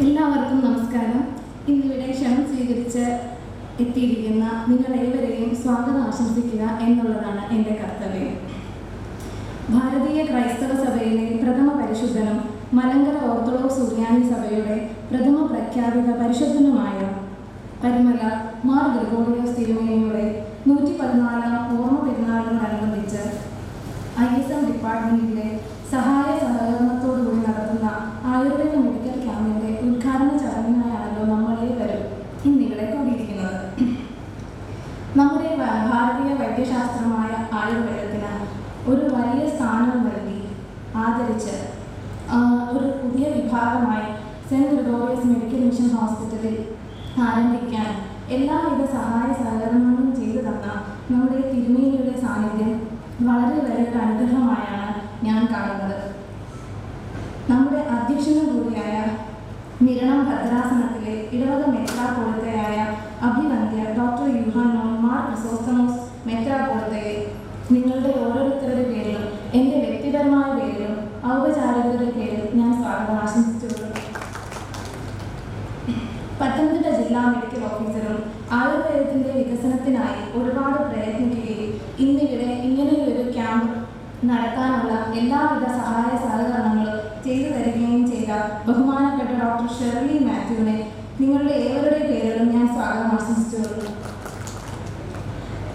എല്ലാവർക്കും നമസ്കാരം. ഇന്നിവിടെ ക്ഷണം സ്വീകരിച്ച് എത്തിയിരിക്കുന്ന നിങ്ങളേവരെയും സ്വാഗതം ആശംസിക്കുക എന്നുള്ളതാണ് എൻ്റെ കർത്തവ്യം. ഭാരതീയ ക്രൈസ്തവ സഭയിലെ പ്രഥമ പരിശുദ്ധനും മലങ്കര ഓർത്തഡോക്സ് സുറിയാനി സഭയുടെ പ്രഥമ പ്രഖ്യാപിത പരിശുദ്ധനുമായ പരിമല മാർ ഗ്രിഗോറിയോസ് തിരുമേനിയുടെ 114 ഓർമ്മ പെരുന്നാളിനോടനുബന്ധിച്ച് ISM ഡിപ്പാർട്ട്മെന്റിലെ സഹായ സഹകരണത്തോടുകൂടി നടത്തുന്ന ആയുർവേദ മെഡിക്കൽ ക്യാമ്പിന്റെ ഉദ്ഘാടന ചടങ്ങിനായാണല്ലോ നമ്മളേവരും ഇന്നിവിടെ കൂടിയിരിക്കുന്നത്. നമ്മുടെ ഭാരതീയ വൈദ്യശാസ്ത്രമായ ആയുർവേദത്തിന് ഒരു വലിയ സ്ഥാനം നൽകി ആദരിച്ച് ഒരു പുതിയ വിഭാഗമായി സെന്റ് ഗ്രിഗോറിയസ് മെഡിക്കൽ മിഷൻ ഹോസ്പിറ്റലിൽ ആരംഭിക്കാൻ എല്ലാവിധ സഹായ സഹകരണങ്ങളും ചെയ്തു തന്ന നമ്മുടെ തിരുമേനിയുടെ സാന്നിധ്യം വളരെ വലിയൊരു അനുഗ്രഹമായാണ് ഞാൻ കാണുന്നത്. നമ്മുടെ അധ്യക്ഷനും കൂടിയായ നിരണം ഭദ്രാസനത്തിലെ ഇടവക മെത്രാപ്പോളിത്തയായ അഭിവന്ദ്യ ഡോക്ടർ യുഹാനോൻ മാർ ക്രിസോസ്റ്റമോസ് മെത്രാപ്പോളിത്തയെ നിങ്ങളുടെ ഓരോരുത്തരുടെ പേരിലും എൻ്റെ വ്യക്തിപരമായ പേരിലും ഔപചാരികരുടെ പേരിൽ ഞാൻ സ്വാഗതം ആശംസിച്ചുകൊള്ളുന്നു. പത്തനംതിട്ട ജില്ലാ മെഡിക്കൽ ഓഫീസറും ആയുർവേദത്തിൻ്റെ വികസനത്തിനായി ഒരുപാട് പ്രയത്നിക്കുകയും ഇന്നിവിടെ ഇങ്ങനെയൊരു ക്യാമ്പ് നടത്താനുള്ള എല്ലാവിധ സഹായ സഹകരണങ്ങളും ചെയ്തു തരികയും ചെയ്ത ബഹുമാനപ്പെട്ട ഡോക്ടർ ഷെർലി മാത്യുവിനെ നിങ്ങളുടെ ഏവരുടെ പേരിലും ഞാൻ സ്വാഗതം ആശംസിച്ചുകൊള്ളുന്നു.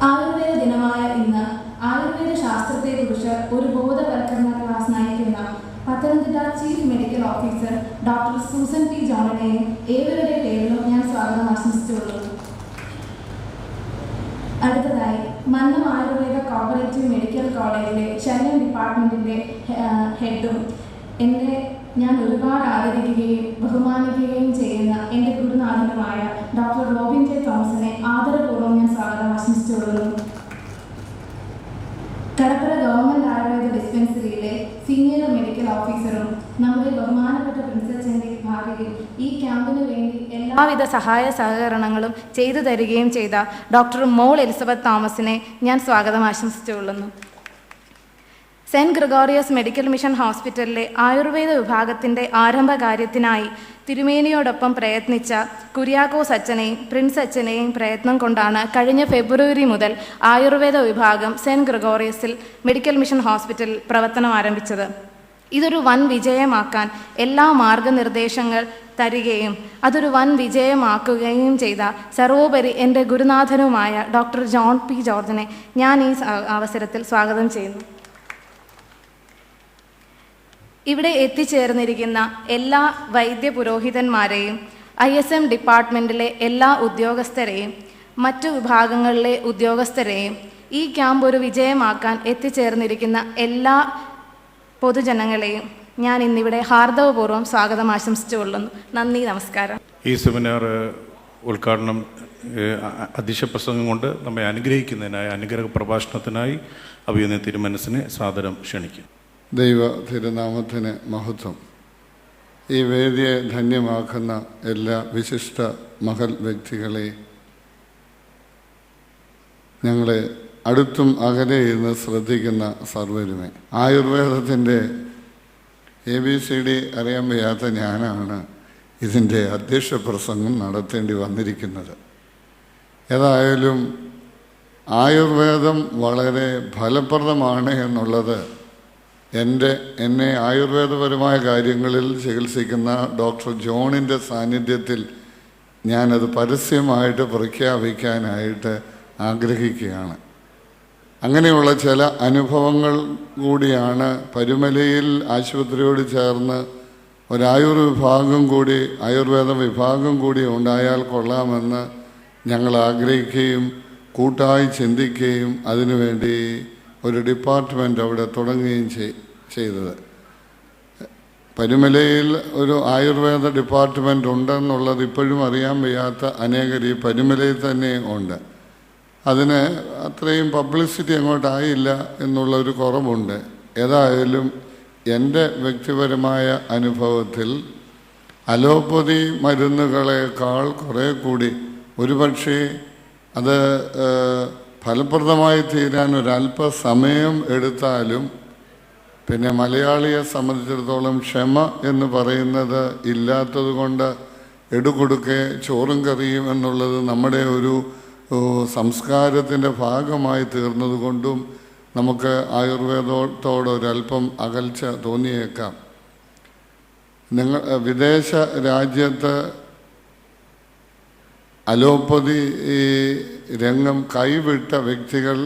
ആയുർവേദ ദിനമായ ഇന്ന് ആയുർവേദ ശാസ്ത്രത്തെക്കുറിച്ച് ഒരു ബോധവൽക്കരണ ക്ലാസ് നയിക്കുന്ന Pathanamthitta chief medical officer doctor Susan P ജോണിനെയും ഏവരുടെ പേരിലും ഞാൻ സ്വാഗതം ആശംസിച്ചുകൊള്ളുന്നു. അടുത്തതായി മന്നം ആയുർവേദ കോപ്പറേറ്റീവ് മെഡിക്കൽ കോളേജിലെ ശല്യം ഡിപ്പാർട്ട്മെൻറ്റിൻ്റെ ഹെഡും ഞാൻ ഒരുപാട് ആദരിക്കുകയും ബഹുമാനിക്കുകയും ചെയ്യുന്ന എൻ്റെ ഗുരുനാഥനുമായ ഡോക്ടർ റോബിൻ ജെ തോമസിനെ ആദരപൂർവ്വം ഞാൻ സ്വാഗതം ആശംസിച്ചുകൊള്ളുന്നു. കടപ്പുറ ഗവൺമെൻറ് ആയുർവേദ ഡിസ്പെൻസറിയിലെ സീനിയർ മെഡിക്കൽ ഓഫീസറും നമ്മുടെ ബഹുമാനപ്പെട്ട പ്രിൻസച്ചൻ്റെ ഭാര്യയും ഈ ക്യാമ്പിന് വേണ്ടി എല്ലാവിധ സഹായ സഹകരണങ്ങളും ചെയ്തു തരികയും ചെയ്ത ഡോക്ടർ മോൾ എലിസബത്ത് തോമസിനെ ഞാൻ സ്വാഗതം ആശംസിച്ചുകൊള്ളുന്നു. സെന്റ് ഗ്രിഗോറിയസ് മെഡിക്കൽ മിഷൻ ഹോസ്പിറ്റലിലെ ആയുർവേദ വിഭാഗത്തിൻ്റെ ആരംഭകാര്യത്തിനായി തിരുമേനിയോടൊപ്പം പ്രയത്നിച്ച കുര്യാക്കോസ് അച്ഛനെയും പ്രിൻസ് അച്ഛനെയും പ്രയത്നം കൊണ്ടാണ് കഴിഞ്ഞ ഫെബ്രുവരി മുതൽ ആയുർവേദ വിഭാഗം സെന്റ് ഗ്രിഗോറിയസിൽ മെഡിക്കൽ മിഷൻ ഹോസ്പിറ്റലിൽ പ്രവർത്തനം ആരംഭിച്ചത്. ഇതൊരു വൻ വിജയമാക്കാൻ എല്ലാ മാർഗനിർദ്ദേശങ്ങൾ തരികയും അതൊരു വൻ വിജയമാക്കുകയും ചെയ്ത സർവോപരി എൻ്റെ ഗുരുനാഥനുമായ ഡോക്ടർ ജോൺ പി ജോർജിനെ ഞാൻ ഈ അവസരത്തിൽ സ്വാഗതം ചെയ്യുന്നു. ഇവിടെ എത്തിച്ചേർന്നിരിക്കുന്ന എല്ലാ വൈദ്യ പുരോഹിതന്മാരെയും ISM ഡിപ്പാർട്ട്മെൻറ്റിലെ എല്ലാ ഉദ്യോഗസ്ഥരെയും മറ്റു വിഭാഗങ്ങളിലെ ഉദ്യോഗസ്ഥരെയും ഈ ക്യാമ്പ് ഒരു വിജയമാക്കാൻ എത്തിച്ചേർന്നിരിക്കുന്ന എല്ലാ പൊതുജനങ്ങളെയും ഞാൻ ഇന്നിവിടെ ഹാർദവപൂർവ്വം സ്വാഗതം ആശംസിച്ചുകൊള്ളുന്നു. നന്ദി, നമസ്കാരം. ഈ സെമിനാർ ഉദ്ഘാടനം അധ്യക്ഷ പ്രസംഗം കൊണ്ട് നമ്മെ അനുഗ്രഹിക്കുന്നതിനായി അനുഗ്രഹ പ്രഭാഷണത്തിനായി അഭിനന്ദ തിരുമനസിനെ സാദരം ക്ഷണിക്കും. ദൈവ തിരുനാമത്തിന് മഹത്വം. ഈ വേദിയെ ധന്യമാക്കുന്ന എല്ലാ വിശിഷ്ട മഹൽ വ്യക്തികളെ, ഞങ്ങളെ അടുത്തും അകലെ ഇരുന്ന് ശ്രദ്ധിക്കുന്ന സർവരുമേ, ആയുർവേദത്തിൻ്റെ ABCD അറിയാൻ വയ്യാത്ത ഞാനാണ് ഇതിൻ്റെ അധ്യക്ഷ പ്രസംഗം നടത്തേണ്ടി വന്നിരിക്കുന്നത്. ഏതായാലും ആയുർവേദം വളരെ ഫലപ്രദമാണ് എന്നുള്ളത് എന്നെ ആയുർവേദപരമായ കാര്യങ്ങളിൽ ചികിത്സിക്കുന്ന ഡോക്ടർ ജോണിൻ്റെ സാന്നിധ്യത്തിൽ ഞാനത് പരസ്യമായിട്ട് പ്രഖ്യാപിക്കാനായിട്ട് ആഗ്രഹിക്കുകയാണ്. അങ്ങനെയുള്ള ചില അനുഭവങ്ങൾ കൂടിയാണ് പരുമലയിൽ ആശുപത്രിയോട് ചേർന്ന് ആയുർവേദ വിഭാഗം കൂടി ഉണ്ടായാൽ കൊള്ളാമെന്ന് ഞങ്ങൾ ആഗ്രഹിക്കുകയും കൂട്ടായി ചിന്തിക്കുകയും അതിനുവേണ്ടി ഒരു ഡിപ്പാർട്ട്മെൻറ്റ് അവിടെ തുടങ്ങുകയും ചെയ്തത്. പരുമലയിൽ ഒരു ആയുർവേദ ഡിപ്പാർട്ട്മെൻറ്റ് ഉണ്ടെന്നുള്ളത് ഇപ്പോഴും അറിയാൻ വയ്യാത്ത അനേകർ ഈ പരുമലയിൽ തന്നെ ഉണ്ട്. അതിന് അത്രയും പബ്ലിസിറ്റി അങ്ങോട്ടായില്ല എന്നുള്ളൊരു കുറവുണ്ട്. ഏതായാലും എൻ്റെ വ്യക്തിപരമായ അനുഭവത്തിൽ അലോപ്പതി മരുന്നുകളേക്കാൾ കുറേ കൂടി ഒരുപക്ഷെ അത് ഫലപ്രദമായി തീരാൻ ഒരല്പസമയം എടുത്താലും പിന്നെ മലയാളിയെ സംബന്ധിച്ചിടത്തോളം ക്ഷമ എന്ന് പറയുന്നത് ഇല്ലാത്തത് കൊണ്ട് എടുകൊടുക്കെ ചോറും കറിയും എന്നുള്ളത് നമ്മുടെ ഒരു സംസ്കാരത്തിൻ്റെ ഭാഗമായി തീർന്നതുകൊണ്ടും നമുക്ക് ആയുർവേദത്തോട് ഒരല്പം അകൽച്ച തോന്നിയേക്കാം. വിദേശ രാജ്യത്ത് അലോപ്പതി രംഗം കൈവിട്ട വ്യക്തികൾ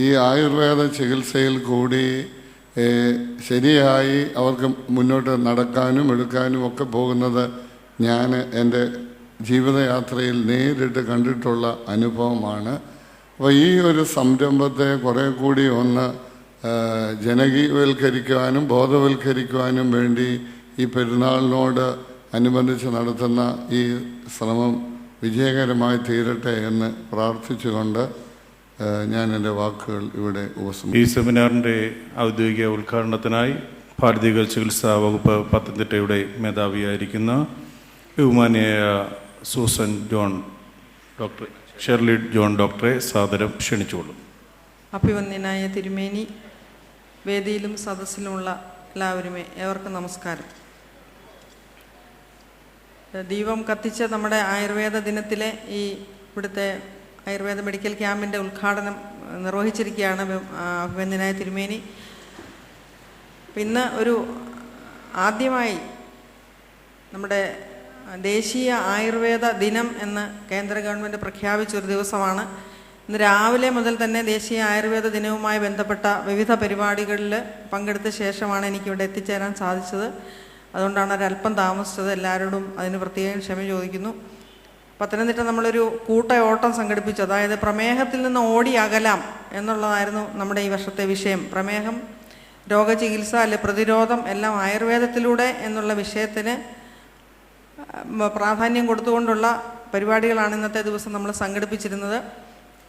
ഈ ആയുർവേദ ചികിത്സയിൽ കൂടി ശരിയായി അവർക്ക് മുന്നോട്ട് നടക്കാനും എടുക്കാനും ഒക്കെ പോകുന്നത് ഞാൻ എൻ്റെ ജീവിതയാത്രയിൽ നേരിട്ട് കണ്ടിട്ടുള്ള അനുഭവമാണ്. അപ്പോൾ ഈ ഒരു സംരംഭത്തെ കുറേ കൂടി ഒന്ന് ജനകീയവൽക്കരിക്കുവാനും ബോധവൽക്കരിക്കുവാനും വേണ്ടി ഈ പെരുന്നാളിനോട് അനുബന്ധിച്ച് നടത്തുന്ന ഈ ശ്രമം വിജയകരമായി തീരട്ടെ എന്ന് പ്രാർത്ഥിച്ചുകൊണ്ട് ഞാൻ എൻ്റെ വാക്കുകൾ ഇവിടെ ഉപസംഹരിക്കുന്നു. ഈ സെമിനാറിൻ്റെ ഔദ്യോഗിക ഉദ്ഘാടനത്തിനായി ഭാരതീയ ചികിത്സാ വകുപ്പ് പത്തനംതിട്ടയുടെ മേധാവിയായിരിക്കുന്ന ബഹുമാന്യയായ Susan John doctor Shirley John ഡോക്ടറെ സാദരം ക്ഷണിച്ചുകൊള്ളും. അഭിവന്ദ്യനായ തിരുമേനി, വേദിയിലും സദസ്സിലുമുള്ള എല്ലാവരുമേ ഏവർക്കും നമസ്കാരം. ദീപം കത്തിച്ച നമ്മുടെ ആയുർവേദ ദിനത്തിലെ ഈ ഇവിടുത്തെ ആയുർവേദ മെഡിക്കൽ ക്യാമ്പിൻ്റെ ഉദ്ഘാടനം നിർവഹിച്ചിരിക്കുകയാണ് അഭിവന്ദ്യനായ തിരുമേനി. ഇന്ന് ഒരു ആദ്യമായി നമ്മുടെ ദേശീയ ആയുർവേദ ദിനം എന്ന് കേന്ദ്ര ഗവൺമെൻറ് പ്രഖ്യാപിച്ചൊരു ദിവസമാണ്. ഇന്ന് രാവിലെ മുതൽ തന്നെ ദേശീയ ആയുർവേദ ദിനവുമായി ബന്ധപ്പെട്ട വിവിധ പരിപാടികളിൽ പങ്കെടുത്ത ശേഷമാണ് എനിക്കിവിടെ എത്തിച്ചേരാൻ സാധിച്ചത്. അതുകൊണ്ടാണ് ഒരല്പം താമസിച്ചത്. എല്ലാവരോടും അതിന് പ്രത്യേകം ക്ഷമ ചോദിക്കുന്നു. പത്തനംതിട്ട നമ്മളൊരു ഓട്ടം സംഘടിപ്പിച്ചു. അതായത് പ്രമേഹത്തിൽ നിന്ന് ഓടി അകലാം എന്നുള്ളതായിരുന്നു നമ്മുടെ ഈ വർഷത്തെ വിഷയം. പ്രമേഹം, രോഗചികിത്സ അല്ലെ പ്രതിരോധം എല്ലാം ആയുർവേദത്തിലൂടെ എന്നുള്ള വിഷയത്തിന് പ്രാധാന്യം കൊടുത്തുകൊണ്ടുള്ള പരിപാടികളാണ് ഇന്നത്തെ ദിവസം നമ്മൾ സംഘടിപ്പിച്ചിരുന്നത്.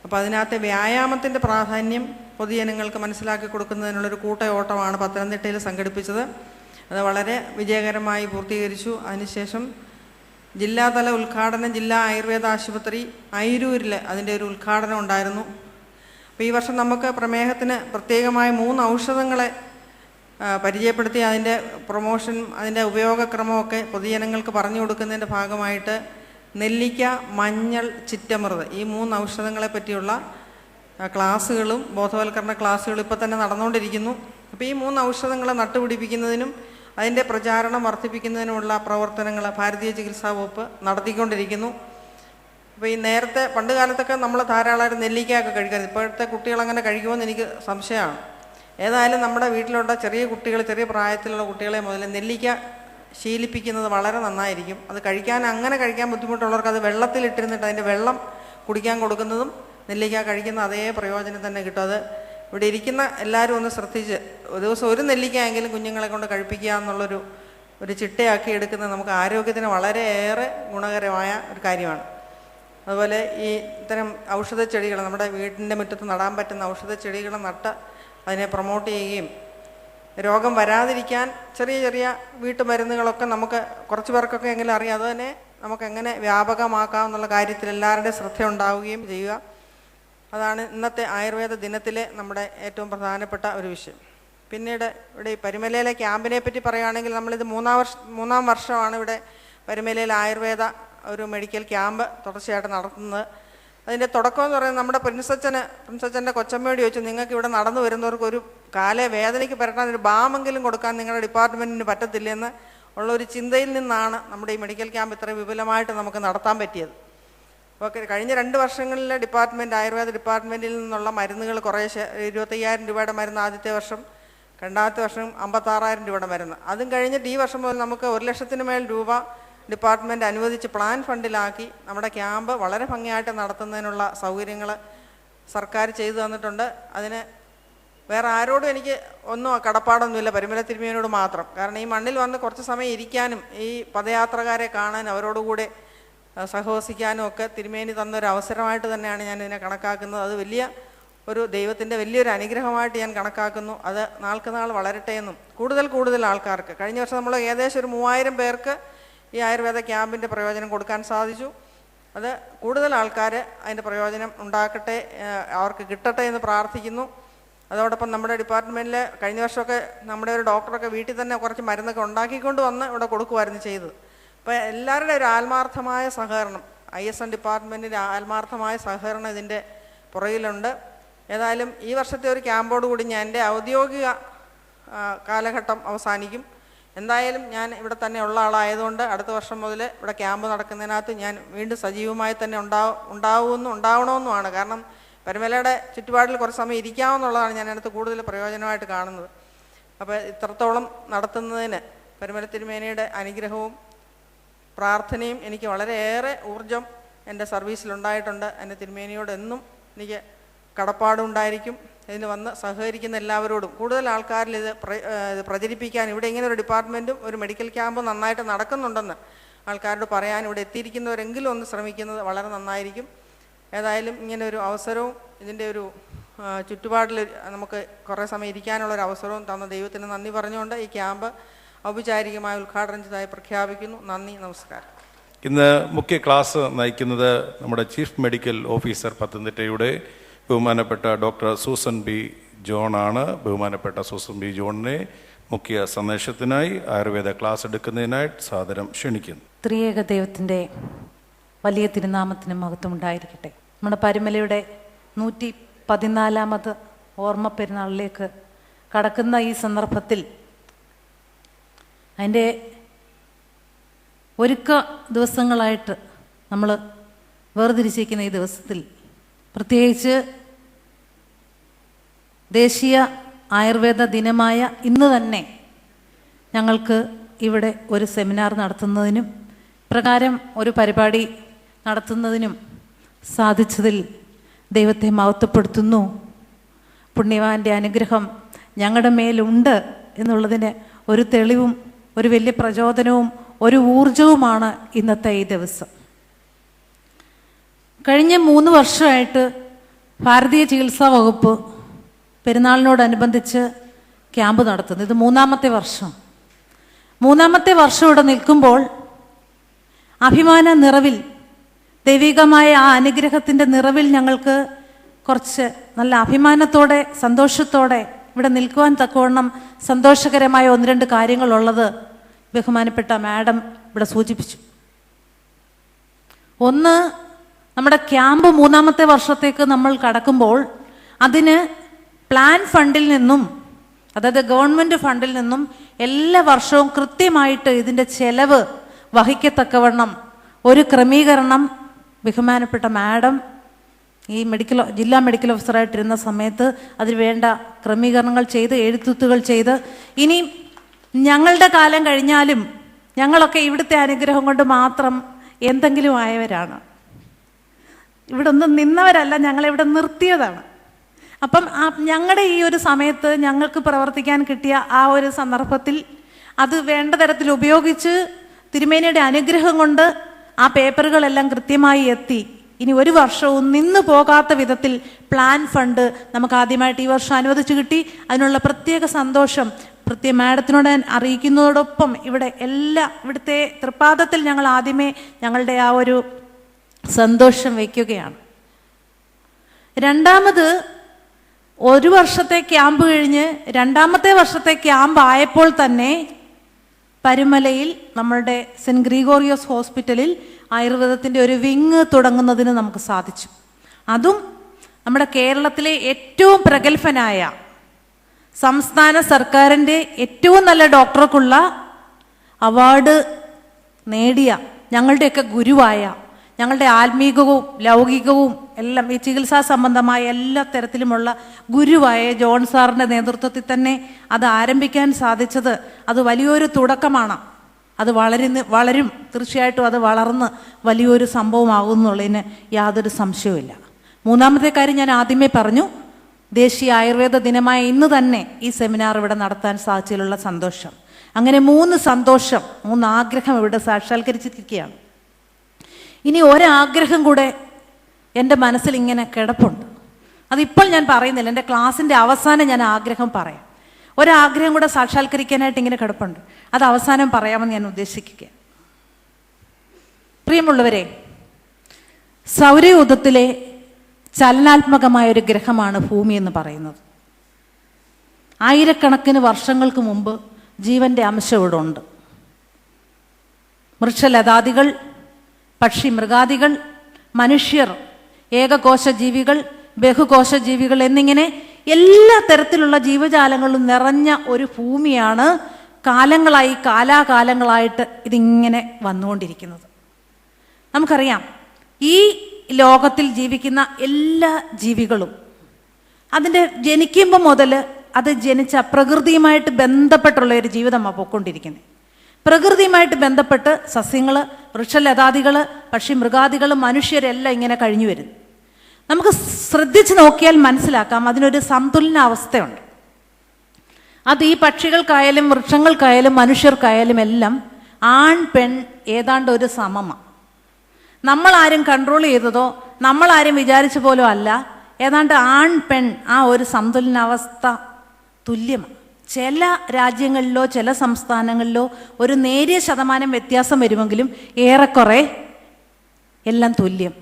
അപ്പോൾ അതിനകത്തെ വ്യായാമത്തിൻ്റെ പ്രാധാന്യം പൊതുജനങ്ങൾക്ക് മനസ്സിലാക്കി കൊടുക്കുന്നതിനുള്ളൊരു ഓട്ടമാണ് പത്തനംതിട്ടയിൽ സംഘടിപ്പിച്ചത്. അത് വളരെ വിജയകരമായി പൂർത്തീകരിച്ചു. അതിനുശേഷം ജില്ലാതല ഉദ്ഘാടനം ജില്ലാ ആയുർവേദ ആശുപത്രി അയിരൂരിൽ അതിൻ്റെ ഒരു ഉദ്ഘാടനം ഉണ്ടായിരുന്നു. അപ്പോൾ ഈ വർഷം നമുക്ക് പ്രമേഹത്തിന് പ്രത്യേകമായ 3 ഔഷധങ്ങളെ പരിചയപ്പെടുത്തി അതിൻ്റെ പ്രൊമോഷൻ, അതിൻ്റെ ഉപയോഗക്രമമൊക്കെ പൊതുജനങ്ങൾക്ക് പറഞ്ഞു കൊടുക്കുന്നതിൻ്റെ ഭാഗമായിട്ട് നെല്ലിക്ക, മഞ്ഞൾ, ചിറ്റമൃത് ഈ 3 ഔഷധങ്ങളെ പറ്റിയുള്ള ക്ലാസ്സുകളും ബോധവൽക്കരണ ക്ലാസ്സുകളും ഇപ്പോൾ തന്നെ നടന്നുകൊണ്ടിരിക്കുന്നു. അപ്പോൾ ഈ 3 ഔഷധങ്ങളെ നട്ടുപിടിപ്പിക്കുന്നതിനും അതിൻ്റെ പ്രചാരണം വർദ്ധിപ്പിക്കുന്നതിനുമുള്ള പ്രവർത്തനങ്ങൾ ഭാരതീയ ചികിത്സാ വകുപ്പ് നടത്തിക്കൊണ്ടിരിക്കുന്നു. അപ്പോൾ ഈ നേരത്തെ പണ്ട് കാലത്തൊക്കെ നമ്മൾ ധാരാളമായിട്ട് നെല്ലിക്കയൊക്കെ കഴിക്കുന്നത്, ഇപ്പോഴത്തെ കുട്ടികളങ്ങനെ കഴിക്കുമെന്ന് എനിക്ക് സംശയമാണ്. ഏതായാലും നമ്മുടെ വീട്ടിലുള്ള ചെറിയ കുട്ടികൾ, ചെറിയ പ്രായത്തിലുള്ള കുട്ടികളെ മുതൽ നെല്ലിക്ക ശീലിപ്പിക്കുന്നത് വളരെ നന്നായിരിക്കും. അത് അങ്ങനെ കഴിക്കാൻ ബുദ്ധിമുട്ടുള്ളവർക്ക് അത് വെള്ളത്തിലിട്ടിരുന്നിട്ട് അതിൻ്റെ വെള്ളം കുടിക്കാൻ കൊടുക്കുന്നതും നെല്ലിക്ക കഴിക്കുന്ന അതേ പ്രയോജനം തന്നെ കിട്ടും. അത് ഇവിടെ ഇരിക്കുന്ന എല്ലാവരും ഒന്ന് ശ്രദ്ധിച്ച് ദിവസം ഒരു നെല്ലിക്കയെങ്കിലും കുഞ്ഞുങ്ങളെ കൊണ്ട് കഴിപ്പിക്കുക എന്നുള്ളൊരു ചിട്ടയാക്കി എടുക്കുന്നത് നമുക്ക് ആരോഗ്യത്തിന് വളരെയേറെ ഗുണകരമായ ഒരു കാര്യമാണ്. അതുപോലെ ഈ ഇത്തരം ഔഷധ ചെടികൾ നമ്മുടെ വീടിൻ്റെ മുറ്റത്ത് നടാൻ പറ്റുന്ന ഔഷധ ചെടികൾ നട്ട് അതിനെ പ്രൊമോട്ട് ചെയ്യുകയും രോഗം വരാതിരിക്കാൻ ചെറിയ ചെറിയ വീട്ടുമരുന്നുകളൊക്കെ നമുക്ക് കുറച്ച് പേർക്കൊക്കെ എങ്കിലും അറിയാം. അത് തന്നെ നമുക്കെങ്ങനെ വ്യാപകമാക്കാം എന്നുള്ള കാര്യത്തിൽ എല്ലാവരുടെയും ശ്രദ്ധ ഉണ്ടാവുകയും ചെയ്യുക. അതാണ് ഇന്നത്തെ ആയുർവേദ ദിനത്തിലെ നമ്മുടെ ഏറ്റവും പ്രധാനപ്പെട്ട ഒരു വിഷയം. പിന്നീട് ഇവിടെ ഈ പരുമലയിലെ ക്യാമ്പിനെ പറ്റി പറയുകയാണെങ്കിൽ നമ്മളിത് മൂന്നാം വർഷമാണ് ഇവിടെ പരുമലയിൽ ആയുർവേദ ഒരു മെഡിക്കൽ ക്യാമ്പ് തുടർച്ചയായിട്ട് നടത്തുന്നത്. അതിൻ്റെ തുടക്കം എന്ന് പറയുന്നത് നമ്മുടെ പ്രിൻസച്ചൻ്റെ കൊച്ചമ്മയോട് ചോദിച്ചു, നിങ്ങൾക്ക് ഇവിടെ നടന്നു വരുന്നവർക്ക് ഒരു കാലേ വേദനയ്ക്ക് പരട്ടാൻ ഒരു ബാമെങ്കിലും കൊടുക്കാൻ നിങ്ങളുടെ ഡിപ്പാർട്ട്മെൻറ്റിന് പറ്റത്തില്ലെന്ന് ഉള്ളൊരു ചിന്തയിൽ നിന്നാണ് നമ്മുടെ ഈ മെഡിക്കൽ ക്യാമ്പ് ഇത്ര വിപുലമായിട്ട് നമുക്ക് നടത്താൻ പറ്റിയത്. അപ്പോൾ കഴിഞ്ഞ 2 വർഷങ്ങളിൽ ആയുർവേദ ഡിപ്പാർട്ട്മെൻറ്റിൽ നിന്നുള്ള മരുന്നുകൾ കുറേശ്ശെ 25,000 രൂപയുടെ മരുന്ന് ആദ്യത്തെ വർഷം, രണ്ടാമത്തെ വർഷം 56,000 രൂപയുടെ മരുന്ന്. അതും കഴിഞ്ഞിട്ട് ഈ വർഷം മുതൽ നമുക്ക് 1,00,000 മേൽ രൂപ ഡിപ്പാർട്ട്മെൻറ്റ് അനുവദിച്ച് പ്ലാൻ ഫണ്ടിലാക്കി നമ്മുടെ ക്യാമ്പ് വളരെ ഭംഗിയായിട്ട് നടത്തുന്നതിനുള്ള സൗകര്യങ്ങൾ സർക്കാർ ചെയ്തു തന്നിട്ടുണ്ട്. അതിന് വേറെ ആരോടും എനിക്ക് ഒന്നും കടപ്പാടൊന്നുമില്ല, പരുമല തിരുമേനിയോട് മാത്രം. കാരണം ഈ മണ്ണിൽ വന്ന് കുറച്ച് സമയം ഇരിക്കാനും ഈ പദയാത്രക്കാരെ കാണാൻ അവരോടുകൂടെ സഹവസിക്കാനും ഒക്കെ തിരുമേനി തന്നൊരു അവസരമായിട്ട് തന്നെയാണ് ഞാൻ ഇതിനെ കണക്കാക്കുന്നത്. അത് ദൈവത്തിൻ്റെ വലിയൊരു അനുഗ്രഹമായിട്ട് ഞാൻ കണക്കാക്കുന്നു. അത് നാൾക്ക് നാൾ വളരട്ടെ എന്നും കൂടുതൽ ആൾക്കാർക്ക്, കഴിഞ്ഞ വർഷം നമ്മൾ ഏകദേശം ഒരു 3,000 പേർക്ക് ഈ ആയുർവേദ ക്യാമ്പിൻ്റെ പ്രയോജനം കൊടുക്കാൻ സാധിച്ചു. അത് കൂടുതൽ ആൾക്കാർ അതിൻ്റെ പ്രയോജനം ഉണ്ടാക്കട്ടെ, അവർക്ക് കിട്ടട്ടെ എന്ന് പ്രാർത്ഥിക്കുന്നു. അതോടൊപ്പം നമ്മുടെ ഡിപ്പാർട്ട്മെൻറ്റിൽ കഴിഞ്ഞ വർഷമൊക്കെ നമ്മുടെ ഒരു ഡോക്ടറൊക്കെ വീട്ടിൽ തന്നെ കുറച്ച് മരുന്നൊക്കെ ഉണ്ടാക്കിക്കൊണ്ട് വന്ന് ഇവിടെ കൊടുക്കുമായിരുന്നു ചെയ്തത്. അപ്പോൾ എല്ലാവരുടെ ഒരു ആത്മാർത്ഥമായ സഹകരണം, ISN ഡിപ്പാർട്ട്മെൻറ്റിൻ്റെ ആത്മാർത്ഥമായ സഹകരണം ഇതിൻ്റെ പുറകിലുണ്ട്. ഏതായാലും ഈ വർഷത്തെ ഒരു ക്യാമ്പോടുകൂടി ഞാൻ എൻ്റെ ഔദ്യോഗിക കാലഘട്ടം അവസാനിക്കും. എന്തായാലും ഞാൻ ഇവിടെ തന്നെ ഉള്ള ആളായതുകൊണ്ട് അടുത്ത വർഷം മുതൽ ഇവിടെ ക്യാമ്പ് നടക്കുന്നതിനകത്ത് ഞാൻ വീണ്ടും സജീവമായി തന്നെ ഉണ്ടാവണമെന്നുമാണ്. കാരണം പരുമലയുടെ ചുറ്റുപാടിൽ കുറച്ച് സമയം ഇരിക്കാമെന്നുള്ളതാണ് ഞാൻ അതിനകത്ത് കൂടുതൽ പ്രയോജനമായിട്ട് കാണുന്നത്. അപ്പോൾ ഇത്രത്തോളം നടത്തുന്നതിന് പരുമല തിരുമേനിയുടെ അനുഗ്രഹവും പ്രാർത്ഥനയും എനിക്ക് വളരെയേറെ ഊർജം എൻ്റെ സർവീസിലുണ്ടായിട്ടുണ്ട്. എൻ്റെ തിരുമേനിയോട് എന്നും എനിക്ക് കടപ്പാടുണ്ടായിരിക്കും. ഇതിന് വന്ന് സഹകരിക്കുന്ന എല്ലാവരോടും കൂടുതൽ ആൾക്കാരിൽ ഇത് പ്രചരിപ്പിക്കാൻ, ഇവിടെ ഇങ്ങനെ ഒരു ഡിപ്പാർട്ട്മെൻറ്റും ഒരു മെഡിക്കൽ ക്യാമ്പും നന്നായിട്ട് നടക്കുന്നുണ്ടെന്ന് ആൾക്കാരോട് പറയാൻ ഇവിടെ എത്തിയിരിക്കുന്നവരെങ്കിലും ഒന്ന് ശ്രമിക്കുന്നത് വളരെ നന്നായിരിക്കും. ഏതായാലും ഇങ്ങനെ ഒരു അവസരവും ഇതിൻ്റെ ഒരു ചുറ്റുപാടിൽ നമുക്ക് കുറേ സമയം ഇരിക്കാനുള്ളൊരു അവസരവും തന്ന ദൈവത്തിന് നന്ദി പറഞ്ഞുകൊണ്ട് ഈ ക്യാമ്പ് ഔപചാരികമായി ഉദ്ഘാടനം ചെയ്തതായി പ്രഖ്യാപിക്കുന്നു. നന്ദി, നമസ്കാരം. ഇന്ന് മുഖ്യ ക്ലാസ് നയിക്കുന്നത് നമ്മുടെ ചീഫ് മെഡിക്കൽ ഓഫീസർ പത്തനംതിട്ടയുടെ ബഹുമാനപ്പെട്ട ഡോക്ടർ സൂസൻ ബി ജോണാണ്. ബഹുമാനപ്പെട്ട സൂസൻ ബി ജോണിനെ മുഖ്യ സന്ദേശത്തിനായി ആയുർവേദ ക്ലാസ് എടുക്കുന്നതിനായിട്ട് സാദരം ക്ഷണിക്കുന്നു. ത്രിയേക ദൈവത്തിൻ്റെ വലിയ തിരുനാമത്തിന് മഹത്വം ഉണ്ടായിരിക്കട്ടെ. നമ്മുടെ പരുമലയുടെ 114ാമത് ഓർമ്മ പെരുന്നാളിലേക്ക് കടക്കുന്ന ഈ സന്ദർഭത്തിൽ അതിൻ്റെ ഒരുക്ക ദിവസങ്ങളായിട്ട് നമ്മൾ വേർതിരിച്ചിരിക്കുന്ന ഈ ദിവസത്തിൽ പ്രത്യേകിച്ച് ദേശീയ ആയുർവേദ ദിനമായ ഇന്ന് തന്നെ ഞങ്ങൾക്ക് ഇവിടെ ഒരു സെമിനാർ നടത്തുന്നതിനും പ്രകാരം ഒരു പരിപാടി നടത്തുന്നതിനും സാധിച്ചതിൽ ദൈവത്തെ മഹത്വപ്പെടുത്തുന്നു. പുണ്യവാൻ്റെ അനുഗ്രഹം ഞങ്ങളുടെ മേലുണ്ട് എന്നുള്ളതിന് ഒരു തെളിവും ഒരു വലിയ പ്രചോദനവും ഒരു ഊർജവുമാണ് ഇന്നത്തെ ഈ ദിവസം. കഴിഞ്ഞ 3 വർഷമായിട്ട് ഭാരതീയ ചികിത്സാ വകുപ്പ് പെരുന്നാളിനോടനുബന്ധിച്ച് ക്യാമ്പ് നടത്തുന്നു. ഇത് 3ാമത്തെ വർഷം. 3ാമത്തെ വർഷം ഇവിടെ നിൽക്കുമ്പോൾ അഭിമാന നിറവിൽ, ദൈവികമായ ആ അനുഗ്രഹത്തിൻ്റെ നിറവിൽ ഞങ്ങൾക്ക് കുറച്ച് നല്ല അഭിമാനത്തോടെ സന്തോഷത്തോടെ ഇവിടെ നിൽക്കുവാൻ തക്കവണ്ണം സന്തോഷകരമായ 1-2 കാര്യങ്ങളുള്ളത് ബഹുമാനപ്പെട്ട മാഡം ഇവിടെ സൂചിപ്പിച്ചു. ഒന്ന്, നമ്മുടെ ക്യാമ്പ് 3ാമത്തെ വർഷത്തേക്ക് നമ്മൾ കടക്കുമ്പോൾ അതിന് പ്ലാൻ ഫണ്ടിൽ നിന്നും, അതായത് ഗവൺമെൻറ് ഫണ്ടിൽ നിന്നും എല്ലാ വർഷവും കൃത്യമായിട്ട് ഇതിൻ്റെ ചെലവ് വഹിക്കത്തക്കവണ്ണം ഒരു ക്രമീകരണം ബഹുമാനപ്പെട്ട മാഡം ഈ ജില്ലാ മെഡിക്കൽ ഓഫീസറായിട്ടിരുന്ന സമയത്ത് അതിന് വേണ്ട ക്രമീകരണങ്ങൾ ചെയ്ത് എഴുത്തുകൾ ചെയ്ത്, ഇനി ഞങ്ങളുടെ കാലം കഴിഞ്ഞാലും ഞങ്ങളൊക്കെ ഇവിടുത്തെ അനുഗ്രഹം കൊണ്ട് മാത്രം എന്തെങ്കിലും ആയവരാണ്. ഇവിടെ ഒന്നും നിന്നവരല്ല, ഞങ്ങളിവിടെ നിർത്തിയതാണ്. അപ്പം ഞങ്ങളുടെ ഈ ഒരു സമയത്ത് ഞങ്ങൾക്ക് പ്രവർത്തിക്കാൻ കിട്ടിയ ആ ഒരു സന്ദർഭത്തിൽ അത് വേണ്ട തരത്തിൽ ഉപയോഗിച്ച് തിരുമേനിയുടെ അനുഗ്രഹം കൊണ്ട് ആ പേപ്പറുകളെല്ലാം കൃത്യമായി എത്തി. ഇനി ഒരു വർഷവും നിന്ന് പോകാത്ത വിധത്തിൽ പ്ലാൻ ഫണ്ട് നമുക്ക് ആദ്യമായിട്ട് ഈ വർഷം അനുവദിച്ചു കിട്ടി. അതിനുള്ള പ്രത്യേക സന്തോഷം പ്രത്യേക മാഡത്തിനോട് അറിയിക്കുന്നതോടൊപ്പം ഇവിടുത്തെ തൃപ്പാദത്തിൽ ഞങ്ങൾ ആദ്യമേ ഞങ്ങളുടെ ആ ഒരു സന്തോഷം വയ്ക്കുകയാണ്. രണ്ടാമത്, ഒരു വർഷത്തെ ക്യാമ്പ് കഴിഞ്ഞ് 2ാമത്തെ വർഷത്തെ ക്യാമ്പ് ആയപ്പോൾ തന്നെ പരുമലയിൽ നമ്മളുടെ സെൻറ്റ് ഗ്രിഗോറിയോസ് ഹോസ്പിറ്റലിൽ ആയുർവേദത്തിൻ്റെ ഒരു വിങ് തുടങ്ങുന്നതിന് നമുക്ക് സാധിച്ചു. അതും നമ്മുടെ കേരളത്തിലെ ഏറ്റവും പ്രഗത്ഭനായ സംസ്ഥാന സർക്കാരിൻ്റെ ഏറ്റവും നല്ല ഡോക്ടർക്കുള്ള അവാർഡ് നേടിയ ഞങ്ങളുടെയൊക്കെ ഗുരുവായ, ഞങ്ങളുടെ ആത്മീകവും ലൗകികവും എല്ലാം ഈ ചികിത്സാ സംബന്ധമായ എല്ലാ തരത്തിലുമുള്ള ഗുരുവായ ജോൺ സാറിൻ്റെ നേതൃത്വത്തിൽ തന്നെ അത് ആരംഭിക്കാൻ സാധിച്ചത് അത് വലിയൊരു തുടക്കമാണ്. അത് വളരും, തീർച്ചയായിട്ടും അത് വളർന്ന് വലിയൊരു സംഭവമാകുന്നുള്ളതിന് യാതൊരു സംശയവുമില്ല. 3ാമത്തെ കാര്യം ഞാൻ ആദ്യമേ പറഞ്ഞു, ദേശീയ ആയുർവേദ ദിനമായ ഇന്ന് തന്നെ ഈ സെമിനാർ ഇവിടെ നടത്താൻ സാധിച്ചതിലുള്ള സന്തോഷം. അങ്ങനെ 3 ആഗ്രഹം ഇവിടെ സാക്ഷാത്കരിച്ചിരിക്കുകയാണ്. ഇനി ഒരാഗ്രഹം കൂടെ എൻ്റെ മനസ്സിൽ ഇങ്ങനെ കിടപ്പുണ്ട്. അതിപ്പോൾ ഞാൻ പറയുന്നില്ല, എൻ്റെ ക്ലാസ്സിൻ്റെ അവസാനം ഞാൻ ആഗ്രഹം പറയാം. ഒരാഗ്രഹം കൂടെ സാക്ഷാത്കരിക്കാനായിട്ട് ഇങ്ങനെ കിടപ്പുണ്ട്. അത് അവസാനം പറയാമെന്ന് ഞാൻ ഉദ്ദേശിക്കുക. പ്രിയമുള്ളവരെ, സൗരയൂഥത്തിലെ ചലനാത്മകമായ ഒരു ഗ്രഹമാണ് ഭൂമി എന്ന് പറയുന്നത്. ആയിരക്കണക്കിന് വർഷങ്ങൾക്ക് മുമ്പ് ജീവൻ്റെ അംശം ഇവിടെ ഉണ്ട്. വൃക്ഷലതാദികൾ, പക്ഷി മൃഗാദികൾ, മനുഷ്യർ, ഏകകോശ ജീവികൾ, ബഹുകോശ ജീവികൾ എന്നിങ്ങനെ എല്ലാ തരത്തിലുള്ള ജീവജാലങ്ങളും നിറഞ്ഞ ഒരു ഭൂമിയാണ് കാലങ്ങളായി കാലാകാലങ്ങളായിട്ട് ഇതിങ്ങനെ വന്നുകൊണ്ടിരിക്കുന്നത്. നമുക്കറിയാം, ഈ ലോകത്തിൽ ജീവിക്കുന്ന എല്ലാ ജീവികളും അതിൻ്റെ ജനിക്കുമ്പോൾ മുതൽ അത് ജനിച്ച പ്രകൃതിയുമായിട്ട് ബന്ധപ്പെട്ടുള്ള ഒരു ജീവിതമാണ് പോയിക്കൊണ്ടിരിക്കുന്നത്. പ്രകൃതിയുമായിട്ട് ബന്ധപ്പെട്ട് സസ്യങ്ങൾ, വൃക്ഷലതാദികൾ, പക്ഷി മൃഗാദികൾ, മനുഷ്യരെല്ലാം ഇങ്ങനെ കഴിഞ്ഞു വരുന്നു. നമുക്ക് ശ്രദ്ധിച്ച് നോക്കിയാൽ മനസ്സിലാക്കാം അതിനൊരു സന്തുലനാവസ്ഥയുണ്ട്. അത് ഈ പക്ഷികൾക്കായാലും വൃക്ഷങ്ങൾക്കായാലും മനുഷ്യർക്കായാലും എല്ലാം ആൺ പെൺ ഏതാണ്ട് ഒരു സമമാണ്. നമ്മളാരും കൺട്രോൾ ചെയ്തതോ നമ്മളാരും വിചാരിച്ച പോലും അല്ല, ഏതാണ്ട് ആൺ പെൺ ആ ഒരു സന്തുലനാവസ്ഥ തുല്യമാണ്. ചില രാജ്യങ്ങളിലോ ചില സംസ്ഥാനങ്ങളിലോ ഒരു നേരിയ ശതമാനം വ്യത്യാസം വരുമെങ്കിലും ഏറെക്കുറെ എല്ലാം തുല്യം.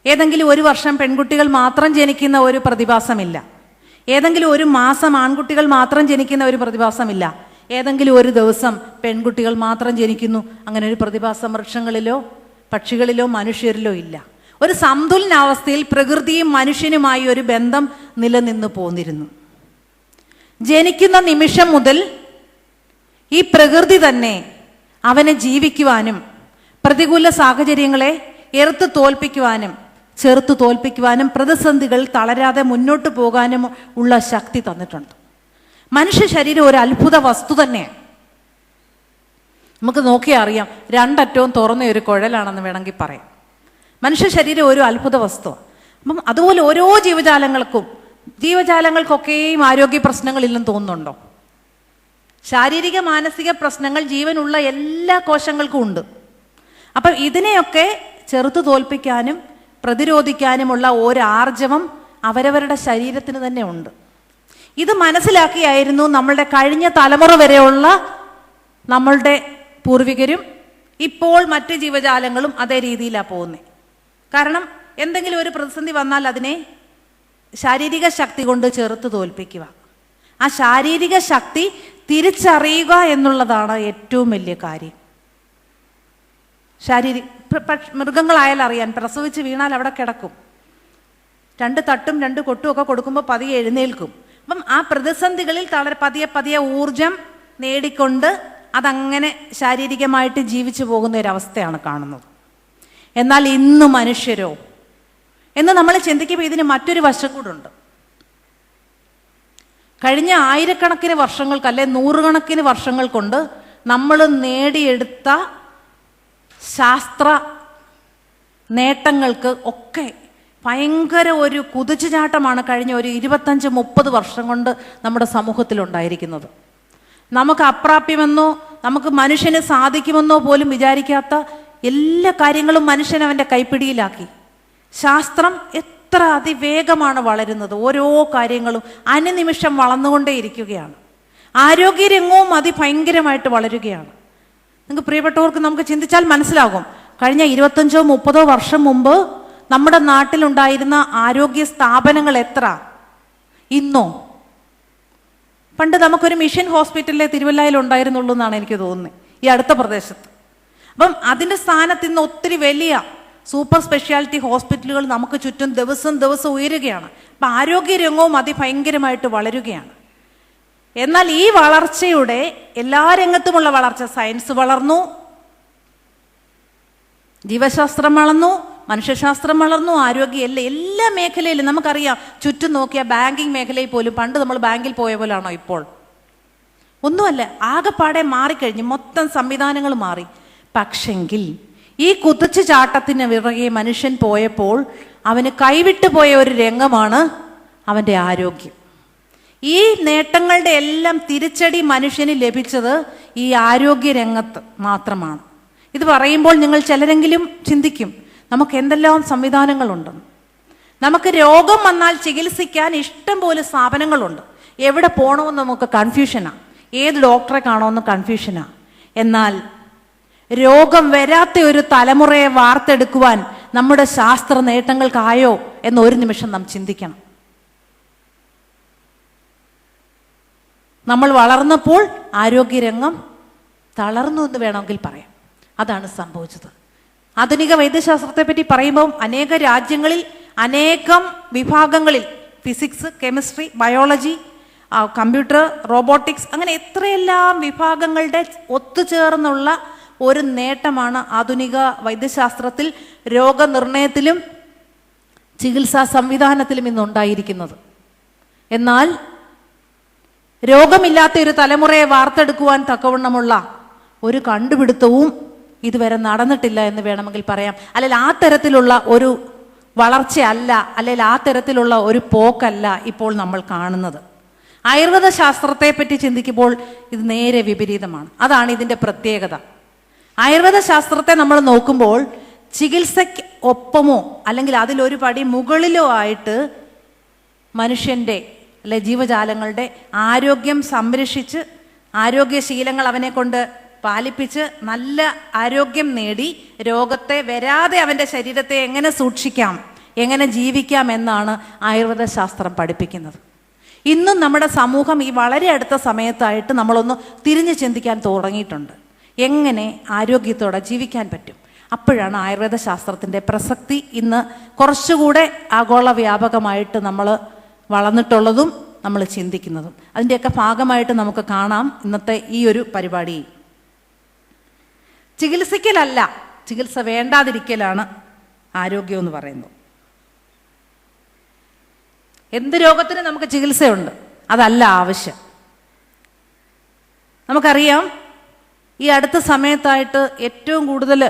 ഏതെങ്കിലും ഒരു വർഷം പെൺകുട്ടികൾ മാത്രം ജനിക്കുന്ന ഒരു പ്രതിഭാസമില്ല. ഏതെങ്കിലും ഒരു മാസം ആൺകുട്ടികൾ മാത്രം ജനിക്കുന്ന ഒരു പ്രതിഭാസമില്ല. ഏതെങ്കിലും ഒരു ദിവസം പെൺകുട്ടികൾ മാത്രം ജനിക്കുന്നു, അങ്ങനെ ഒരു പ്രതിഭാസം വൃക്ഷങ്ങളിലോ പക്ഷികളിലോ മനുഷ്യരിലോ ഇല്ല. ഒരു സന്തുലനാവസ്ഥയിൽ പ്രകൃതിയും മനുഷ്യനുമായി ഒരു ബന്ധം നിലനിന്ന് പോന്നിരുന്നു. ജനിക്കുന്ന നിമിഷം മുതൽ ഈ പ്രകൃതി തന്നെ അവനെ ജീവിക്കുവാനും പ്രതികൂല സാഹചര്യങ്ങളെ ചെറുത്തു തോൽപ്പിക്കുവാനും പ്രതിസന്ധികൾ തളരാതെ മുന്നോട്ട് പോകാനും ഉള്ള ശക്തി തന്നിട്ടുണ്ട്. മനുഷ്യ ശരീരം ഒരു അത്ഭുത വസ്തു തന്നെയാണ്. നമുക്ക് നോക്കിയാൽ അറിയാം, രണ്ടറ്റവും തുറന്ന ഒരു കുഴലാണെന്ന് വേണമെങ്കിൽ പറയാം. മനുഷ്യ ശരീരം ഒരു അത്ഭുത വസ്തുവാണ്. അപ്പം അതുപോലെ ഓരോ ജീവജാലങ്ങൾക്കൊക്കെയും ആരോഗ്യ പ്രശ്നങ്ങളില്ലെന്ന് തോന്നുന്നുണ്ടോ? ശാരീരിക മാനസിക പ്രശ്നങ്ങൾ ജീവനുള്ള എല്ലാ കോശങ്ങൾക്കും ഉണ്ട്. അപ്പം ഇതിനെയൊക്കെ ചെറുത്തു തോൽപ്പിക്കാനും പ്രതിരോധിക്കാനുമുള്ള ഒരാർജവം അവരവരുടെ ശരീരത്തിന് തന്നെ ഉണ്ട്. ഇത് മനസ്സിലാക്കിയായിരുന്നു നമ്മളുടെ കഴിഞ്ഞ തലമുറ വരെയുള്ള നമ്മളുടെ പൂർവികരും ഇപ്പോൾ മറ്റ് ജീവജാലങ്ങളും അതേ രീതിയിലാണ് പോകുന്നത്. കാരണം എന്തെങ്കിലും ഒരു പ്രതിസന്ധി വന്നാൽ അതിനെ ശാരീരിക ശക്തി കൊണ്ട് ചെറുത്ത് തോൽപ്പിക്കുക. ആ ശാരീരിക ശക്തി തിരിച്ചറിയുക എന്നുള്ളതാണ് ഏറ്റവും വലിയ കാര്യം. മൃഗങ്ങളായാലും അറിയാൻ, പ്രസവിച്ച് വീണാൽ അവിടെ കിടക്കും. 2 തട്ടും 2 കൊട്ടും ഒക്കെ കൊടുക്കുമ്പോൾ പതിയെ എഴുന്നേൽക്കും. അപ്പം ആ പ്രതിസന്ധികളിൽ പതിയെ ഊർജം നേടിക്കൊണ്ട് അതങ്ങനെ ശാരീരികമായിട്ട് ജീവിച്ചു പോകുന്ന ഒരവസ്ഥയാണ് കാണുന്നത്. എന്നാൽ ഇന്ന് മനുഷ്യരോ എന്ന് നമ്മൾ ചിന്തിക്കുമ്പോൾ ഇതിന് മറ്റൊരു വശം കൂടുണ്ട്. കഴിഞ്ഞ ആയിരക്കണക്കിന് വർഷങ്ങൾക്ക് അല്ലെ നൂറുകണക്കിന് വർഷങ്ങൾ കൊണ്ട് നമ്മൾ നേടിയെടുത്ത ശാസ്ത്ര നേട്ടങ്ങൾക്ക് ഒക്കെ ഭയങ്കര ഒരു കുതിച്ചുചാട്ടമാണ് കഴിഞ്ഞ ഒരു 25-30 വർഷം കൊണ്ട് നമ്മുടെ സമൂഹത്തിലുണ്ടായിരിക്കുന്നത്. നമുക്ക് അപ്രാപ്യമെന്നോ നമുക്ക് മനുഷ്യന് സാധിക്കുമെന്നോ പോലും വിചാരിക്കാത്ത എല്ലാ കാര്യങ്ങളും മനുഷ്യൻ അവൻ്റെ കൈപ്പിടിയിലാക്കി. ശാസ്ത്രം എത്ര അതിവേഗമാണ് വളരുന്നത്. ഓരോ കാര്യങ്ങളും അനുനിമിഷം വളർന്നുകൊണ്ടേയിരിക്കുകയാണ്. ആരോഗ്യരംഗവും അതിഭയങ്കരമായിട്ട് വളരുകയാണ്. നിങ്ങൾക്ക് പ്രിയപ്പെട്ടവർക്ക് നമുക്ക് ചിന്തിച്ചാൽ മനസ്സിലാകും, കഴിഞ്ഞ 25-30 വർഷം മുമ്പ് നമ്മുടെ നാട്ടിലുണ്ടായിരുന്ന ആരോഗ്യ സ്ഥാപനങ്ങൾ എത്ര, ഇന്നോ? പണ്ട് നമുക്കൊരു മിഷൻ ഹോസ്പിറ്റലിലെ തിരുവല്ലയിൽ ഉണ്ടായിരുന്നുള്ളൂ എന്നാണ് എനിക്ക് തോന്നുന്നത്, ഈ അടുത്ത പ്രദേശത്ത്. അപ്പം അതിൻ്റെ സ്ഥാനത്ത് ഇന്ന് ഒത്തിരി വലിയ സൂപ്പർ സ്പെഷ്യാലിറ്റി ഹോസ്പിറ്റലുകൾ നമുക്ക് ചുറ്റും ദിവസം ഉയരുകയാണ്. അപ്പം ആരോഗ്യരംഗവും അതിഭയങ്കരമായിട്ട് വളരുകയാണ്. എന്നാൽ ഈ വളർച്ചയുടെ എല്ലാ രംഗത്തുമുള്ള വളർച്ച, സയൻസ് വളർന്നു, ജീവശാസ്ത്രം വളർന്നു, മനുഷ്യശാസ്ത്രം വളർന്നു, ആരോഗ്യം എല്ലാ മേഖലയിലും നമുക്കറിയാം. ചുറ്റും നോക്കിയ ബാങ്കിങ് മേഖലയിൽ പോലും പണ്ട് നമ്മൾ ബാങ്കിൽ പോയ പോലാണോ ഇപ്പോൾ? ഒന്നുമല്ല, ആകെപ്പാടെ മാറിക്കഴിഞ്ഞു, മൊത്തം സംവിധാനങ്ങൾ മാറി. പക്ഷെങ്കിൽ ഈ കുതിച്ചു ചാട്ടത്തിന് വിറകെ മനുഷ്യൻ പോയപ്പോൾ അവന് കൈവിട്ടു പോയ ഒരു രംഗമാണ് അവൻ്റെ ആരോഗ്യം. ഈ നേട്ടങ്ങളുടെ എല്ലാം തിരിച്ചടി മനുഷ്യന് ലഭിച്ചത് ഈ ആരോഗ്യ രംഗത്ത് മാത്രമാണ്. ഇത് പറയുമ്പോൾ നിങ്ങൾ ചിലരെങ്കിലും ചിന്തിക്കും, നമുക്ക് എന്തെല്ലാം സംവിധാനങ്ങളുണ്ടെന്ന്. നമുക്ക് രോഗം വന്നാൽ ചികിത്സിക്കാൻ ഇഷ്ടം പോലെ സ്ഥാപനങ്ങളുണ്ട്. എവിടെ പോകണമെന്ന് നമുക്ക് കൺഫ്യൂഷനാണ്, ഏത് ഡോക്ടറെ കാണുമെന്ന് കൺഫ്യൂഷനാണ്. എന്നാൽ രോഗം വരാത്ത ഒരു തലമുറയെ വാർത്തെടുക്കുവാൻ നമ്മുടെ ശാസ്ത്ര നേട്ടങ്ങൾക്കായോ എന്ന് ഒരു നിമിഷം നാം ചിന്തിക്കണം. നമ്മൾ വളർന്നപ്പോൾ ആരോഗ്യരംഗം തളർന്നു എന്ന് വേണമെങ്കിൽ പറയാം. അതാണ് സംഭവിച്ചത്. ആധുനിക വൈദ്യശാസ്ത്രത്തെ പറ്റി പറയുമ്പോൾ അനേക രാജ്യങ്ങളിൽ അനേകം വിഭാഗങ്ങളിൽ physics, chemistry, biology, computer, robotics, അങ്ങനെ എത്രയെല്ലാം വിഭാഗങ്ങളുടെ ഒത്തുചേർന്നുള്ള ഒരു നേട്ടമാണ് ആധുനിക വൈദ്യശാസ്ത്രത്തിൽ രോഗനിർണയത്തിലും ചികിത്സാ സംവിധാനത്തിലും ഇന്നുണ്ടായിരിക്കുന്നത്. എന്നാൽ രോഗമില്ലാത്ത ഒരു തലമുറയെ വാർത്തെടുക്കുവാൻ തക്കവണ്ണമുള്ള ഒരു കണ്ടുപിടുത്തവും ഇതുവരെ നടന്നിട്ടില്ല എന്ന് വേണമെങ്കിൽ പറയാം. അല്ലെങ്കിൽ ആ തരത്തിലുള്ള ഒരു വളർച്ചയല്ല, അല്ലെങ്കിൽ ആ തരത്തിലുള്ള ഒരു പോക്കല്ല ഇപ്പോൾ നമ്മൾ കാണുന്നത്. ആയുർവേദ ശാസ്ത്രത്തെ പറ്റി ചിന്തിക്കുമ്പോൾ ഇത് നേരെ വിപരീതമാണ്. അതാണ് ഇതിൻ്റെ പ്രത്യേകത. ആയുർവേദ ശാസ്ത്രത്തെ നമ്മൾ നോക്കുമ്പോൾ ചികിത്സയ്ക്ക് ഒപ്പമോ അല്ലെങ്കിൽ അതിലൊരു പടി മുകളിലോ ആയിട്ട് മനുഷ്യൻ്റെ അല്ലെ ജീവജാലങ്ങളുടെ ആരോഗ്യം സംരക്ഷിച്ച് ആരോഗ്യശീലങ്ങൾ അവനെ കൊണ്ട് പാലിപ്പിച്ച് നല്ല ആരോഗ്യം നേടി രോഗത്തെ വരാതെ അവൻ്റെ ശരീരത്തെ എങ്ങനെ സൂക്ഷിക്കാം, എങ്ങനെ ജീവിക്കാം എന്നാണ് ആയുർവേദ ശാസ്ത്രം പഠിപ്പിക്കുന്നത്. ഇന്നും നമ്മുടെ സമൂഹം ഈ വളരെ അടുത്ത സമയത്തായിട്ട് നമ്മളൊന്ന് തിരിഞ്ഞു ചിന്തിക്കാൻ തുടങ്ങിയിട്ടുണ്ട്. എങ്ങനെ ആരോഗ്യത്തോടെ ജീവിക്കാൻ പറ്റും? അപ്പോഴാണ് ആയുർവേദ ശാസ്ത്രത്തിൻ്റെ പ്രസക്തി ഇന്ന് കുറച്ചുകൂടെ ആഗോള വ്യാപകമായിട്ട് നമ്മൾ വളർന്നിട്ടുള്ളതും നമ്മൾ ചിന്തിക്കുന്നതും. അതിൻ്റെയൊക്കെ ഭാഗമായിട്ട് നമുക്ക് കാണാം ഇന്നത്തെ ഈ ഒരു പരിപാടി. ചികിത്സിക്കലല്ല, ചികിത്സ വേണ്ടാതിരിക്കലാണ് ആരോഗ്യം എന്ന് പറയുന്നത്. എന്ത് രോഗത്തിനും നമുക്ക് ചികിത്സയുണ്ട്, അതല്ല ആവശ്യം. നമുക്കറിയാം ഈ അടുത്ത സമയത്തായിട്ട് ഏറ്റവും കൂടുതൽ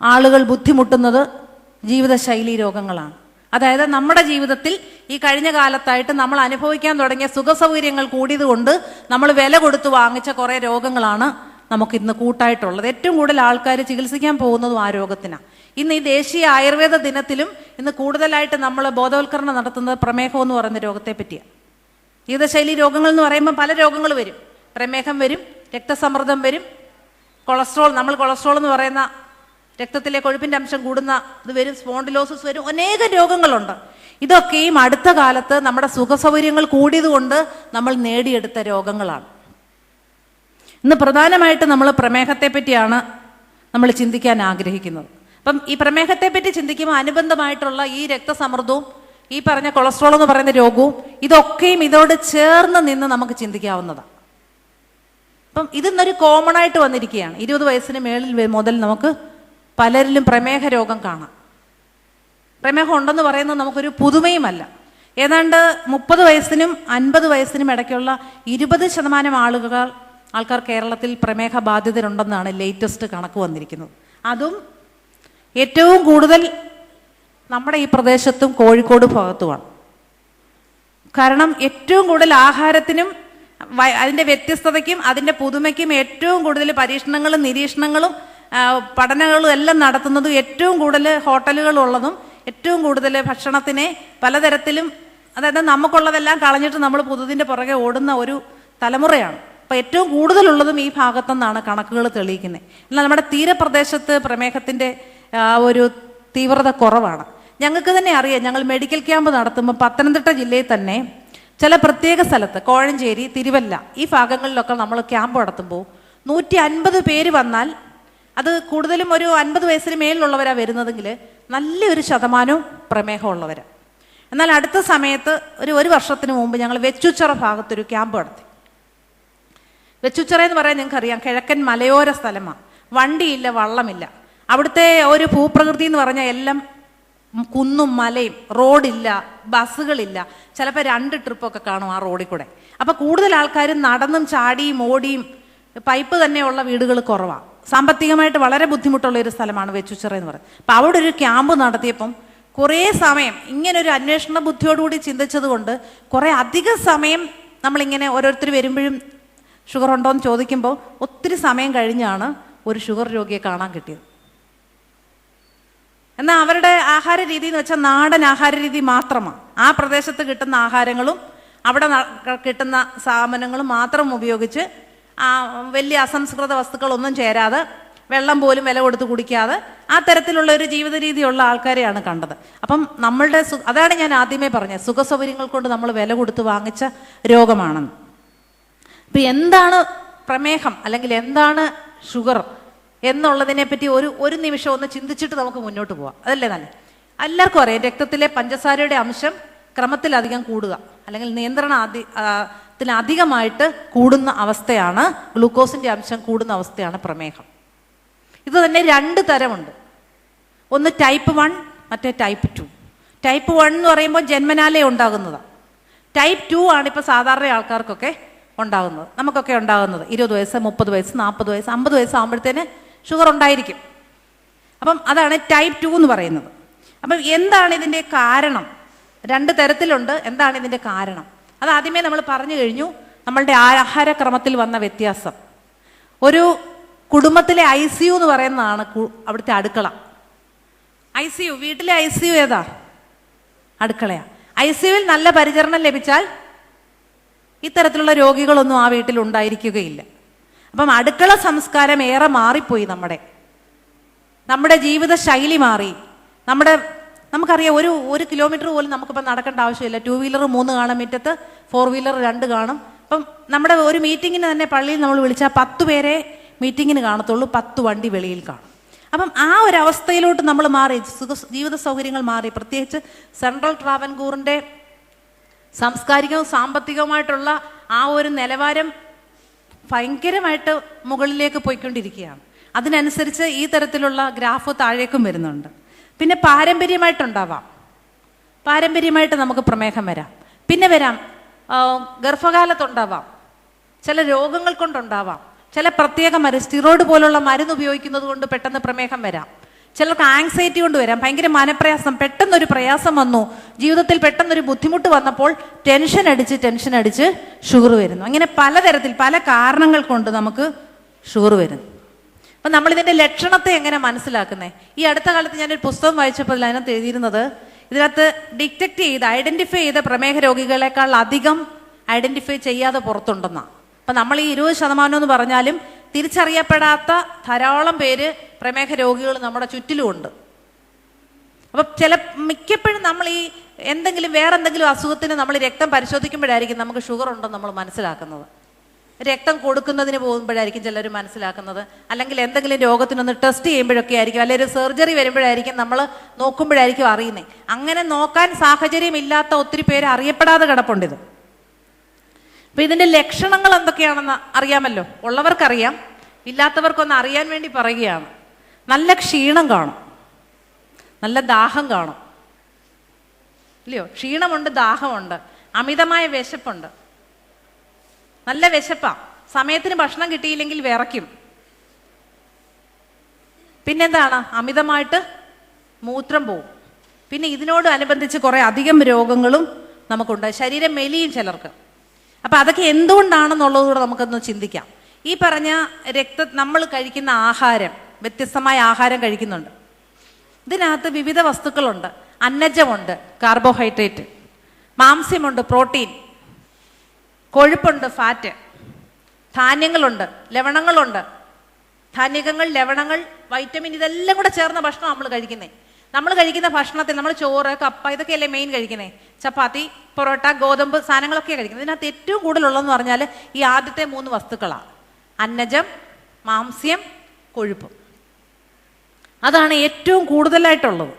ആളുകൾ ബുദ്ധിമുട്ടുന്നത് ജീവിതശൈലി രോഗങ്ങളാണ്. അതായത് നമ്മുടെ ജീവിതത്തിൽ ഈ കഴിഞ്ഞ കാലത്തായിട്ട് നമ്മൾ അനുഭവിക്കാൻ തുടങ്ങിയ സുഖസൗകര്യങ്ങൾ കൂടിയതുകൊണ്ട് നമ്മൾ വില കൊടുത്ത് വാങ്ങിച്ച കുറേ രോഗങ്ങളാണ് നമുക്ക് ഇന്ന് കൂട്ടായിട്ടുള്ളത്. ഏറ്റവും കൂടുതൽ ആൾക്കാർ ചികിത്സിക്കാൻ പോകുന്നതും ആ രോഗത്തിനാണ്. ഇന്ന് ഈ ദേശീയ ആയുർവേദ ദിനത്തിലും ഇന്ന് കൂടുതലായിട്ട് നമ്മൾ ബോധവൽക്കരണം നടത്തുന്നത് പ്രമേഹം എന്ന് പറയുന്ന രോഗത്തെ പറ്റിയാണ്. ജീവിതശൈലി രോഗങ്ങൾ എന്ന് പറയുമ്പോൾ പല രോഗങ്ങൾ വരും. പ്രമേഹം വരും, രക്തസമ്മർദ്ദം വരും, നമ്മൾ കൊളസ്ട്രോൾ എന്ന് പറയുന്ന രക്തത്തിലെ കൊഴുപ്പിൻ്റെ അംശം കൂടുന്ന ഇത് വരും, സ്പോണ്ടിലോസിസ് വരും, അനേകം രോഗങ്ങളുണ്ട്. ഇതൊക്കെയും അടുത്ത കാലത്ത് നമ്മുടെ സുഖസൗകര്യങ്ങൾ കൂടിയതുകൊണ്ട് നമ്മൾ നേടിയെടുത്ത രോഗങ്ങളാണ്. ഇന്ന് പ്രധാനമായിട്ട് നമ്മൾ പ്രമേഹത്തെ പറ്റിയാണ് നമ്മൾ ചിന്തിക്കാൻ ആഗ്രഹിക്കുന്നത്. അപ്പം ഈ പ്രമേഹത്തെ പറ്റി ചിന്തിക്കുമ്പോൾ അനുബന്ധമായിട്ടുള്ള ഈ രക്തസമ്മർദ്ദവും ഈ പറഞ്ഞ കൊളസ്ട്രോൾ എന്ന് പറയുന്ന രോഗവും ഇതൊക്കെയും ഇതോട് ചേർന്ന് നിന്ന് നമുക്ക് ചിന്തിക്കാവുന്നതാണ്. അപ്പം ഇതിന്നൊരു കോമൺ ആയിട്ട് വന്നിരിക്കുകയാണ്. 20 വയസ്സിന് മേളിൽ മുതൽ നമുക്ക് പലരിലും പ്രമേഹ രോഗം കാണാം. പ്രമേഹം ഉണ്ടെന്ന് പറയുന്നത് നമുക്കൊരു പുതുമയുമല്ല. ഏതാണ്ട് 30 വയസ്സിനും 50 വയസ്സിനും ഇടയ്ക്കുള്ള 20% ആൾക്കാർ കേരളത്തിൽ പ്രമേഹ ബാധിതരുണ്ടെന്നാണ് ലേറ്റസ്റ്റ് കണക്ക് വന്നിരിക്കുന്നത്. അതും ഏറ്റവും കൂടുതൽ നമ്മുടെ ഈ പ്രദേശത്തും കോഴിക്കോട് ഭാഗത്തുമാണ്. കാരണം ഏറ്റവും കൂടുതൽ ആഹാരത്തിനും അതിൻ്റെ വ്യത്യസ്തതയ്ക്കും അതിൻ്റെ പുതുമയ്ക്കും ഏറ്റവും കൂടുതൽ പരീക്ഷണങ്ങളും നിരീക്ഷണങ്ങളും പഠനങ്ങളും എല്ലാം നടത്തുന്നതും ഏറ്റവും കൂടുതൽ ഹോട്ടലുകളുള്ളതും ഏറ്റവും കൂടുതൽ ഭക്ഷണത്തിനെ പലതരത്തിലും, അതായത് നമുക്കുള്ളതെല്ലാം കളഞ്ഞിട്ട് നമ്മൾ പുതുതിൻ്റെ പുറകെ ഓടുന്ന ഒരു തലമുറയാണ്. അപ്പോൾ ഏറ്റവും കൂടുതലുള്ളതും ഈ ഭാഗത്തുനിന്നാണ് കണക്കുകൾ തെളിയിക്കുന്നത്. എന്നാൽ നമ്മുടെ തീരപ്രദേശത്ത് പ്രമേഹത്തിൻ്റെ ഒരു തീവ്രത കുറവാണ്. ഞങ്ങൾക്ക് തന്നെ അറിയാം, ഞങ്ങൾ മെഡിക്കൽ ക്യാമ്പ് നടത്തുമ്പോൾ പത്തനംതിട്ട ജില്ലയിൽ തന്നെ ചില പ്രത്യേക സ്ഥലത്ത് കോഴഞ്ചേരി, തിരുവല്ല ഈ ഭാഗങ്ങളിലൊക്കെ നമ്മൾ ക്യാമ്പ് നടത്തുമ്പോൾ 150 പേര് വന്നാൽ അത് കൂടുതലും ഒരു 50 വയസ്സിന് മേലിലുള്ളവരാണ് വരുന്നതെങ്കിൽ നല്ലൊരു ശതമാനവും പ്രമേഹമുള്ളവരാണ്. എന്നാൽ അടുത്ത സമയത്ത് ഒരു വർഷത്തിന് മുമ്പ് ഞങ്ങൾ വെച്ചുച്ചിറ ഭാഗത്തൊരു ക്യാമ്പ് നടത്തി. വെച്ചുച്ചിറ എന്ന് പറയാൻ നിങ്ങൾക്കറിയാം, കിഴക്കൻ മലയോര സ്ഥലമാണ്. വണ്ടിയില്ല, വള്ളമില്ല. അവിടുത്തെ ഒരു ഭൂപ്രകൃതി എന്ന് പറഞ്ഞാൽ എല്ലാം കുന്നും മലയും, റോഡില്ല, ബസ്സുകളില്ല. ചിലപ്പോൾ 2 ട്രിപ്പൊക്കെ കാണും ആ റോഡിൽ കൂടെ. അപ്പം കൂടുതൽ ആൾക്കാരും നടന്നും ചാടിയും ഓടിയും, പൈപ്പ് തന്നെയുള്ള വീടുകൾ കുറവാണ്. സാമ്പത്തികമായിട്ട് വളരെ ബുദ്ധിമുട്ടുള്ള ഒരു സ്ഥലമാണ് വെച്ചുച്ചിറ എന്ന് പറയുന്നത്. അപ്പം അവിടെ ഒരു ക്യാമ്പ് നടത്തിയപ്പം കുറേ സമയം ഇങ്ങനൊരു അന്വേഷണ ബുദ്ധിയോടുകൂടി ചിന്തിച്ചത് കൊണ്ട് കുറേ അധിക സമയം നമ്മളിങ്ങനെ ഓരോരുത്തർ വരുമ്പോഴും ഷുഗർ ഉണ്ടോ എന്ന് ചോദിക്കുമ്പോൾ ഒത്തിരി സമയം കഴിഞ്ഞാണ് ഒരു ഷുഗർ രോഗിയെ കാണാൻ കിട്ടിയത്. എന്നാൽ അവരുടെ ആഹാര രീതി എന്ന് വെച്ചാൽ നാടൻ ആഹാര രീതി മാത്രമാണ്. ആ പ്രദേശത്ത് കിട്ടുന്ന ആഹാരങ്ങളും അവിടെ കിട്ടുന്ന സാധനങ്ങളും മാത്രം ഉപയോഗിച്ച് വലിയ അസംസ്കൃത വസ്തുക്കളൊന്നും ചേരാതെ, വെള്ളം പോലും വില കൊടുത്ത് കുടിക്കാതെ ആ തരത്തിലുള്ള ഒരു ജീവിത രീതിയുള്ള ആൾക്കാരെയാണ് കണ്ടത്. അപ്പം നമ്മളുടെ അതാണ് ഞാൻ ആദ്യമേ പറഞ്ഞത്, സുഖസൗകര്യങ്ങൾ കൊണ്ട് നമ്മൾ വില കൊടുത്ത് വാങ്ങിച്ച രോഗമാണെന്ന്. ഇപ്പം എന്താണ് പ്രമേഹം അല്ലെങ്കിൽ എന്താണ് ഷുഗർ എന്നുള്ളതിനെ പറ്റി ഒരു നിമിഷം ഒന്ന് ചിന്തിച്ചിട്ട് നമുക്ക് മുന്നോട്ട് പോവാം. അതല്ലേ നല്ല? എല്ലാവർക്കും അറിയാം, രക്തത്തിലെ പഞ്ചസാരയുടെ അംശം ക്രമത്തിലധികം കൂടുക അല്ലെങ്കിൽ നിയന്ത്രണത്തിലധികമായിട്ട് കൂടുന്ന അവസ്ഥയാണ്, ഗ്ലൂക്കോസിൻ്റെ അംശം കൂടുന്ന അവസ്ഥയാണ് പ്രമേഹം. ഇത് തന്നെ 2 തരമുണ്ട്. ഒന്ന് ടൈപ്പ് 1, മറ്റേ ടൈപ്പ് 2. ടൈപ്പ് 1 എന്ന് പറയുമ്പോൾ ജന്മനാലേ ഉണ്ടാകുന്നതാണ്. ടൈപ്പ് 2 ആണ് ഇപ്പോൾ സാധാരണ ആൾക്കാർക്കൊക്കെ ഉണ്ടാകുന്നത്, നമുക്കൊക്കെ ഉണ്ടാകുന്നത്. 20 വയസ്സ്, 30 വയസ്സ്, 40 വയസ്സ്, 50 വയസ്സാകുമ്പോഴത്തേന് ഷുഗർ ഉണ്ടായിരിക്കും. അപ്പം അതാണ് ടൈപ്പ് 2 എന്ന് പറയുന്നത്. അപ്പം എന്താണ് ഇതിൻ്റെ കാരണം? 2 തരത്തിലുണ്ട്. എന്താണ് ഇതിൻ്റെ കാരണം? അത് ആദ്യമേ നമ്മൾ പറഞ്ഞു കഴിഞ്ഞു. നമ്മളുടെ ആഹാരക്രമത്തിൽ വന്ന വ്യത്യാസം. ഒരു കുടുംബത്തിലെ ICU എന്ന് പറയുന്നതാണ് അവിടുത്തെ അടുക്കള. ICU, വീട്ടിലെ ICU ഏതാ? അടുക്കളയാണ്. ICUവിൽ നല്ല പരിചരണം ലഭിച്ചാൽ ഇത്തരത്തിലുള്ള രോഗികളൊന്നും ആ വീട്ടിൽ ഉണ്ടായിരിക്കുകയില്ല. അപ്പം അടുക്കള സംസ്കാരം ഏറെ മാറിപ്പോയി. നമ്മുടെ ജീവിത ശൈലി മാറി. നമുക്കറിയാം, ഒരു കിലോമീറ്റർ പോലും നമുക്കിപ്പോൾ നടക്കേണ്ട ആവശ്യമില്ല. 2 വീലർ 3 കാണും, മുറ്റത്ത് 4 വീലർ 2 കാണും. അപ്പം നമ്മുടെ ഒരു മീറ്റിങ്ങിന് തന്നെ പള്ളിയിൽ നമ്മൾ വിളിച്ചാൽ 10 പേരെ മീറ്റിങ്ങിന് കാണത്തുള്ളൂ, 10 വണ്ടി വെളിയിൽ കാണും. അപ്പം ആ ഒരവസ്ഥയിലോട്ട് നമ്മൾ മാറി, ജീവിത സൗകര്യങ്ങൾ മാറി. പ്രത്യേകിച്ച് സെൻട്രൽ ട്രാവൻകൂറിൻ്റെ സാംസ്കാരികവും സാമ്പത്തികവുമായിട്ടുള്ള ആ ഒരു നിലവാരം ഭയങ്കരമായിട്ട് മുകളിലേക്ക് പോയിക്കൊണ്ടിരിക്കുകയാണ്. അതിനനുസരിച്ച് ഈ തരത്തിലുള്ള ഗ്രാഫ് താഴേക്കും വരുന്നുണ്ട്. പിന്നെ പാരമ്പര്യമായിട്ട് നമുക്ക് പ്രമേഹം വരാം. പിന്നെ ഗർഭകാലത്തുണ്ടാവാം, ചില രോഗങ്ങൾ കൊണ്ടുണ്ടാവാം, ചില പ്രത്യേക സ്റ്റിറോയിഡ് പോലുള്ള മരുന്ന് ഉപയോഗിക്കുന്നത് കൊണ്ട് പെട്ടെന്ന് പ്രമേഹം വരാം. ചിലർക്ക് ആങ്സൈറ്റി കൊണ്ട് വരാം, ഭയങ്കര മനപ്രയാസം, പെട്ടെന്നൊരു പ്രയാസം വന്നു, ജീവിതത്തിൽ പെട്ടെന്നൊരു ബുദ്ധിമുട്ട് വന്നപ്പോൾ ടെൻഷൻ അടിച്ച് ഷുഗർ വരുന്നു. അങ്ങനെ പലതരത്തിൽ പല കാരണങ്ങൾ കൊണ്ട് നമുക്ക് ഷുഗർ വരുന്നു. അപ്പം നമ്മളിതിൻ്റെ ലക്ഷണത്തെ എങ്ങനെ മനസ്സിലാക്കുന്നത്? ഈ അടുത്ത കാലത്ത് ഞാനൊരു പുസ്തകം വായിച്ചപ്പോൾ അതിനകത്ത് എഴുതിയിരുന്നത്, ഇതിനകത്ത് ഐഡൻറ്റിഫൈ ചെയ്ത പ്രമേഹ രോഗികളെക്കാൾ അധികം ഐഡൻറ്റിഫൈ ചെയ്യാതെ പുറത്തുണ്ടെന്നാണ്. അപ്പം നമ്മൾ ഈ 20% എന്ന് പറഞ്ഞാലും തിരിച്ചറിയപ്പെടാത്ത ധാരാളം പേര് പ്രമേഹ രോഗികൾ നമ്മുടെ ചുറ്റിലുമുണ്ട്. അപ്പം മിക്കപ്പോഴും നമ്മൾ ഈ വേറെ എന്തെങ്കിലും അസുഖത്തിന് നമ്മൾ രക്തം പരിശോധിക്കുമ്പോഴായിരിക്കും നമുക്ക് ഷുഗർ ഉണ്ടെന്ന് നമ്മൾ മനസ്സിലാക്കുന്നത്. രക്തം കൊടുക്കുന്നതിന് പോകുമ്പോഴായിരിക്കും ചിലർ മനസ്സിലാക്കുന്നത്, അല്ലെങ്കിൽ എന്തെങ്കിലും രോഗത്തിനൊന്ന് ടെസ്റ്റ് ചെയ്യുമ്പോഴൊക്കെ ആയിരിക്കും, അല്ലെങ്കിൽ ഒരു സർജറി വരുമ്പോഴായിരിക്കും നമ്മൾ നോക്കുമ്പോഴായിരിക്കും അറിയുന്നത്. അങ്ങനെ നോക്കാൻ സാഹചര്യമില്ലാത്ത ഒത്തിരി പേര് അറിയപ്പെടാതെ കിടപ്പുണ്ട്. അപ്പം ഇതിൻ്റെ ലക്ഷണങ്ങൾ എന്തൊക്കെയാണെന്ന് അറിയാമല്ലോ, ഉള്ളവർക്കറിയാം, ഇല്ലാത്തവർക്കൊന്ന് അറിയാൻ വേണ്ടി പറയുകയാണ്. നല്ല ക്ഷീണം കാണും, നല്ല ദാഹം കാണും, ഇല്ലയോ? ക്ഷീണമുണ്ട്, ദാഹമുണ്ട്, അമിതമായ വിശപ്പുണ്ട്, നല്ല വിശപ്പാണ്, സമയത്തിന് ഭക്ഷണം കിട്ടിയില്ലെങ്കിൽ വിറയ്ക്കും. പിന്നെന്താണ്? അമിതമായിട്ട് മൂത്രം പോവും. പിന്നെ ഇതിനോട് അനുബന്ധിച്ച് കുറേ അധികം രോഗങ്ങളും നമുക്കുണ്ട്. ശരീരം മെലിയും ചിലർക്ക്. അപ്പം അതൊക്കെ എന്തുകൊണ്ടാണെന്നുള്ളതുകൂടെ നമുക്കൊന്ന് ചിന്തിക്കാം. ഈ പറഞ്ഞ നമ്മൾ കഴിക്കുന്ന ആഹാരം, വ്യത്യസ്തമായ ആഹാരം കഴിക്കുന്നുണ്ട്. ഇതിനകത്ത് വിവിധ വസ്തുക്കളുണ്ട്. അന്നജമുണ്ട്, കാർബോഹൈഡ്രേറ്റ്, മാംസ്യമുണ്ട്, പ്രോട്ടീൻ, കൊഴുപ്പുണ്ട്, ഫാറ്റ്, ധാന്യങ്ങളുണ്ട്, ലവണങ്ങളുണ്ട്. ധാന്യങ്ങൾ, ലവണങ്ങൾ, വൈറ്റമിൻ, ഇതെല്ലാം കൂടെ ചേർന്ന ഭക്ഷണം നമ്മൾ കഴിക്കുന്നത്. നമ്മൾ കഴിക്കുന്ന ഭക്ഷണത്തിൽ നമ്മൾ ചോറ്, കപ്പ, ഇതൊക്കെയല്ലേ മെയിൻ കഴിക്കുന്നത്. ചപ്പാത്തി, പൊറോട്ട, ഗോതമ്പ് സാധനങ്ങളൊക്കെയാണ് കഴിക്കുന്നത്. ഇതിനകത്ത് ഏറ്റവും കൂടുതലുള്ളതെന്ന് പറഞ്ഞാൽ ഈ ആദ്യത്തെ 3 വസ്തുക്കളാണ്: അന്നജം, മാംസ്യം, കൊഴുപ്പ്. അതാണ് ഏറ്റവും കൂടുതലായിട്ടുള്ളത്.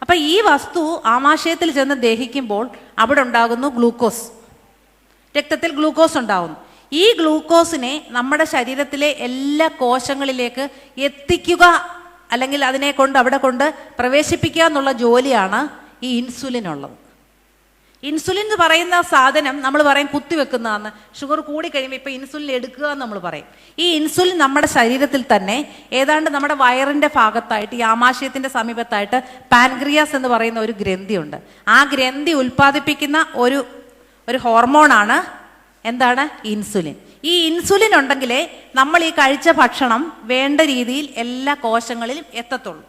അപ്പം ഈ വസ്തു ആമാശയത്തിൽ ചെന്ന് ദഹിക്കുമ്പോൾ അവിടെ ഉണ്ടാകുന്നു ഗ്ലൂക്കോസ്. രക്തത്തിൽ ഗ്ലൂക്കോസ് ഉണ്ടാകുന്നു. ഈ ഗ്ലൂക്കോസിനെ നമ്മുടെ ശരീരത്തിലെ എല്ലാ കോശങ്ങളിലേക്ക് എത്തിക്കുക, അല്ലെങ്കിൽ അതിനെ അവിടെ കൊണ്ട് പ്രവേശിപ്പിക്കുക എന്നുള്ള ജോലിയാണ് ഈ ഇൻസുലിനുള്ളത്. ഇൻസുലിൻ എന്ന് പറയുന്ന സാധനം നമ്മൾ പറയും കുത്തിവെക്കുന്നതാണ്. ഷുഗർ കൂടി കഴിയുമ്പോൾ ഇപ്പം ഇൻസുലിൻ എടുക്കുക എന്ന് നമ്മൾ പറയും. ഈ ഇൻസുലിൻ നമ്മുടെ ശരീരത്തിൽ തന്നെ ഏതാണ്ട് നമ്മുടെ വയറിൻ്റെ ഭാഗത്തായിട്ട്, ഈ ആമാശയത്തിൻ്റെ സമീപത്തായിട്ട് പാൻക്രിയാസ് എന്ന് പറയുന്ന ഒരു ഗ്രന്ഥിയുണ്ട്. ആ ഗ്രന്ഥി ഉൽപ്പാദിപ്പിക്കുന്ന ഒരു ഹോർമോണാണ് എന്താണ്? ഇൻസുലിൻ. ഈ ഇൻസുലിൻ ഉണ്ടെങ്കിലേ നമ്മൾ ഈ കഴിച്ച ഭക്ഷണം വേണ്ട രീതിയിൽ എല്ലാ കോശങ്ങളിലും എത്തത്തുള്ളൂ.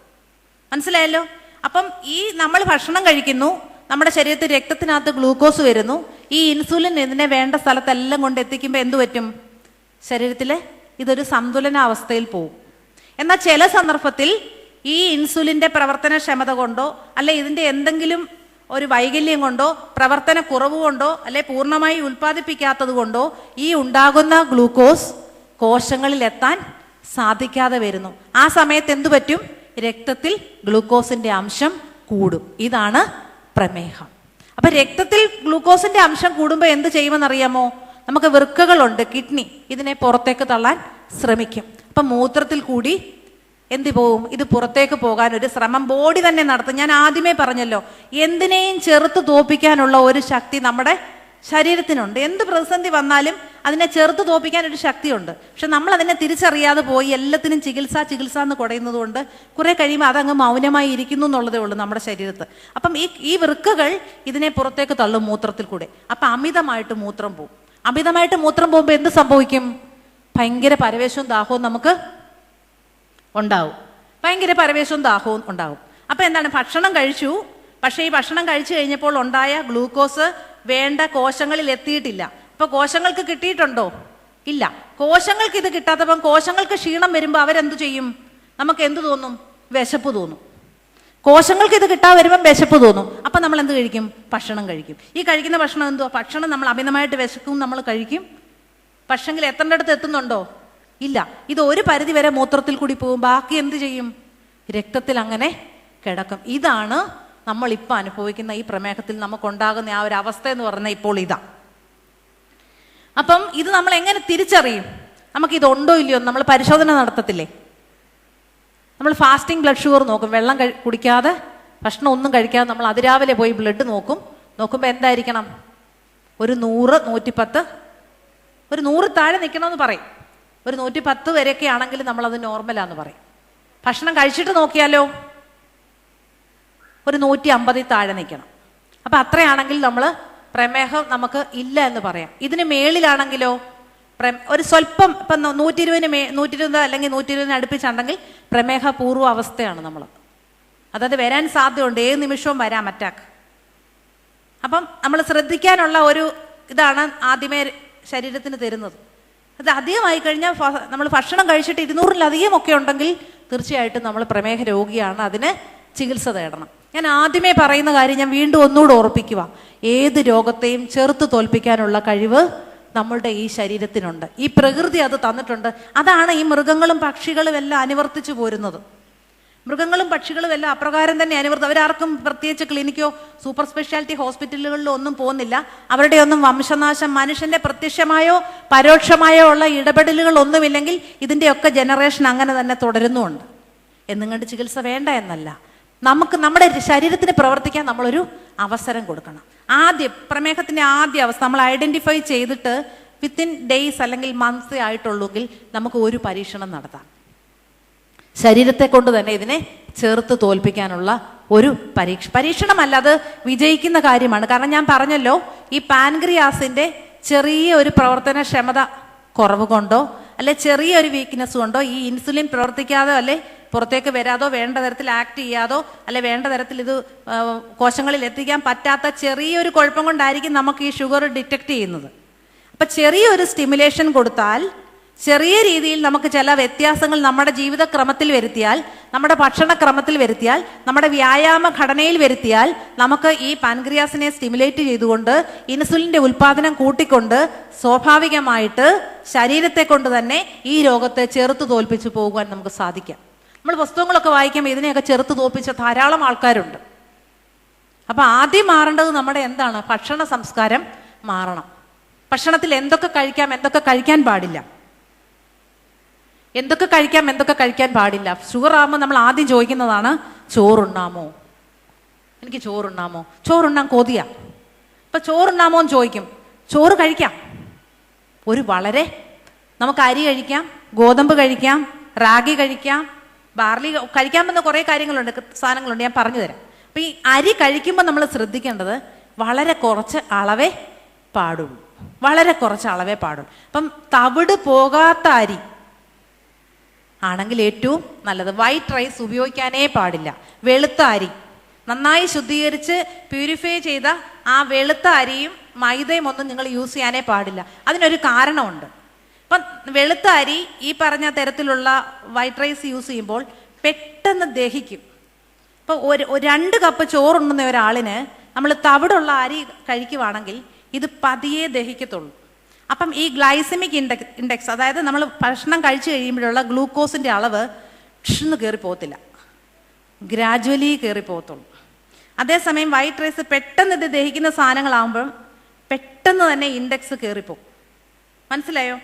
മനസ്സിലായല്ലോ? അപ്പം ഈ നമ്മൾ ഭക്ഷണം കഴിക്കുന്നു, നമ്മുടെ ശരീരത്തിൽ രക്തത്തിനകത്ത് ഗ്ലൂക്കോസ് വരുന്നു. ഈ ഇൻസുലിൻ ഇതിനെ വേണ്ട സ്ഥലത്തെല്ലാം കൊണ്ട് എത്തിക്കുമ്പോൾ എന്തു പറ്റും? ശരീരത്തിൽ ഇതൊരു സന്തുലനാവസ്ഥയിൽ പോകും. എന്നാൽ ചില സന്ദർഭത്തിൽ ഈ ഇൻസുലിൻ്റെ പ്രവർത്തനക്ഷമത കൊണ്ടോ അല്ലെ ഇതിൻ്റെ എന്തെങ്കിലും ഒരു വൈകല്യം കൊണ്ടോ പ്രവർത്തന കുറവ് കൊണ്ടോ അല്ലെ പൂർണ്ണമായി ഉൽപ്പാദിപ്പിക്കാത്തത് കൊണ്ടോ ഈ ഉണ്ടാകുന്ന ഗ്ലൂക്കോസ് കോശങ്ങളിൽ എത്താൻ സാധിക്കാതെ വരുന്നു. ആ സമയത്ത് എന്തു പറ്റും? രക്തത്തിൽ ഗ്ലൂക്കോസിന്റെ അംശം കൂടും. ഇതാണ് പ്രമേഹം. അപ്പൊ രക്തത്തിൽ ഗ്ലൂക്കോസിന്റെ അംശം കൂടുമ്പോൾ എന്ത് ചെയ്യുമെന്നറിയാമോ? നമുക്ക് വൃക്കകളുണ്ട്, കിഡ്നി, ഇതിനെ പുറത്തേക്ക് തള്ളാൻ ശ്രമിക്കും. അപ്പൊ മൂത്രത്തിൽ കൂടി എന്ത് പോവും? ഇത് പുറത്തേക്ക് പോകാൻ ഒരു ശ്രമം ബോഡി തന്നെ നടത്തും. ഞാൻ ആദ്യമേ പറഞ്ഞല്ലോ, എന്തിനേയും ചെറുത്ത് തോപ്പിക്കാനുള്ള ഒരു ശക്തി നമ്മുടെ ശരീരത്തിനുണ്ട്. എന്ത് പ്രതിസന്ധി വന്നാലും അതിനെ ചെറുത്ത് തോപ്പിക്കാൻ ഒരു ശക്തിയുണ്ട്. പക്ഷെ നമ്മൾ അതിനെ തിരിച്ചറിയാതെ പോയി എല്ലാത്തിനും ചികിത്സ എന്ന് കുടയുന്നത് കൊണ്ട് കുറെ കഴിയുമ്പോൾ അതങ്ങ് മൗനമായി ഇരിക്കുന്നു എന്നുള്ളതേ ഉള്ളൂ നമ്മുടെ ശരീരത്ത്. അപ്പം ഈ വൃക്കകൾ ഇതിനെ പുറത്തേക്ക് തള്ളും മൂത്രത്തിൽ കൂടെ. അപ്പം അമിതമായിട്ട് മൂത്രം പോകും. അമിതമായിട്ട് മൂത്രം പോകുമ്പോൾ എന്ത് സംഭവിക്കും? ഭയങ്കര പരവേശവും ദാഹവും നമുക്ക് ഉണ്ടാവും. ഭയങ്കര പരവേശവും ദാഹവും ഉണ്ടാവും. അപ്പം എന്താണ്? ഭക്ഷണം കഴിച്ചു, പക്ഷേ ഈ ഭക്ഷണം കഴിച്ചു കഴിഞ്ഞപ്പോൾ ഉണ്ടായ ഗ്ലൂക്കോസ് വേണ്ട കോശങ്ങളിൽ എത്തിയിട്ടില്ല. അപ്പൊ കോശങ്ങൾക്ക് കിട്ടിയിട്ടുണ്ടോ? ഇല്ല. കോശങ്ങൾക്ക് ഇത് കിട്ടാത്തപ്പം കോശങ്ങൾക്ക് ക്ഷീണം വരുമ്പോൾ അവരെന്തു ചെയ്യും? നമുക്ക് എന്ത് തോന്നും? വിശപ്പ് തോന്നും. കോശങ്ങൾക്ക് ഇത് കിട്ടാതെ വരുമ്പം വിശപ്പ് തോന്നും. അപ്പം നമ്മൾ എന്ത് കഴിക്കും? ഭക്ഷണം കഴിക്കും. ഈ കഴിക്കുന്ന ഭക്ഷണം എന്തുവാ? ഭക്ഷണം നമ്മൾ അമിതമായിട്ട് വിശക്കും, നമ്മൾ കഴിക്കും. പക്ഷെങ്കിൽ എത്തേണ്ടടുത്ത് എത്തുന്നുണ്ടോ? ഇല്ല. ഇത് ഒരു പരിധി വരെ മൂത്രത്തിൽ കൂടി പോകും, ബാക്കി എന്ത് ചെയ്യും? രക്തത്തിൽ അങ്ങനെ കിടക്കും. ഇതാണ് നമ്മൾ ഇപ്പം അനുഭവിക്കുന്ന ഈ പ്രമേഹത്തിൽ നമുക്കുണ്ടാകുന്ന ആ ഒരു അവസ്ഥ എന്ന് പറഞ്ഞാൽ ഇപ്പോൾ ഇതാ. അപ്പം ഇത് നമ്മൾ എങ്ങനെ തിരിച്ചറിയും? നമുക്കിതുണ്ടോ ഇല്ലയോ നമ്മൾ പരിശോധന നടത്തത്തില്ലേ? നമ്മൾ ഫാസ്റ്റിംഗ് ബ്ലഡ് ഷുഗർ നോക്കും. വെള്ളം കുടിക്കാതെ ഭക്ഷണം ഒന്നും കഴിക്കാതെ നമ്മൾ അതിരാവിലെ പോയി ബ്ലഡ് നോക്കും. നോക്കുമ്പോൾ എന്തായിരിക്കണം? ഒരു 100, 110, ഒരു 100 താഴെ നിൽക്കണമെന്ന് പറയും. ഒരു 110 വരെയൊക്കെ ആണെങ്കിൽ നമ്മളത് നോർമലാന്ന് പറയും. ഭക്ഷണം കഴിച്ചിട്ട് നോക്കിയാലോ ഒരു 150 താഴെ നിൽക്കണം. അപ്പം അത്രയാണെങ്കിൽ നമ്മൾ പ്രമേഹം നമുക്ക് ഇല്ല എന്ന് പറയാം. ഇതിന് മേളിലാണെങ്കിലോ ഒരു സ്വല്പം ഇപ്പം 120 അല്ലെങ്കിൽ 120 അടുപ്പിച്ചുണ്ടെങ്കിൽ പ്രമേഹ പൂർവ്വ അവസ്ഥയാണ് നമ്മൾ. അതായത് വരാൻ സാധ്യതയുണ്ട്, ഏത് നിമിഷവും വരാം അറ്റാക്ക്. അപ്പം നമ്മൾ ശ്രദ്ധിക്കാനുള്ള ഒരു ഇതാണ് ആദ്യമേ ശരീരത്തിന് തരുന്നത്. അത് അധികമായി കഴിഞ്ഞാൽ നമ്മൾ ഭക്ഷണം കഴിച്ചിട്ട് 200-ലധികം ഒക്കെ ഉണ്ടെങ്കിൽ തീർച്ചയായിട്ടും നമ്മൾ പ്രമേഹ രോഗിയാണ്. അതിന് ചികിത്സ തേടണം. ഞാൻ ആദ്യമേ പറയുന്ന കാര്യം ഞാൻ വീണ്ടും ഒന്നുകൂടെ ഓർപ്പിക്കുക. ഏത് രോഗത്തെയും ചെറുത്ത് തോൽപ്പിക്കാനുള്ള കഴിവ് നമ്മളുടെ ഈ ശരീരത്തിനുണ്ട്. ഈ പ്രകൃതി അത് തന്നിട്ടുണ്ട്. അതാണ് ഈ മൃഗങ്ങളും പക്ഷികളും എല്ലാം അനുവർത്തിച്ചു പോരുന്നത്. മൃഗങ്ങളും പക്ഷികളും എല്ലാം അപ്രകാരം തന്നെ അവരാർക്കും പ്രത്യേകിച്ച് ക്ലിനിക്കോ സൂപ്പർ സ്പെഷ്യാലിറ്റി ഹോസ്പിറ്റലുകളിലോ ഒന്നും പോകുന്നില്ല. അവരുടെ ഒന്നും വംശനാശം മനുഷ്യന്റെ പ്രത്യക്ഷമായോ പരോക്ഷമായോ ഉള്ള ഇടപെടലുകൾ ഒന്നുമില്ലെങ്കിൽ ഇതിൻ്റെയൊക്കെ ജനറേഷൻ അങ്ങനെ തന്നെ തുടരുന്നുമുണ്ട്. എന്നും കണ്ട് ചികിത്സ വേണ്ട എന്നല്ല, നമുക്ക് നമ്മുടെ ശരീരത്തിന് പ്രവർത്തിക്കാൻ നമ്മളൊരു അവസരം കൊടുക്കണം. പ്രമേഹത്തിന്റെ ആദ്യ അവസ്ഥ നമ്മൾ ഐഡന്റിഫൈ ചെയ്തിട്ട് വിത്തിൻ ഡേയ്സ് അല്ലെങ്കിൽ മന്ത്സ് ആയിട്ടുള്ളെങ്കിൽ നമുക്ക് ഒരു പരീക്ഷണം നടത്താം. ശരീരത്തെ കൊണ്ട് തന്നെ ഇതിനെ ചേർത്ത് തോൽപ്പിക്കാനുള്ള ഒരു പരീക്ഷണമല്ല, അത് വിജയിക്കുന്ന കാര്യമാണ്. കാരണം ഞാൻ പറഞ്ഞല്ലോ, ഈ പാൻക്രിയാസിന്റെ ചെറിയ ഒരു പ്രവർത്തനക്ഷമത കുറവ് കൊണ്ടോ അല്ലെ ചെറിയൊരു വീക്ക്നെസ് കൊണ്ടോ ഈ ഇൻസുലിൻ പ്രവർത്തിക്കാതോ അല്ലെ പുറത്തേക്ക് വരാതോ വേണ്ട തരത്തിൽ ആക്ട് ചെയ്യാതോ അല്ലെ വേണ്ട തരത്തിൽ ഇത് കോശങ്ങളിൽ എത്തിക്കാൻ പറ്റാത്ത ചെറിയൊരു കുഴപ്പം കൊണ്ടായിരിക്കും നമുക്ക് ഈ ഷുഗർ ഡിറ്റക്ട് ചെയ്യുന്നത്. അപ്പൊ ചെറിയൊരു സ്റ്റിമുലേഷൻ കൊടുത്താൽ, ചെറിയ രീതിയിൽ നമുക്ക് ചില വ്യത്യാസങ്ങൾ നമ്മുടെ ജീവിതക്രമത്തിൽ വരുത്തിയാൽ, നമ്മുടെ ഭക്ഷണക്രമത്തിൽ വരുത്തിയാൽ, നമ്മുടെ വ്യായാമ ഘടനയിൽ വരുത്തിയാൽ നമുക്ക് ഈ പാൻക്രിയാസിനെ സ്റ്റിമുലേറ്റ് ചെയ്തുകൊണ്ട് ഇൻസുലിൻ്റെ ഉൽപ്പാദനം കൂട്ടിക്കൊണ്ട് സ്വാഭാവികമായിട്ട് ശരീരത്തെ കൊണ്ട് തന്നെ ഈ രോഗത്തെ ചെറുത്ത് തോൽപ്പിച്ചു പോകുവാൻ നമുക്ക് സാധിക്കാം. നമ്മൾ പുസ്തകങ്ങളൊക്കെ വായിക്കുമ്പോൾ ഇതിനെയൊക്കെ ചെറുത്ത് തോൽപ്പിച്ച ധാരാളം ആൾക്കാരുണ്ട്. അപ്പം ആദ്യം മാറേണ്ടത് നമ്മുടെ എന്താണ്? ഭക്ഷണ സംസ്കാരം മാറണം. ഭക്ഷണത്തിൽ എന്തൊക്കെ കഴിക്കാം, എന്തൊക്കെ കഴിക്കാൻ പാടില്ല, എന്തൊക്കെ കഴിക്കാം, എന്തൊക്കെ കഴിക്കാൻ പാടില്ല. ഷുഗർ ആകുമ്പോൾ നമ്മൾ ആദ്യം ചോദിക്കുന്നതാണ്, ചോറുണ്ണാമോ? എനിക്ക് ചോറുണ്ണാമോ? ചോറുണ്ണാൻ കൊതിയാ. ഇപ്പം ചോറുണ്ണാമോ എന്ന് ചോദിക്കും. ചോറ് കഴിക്കാം. നമുക്ക് അരി കഴിക്കാം, ഗോതമ്പ് കഴിക്കാം, റാഗി കഴിക്കാം, ബാർലി കഴിക്കാമെന്ന കുറേ കാര്യങ്ങളുണ്ട്, സാധനങ്ങളുണ്ട്, ഞാൻ പറഞ്ഞു തരാം. അപ്പം ഈ അരി കഴിക്കുമ്പോൾ നമ്മൾ ശ്രദ്ധിക്കേണ്ടത് വളരെ കുറച്ച് അളവേ പാടുള്ളൂ. വളരെ കുറച്ച് അളവേ പാടുള്ളൂ. അപ്പം തവിട് പോകാത്ത അരി ആണെങ്കിൽ ഏറ്റവും നല്ലത്. വൈറ്റ് റൈസ് ഉപയോഗിക്കാനേ പാടില്ല. വെളുത്ത അരി നന്നായി ശുദ്ധീകരിച്ച് പ്യൂരിഫൈ ചെയ്ത ആ വെളുത്ത അരിയും മൈദയും ഒന്നും നിങ്ങൾ യൂസ് ചെയ്യാനേ പാടില്ല. അതിനൊരു കാരണമുണ്ട്. ഇപ്പം വെളുത്ത അരി ഈ പറഞ്ഞ തരത്തിലുള്ള വൈറ്റ് റൈസ് യൂസ് ചെയ്യുമ്പോൾ പെട്ടെന്ന് ദഹിക്കും. ഇപ്പം 2 കപ്പ് ചോറുണ്ണുന്ന ഒരാളിന് നമ്മൾ തവിടുള്ള അരി കഴിക്കുവാണെങ്കിൽ ഇത് പതിയെ ദഹിക്കത്തുള്ളൂ. അപ്പം ഈ ഗ്ലൈസമിക് ഇൻഡെക്സ് അതായത് നമ്മൾ ഭക്ഷണം കഴിച്ചു കഴിയുമ്പോഴുള്ള ഗ്ലൂക്കോസിൻ്റെ അളവ് ക്ഷന്ന് കയറി പോകത്തില്ല, ഗ്രാജുവലി കയറി പോകത്തുള്ളൂ. അതേസമയം വൈറ്റ് റൈസ് പെട്ടെന്ന് ഇത് ദഹിക്കുന്ന സാധനങ്ങളാകുമ്പം പെട്ടെന്ന് തന്നെ ഇൻഡെക്സ് കയറിപ്പോകും. മനസ്സിലായോ?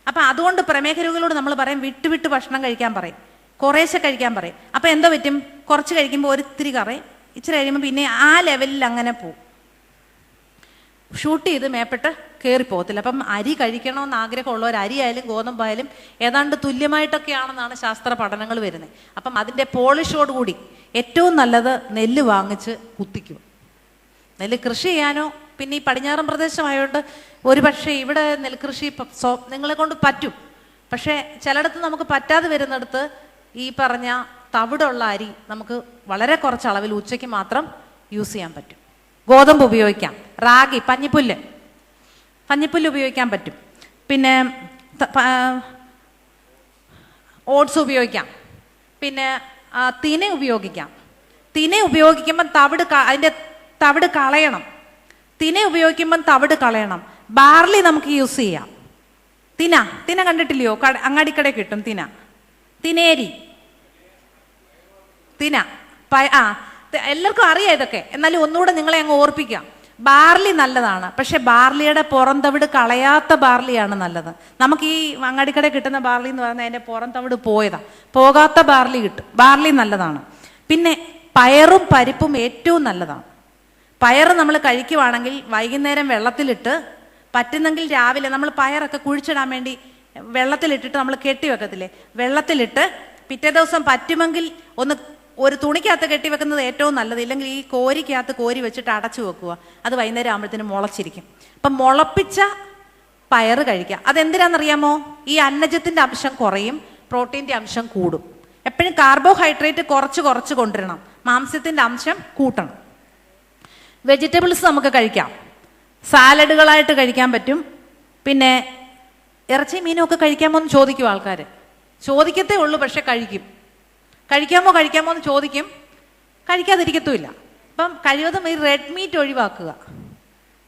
അപ്പം അതുകൊണ്ട് പ്രമേഹ രോഗികളോട് നമ്മൾ പറയും വിട്ട് ഭക്ഷണം കഴിക്കാൻ പറയും, കുറേശ്ശെ കഴിക്കാൻ പറയും. അപ്പം എന്തോ പറ്റും, കുറച്ച് കഴിക്കുമ്പോൾ ഒരിത്തിരി കറയും, ഇച്ചിരി കഴിയുമ്പോൾ പിന്നെ ആ ലെവലിൽ അങ്ങനെ പോവും, ഷൂട്ട് ചെയ്ത് മേപ്പെട്ട് കയറി പോകത്തില്ല. അപ്പം അരി കഴിക്കണമെന്ന് ആഗ്രഹമുള്ളവർ അരി ആയാലും ഗോതമ്പായാലും ഏതാണ്ട് തുല്യമായിട്ടൊക്കെയാണെന്നാണ് ശാസ്ത്ര പഠനങ്ങൾ വരുന്നത്. അപ്പം അതിൻ്റെ പോളിഷോടുകൂടി ഏറ്റവും നല്ലത് നെല്ല് വാങ്ങിച്ച് കുത്തിക്കുക. നെല്ല് കൃഷി ചെയ്യാനോ, പിന്നെ ഈ പടിഞ്ഞാറൻ പ്രദേശമായതുകൊണ്ട് ഒരു പക്ഷേ ഇവിടെ നെൽകൃഷി നിങ്ങളെ കൊണ്ട് പറ്റും. പക്ഷേ ചിലയിടത്ത് നമുക്ക് പറ്റാതെ വരുന്നിടത്ത് ഈ പറഞ്ഞ തവിടുള്ള അരി നമുക്ക് വളരെ കുറച്ച് അളവിൽ ഉച്ചയ്ക്ക് മാത്രം യൂസ് ചെയ്യാൻ പറ്റും. ഗോതമ്പ് ഉപയോഗിക്കാം, റാഗി, പഞ്ഞിപ്പുല്ല് ഉപയോഗിക്കാൻ പറ്റും. പിന്നെ ഓട്സ് ഉപയോഗിക്കാം. പിന്നെ തിന ഉപയോഗിക്കാം. തിന ഉപയോഗിക്കുമ്പം അതിൻ്റെ തവിട് കളയണം. തിന ഉപയോഗിക്കുമ്പം തവിട് കളയണം. ബാർലി നമുക്ക് യൂസ് ചെയ്യാം. തിന കണ്ടിട്ടില്ലയോ? അങ്ങാടിക്കടയിൽ കിട്ടും തിനേരി, എല്ലാവർക്കും അറിയാം ഇതൊക്കെ. എന്നാലും ഒന്നുകൂടെ നിങ്ങളെ അങ്ങ് ഓർപ്പിക്കാം. ബാർലി നല്ലതാണ്, പക്ഷെ ബാർലിയുടെ പുറം തവിട് കളയാത്ത ബാർലിയാണ് നല്ലത്. നമുക്ക് ഈ അങ്ങാടിക്കടയിൽ കിട്ടുന്ന ബാർലി എന്ന് പറഞ്ഞാൽ അതിൻ്റെ പുറം തവിട് പോകാത്ത ബാർലി കിട്ടും. ബാർലി നല്ലതാണ്. പിന്നെ പയറും പരിപ്പും ഏറ്റവും നല്ലതാണ്. പയറ് നമ്മൾ കഴിക്കുവാണെങ്കിൽ വൈകുന്നേരം വെള്ളത്തിലിട്ട്, പറ്റുന്നെങ്കിൽ രാവിലെ നമ്മൾ പയറൊക്കെ കുഴിച്ചിടാൻ വേണ്ടി വെള്ളത്തിലിട്ടിട്ട് നമ്മൾ കെട്ടി വെക്കത്തില്ലേ, വെള്ളത്തിലിട്ട് പിറ്റേ ദിവസം പറ്റുമെങ്കിൽ ഒരു തുണിക്കകത്ത് കെട്ടിവെക്കുന്നത് ഏറ്റവും നല്ലത്. ഇല്ലെങ്കിൽ ഈ കോരിക്കകത്ത് കോരി വെച്ചിട്ട് അടച്ചു വെക്കുക. അത് വൈകുന്നേരം ആകുമ്പോഴത്തേനും മുളച്ചിരിക്കും. അപ്പം മുളപ്പിച്ച പയറ് കഴിക്കുക. അതെന്തിനാണെന്നറിയാമോ? ഈ അന്നജത്തിൻ്റെ അംശം കുറയും, പ്രോട്ടീൻ്റെ അംശം കൂടും. എപ്പോഴും കാർബോഹൈഡ്രേറ്റ് കുറച്ച് കൊണ്ടുവരണം, മാംസ്യത്തിൻ്റെ അംശം കൂട്ടണം. വെജിറ്റബിൾസ് നമുക്ക് കഴിക്കാം, സാലഡുകളായിട്ട് കഴിക്കാൻ പറ്റും. പിന്നെ ഇറച്ചി മീനും ഒക്കെ കഴിക്കാമോ എന്ന് ചോദിക്കും ആൾക്കാർ. ചോദിക്കത്തേ ഉള്ളൂ, പക്ഷെ കഴിക്കാമോ എന്ന് ചോദിക്കും, കഴിക്കാതിരിക്കത്തുമില്ല. അപ്പം കഴിവതും ഈ റെഡ് മീറ്റ് ഒഴിവാക്കുക,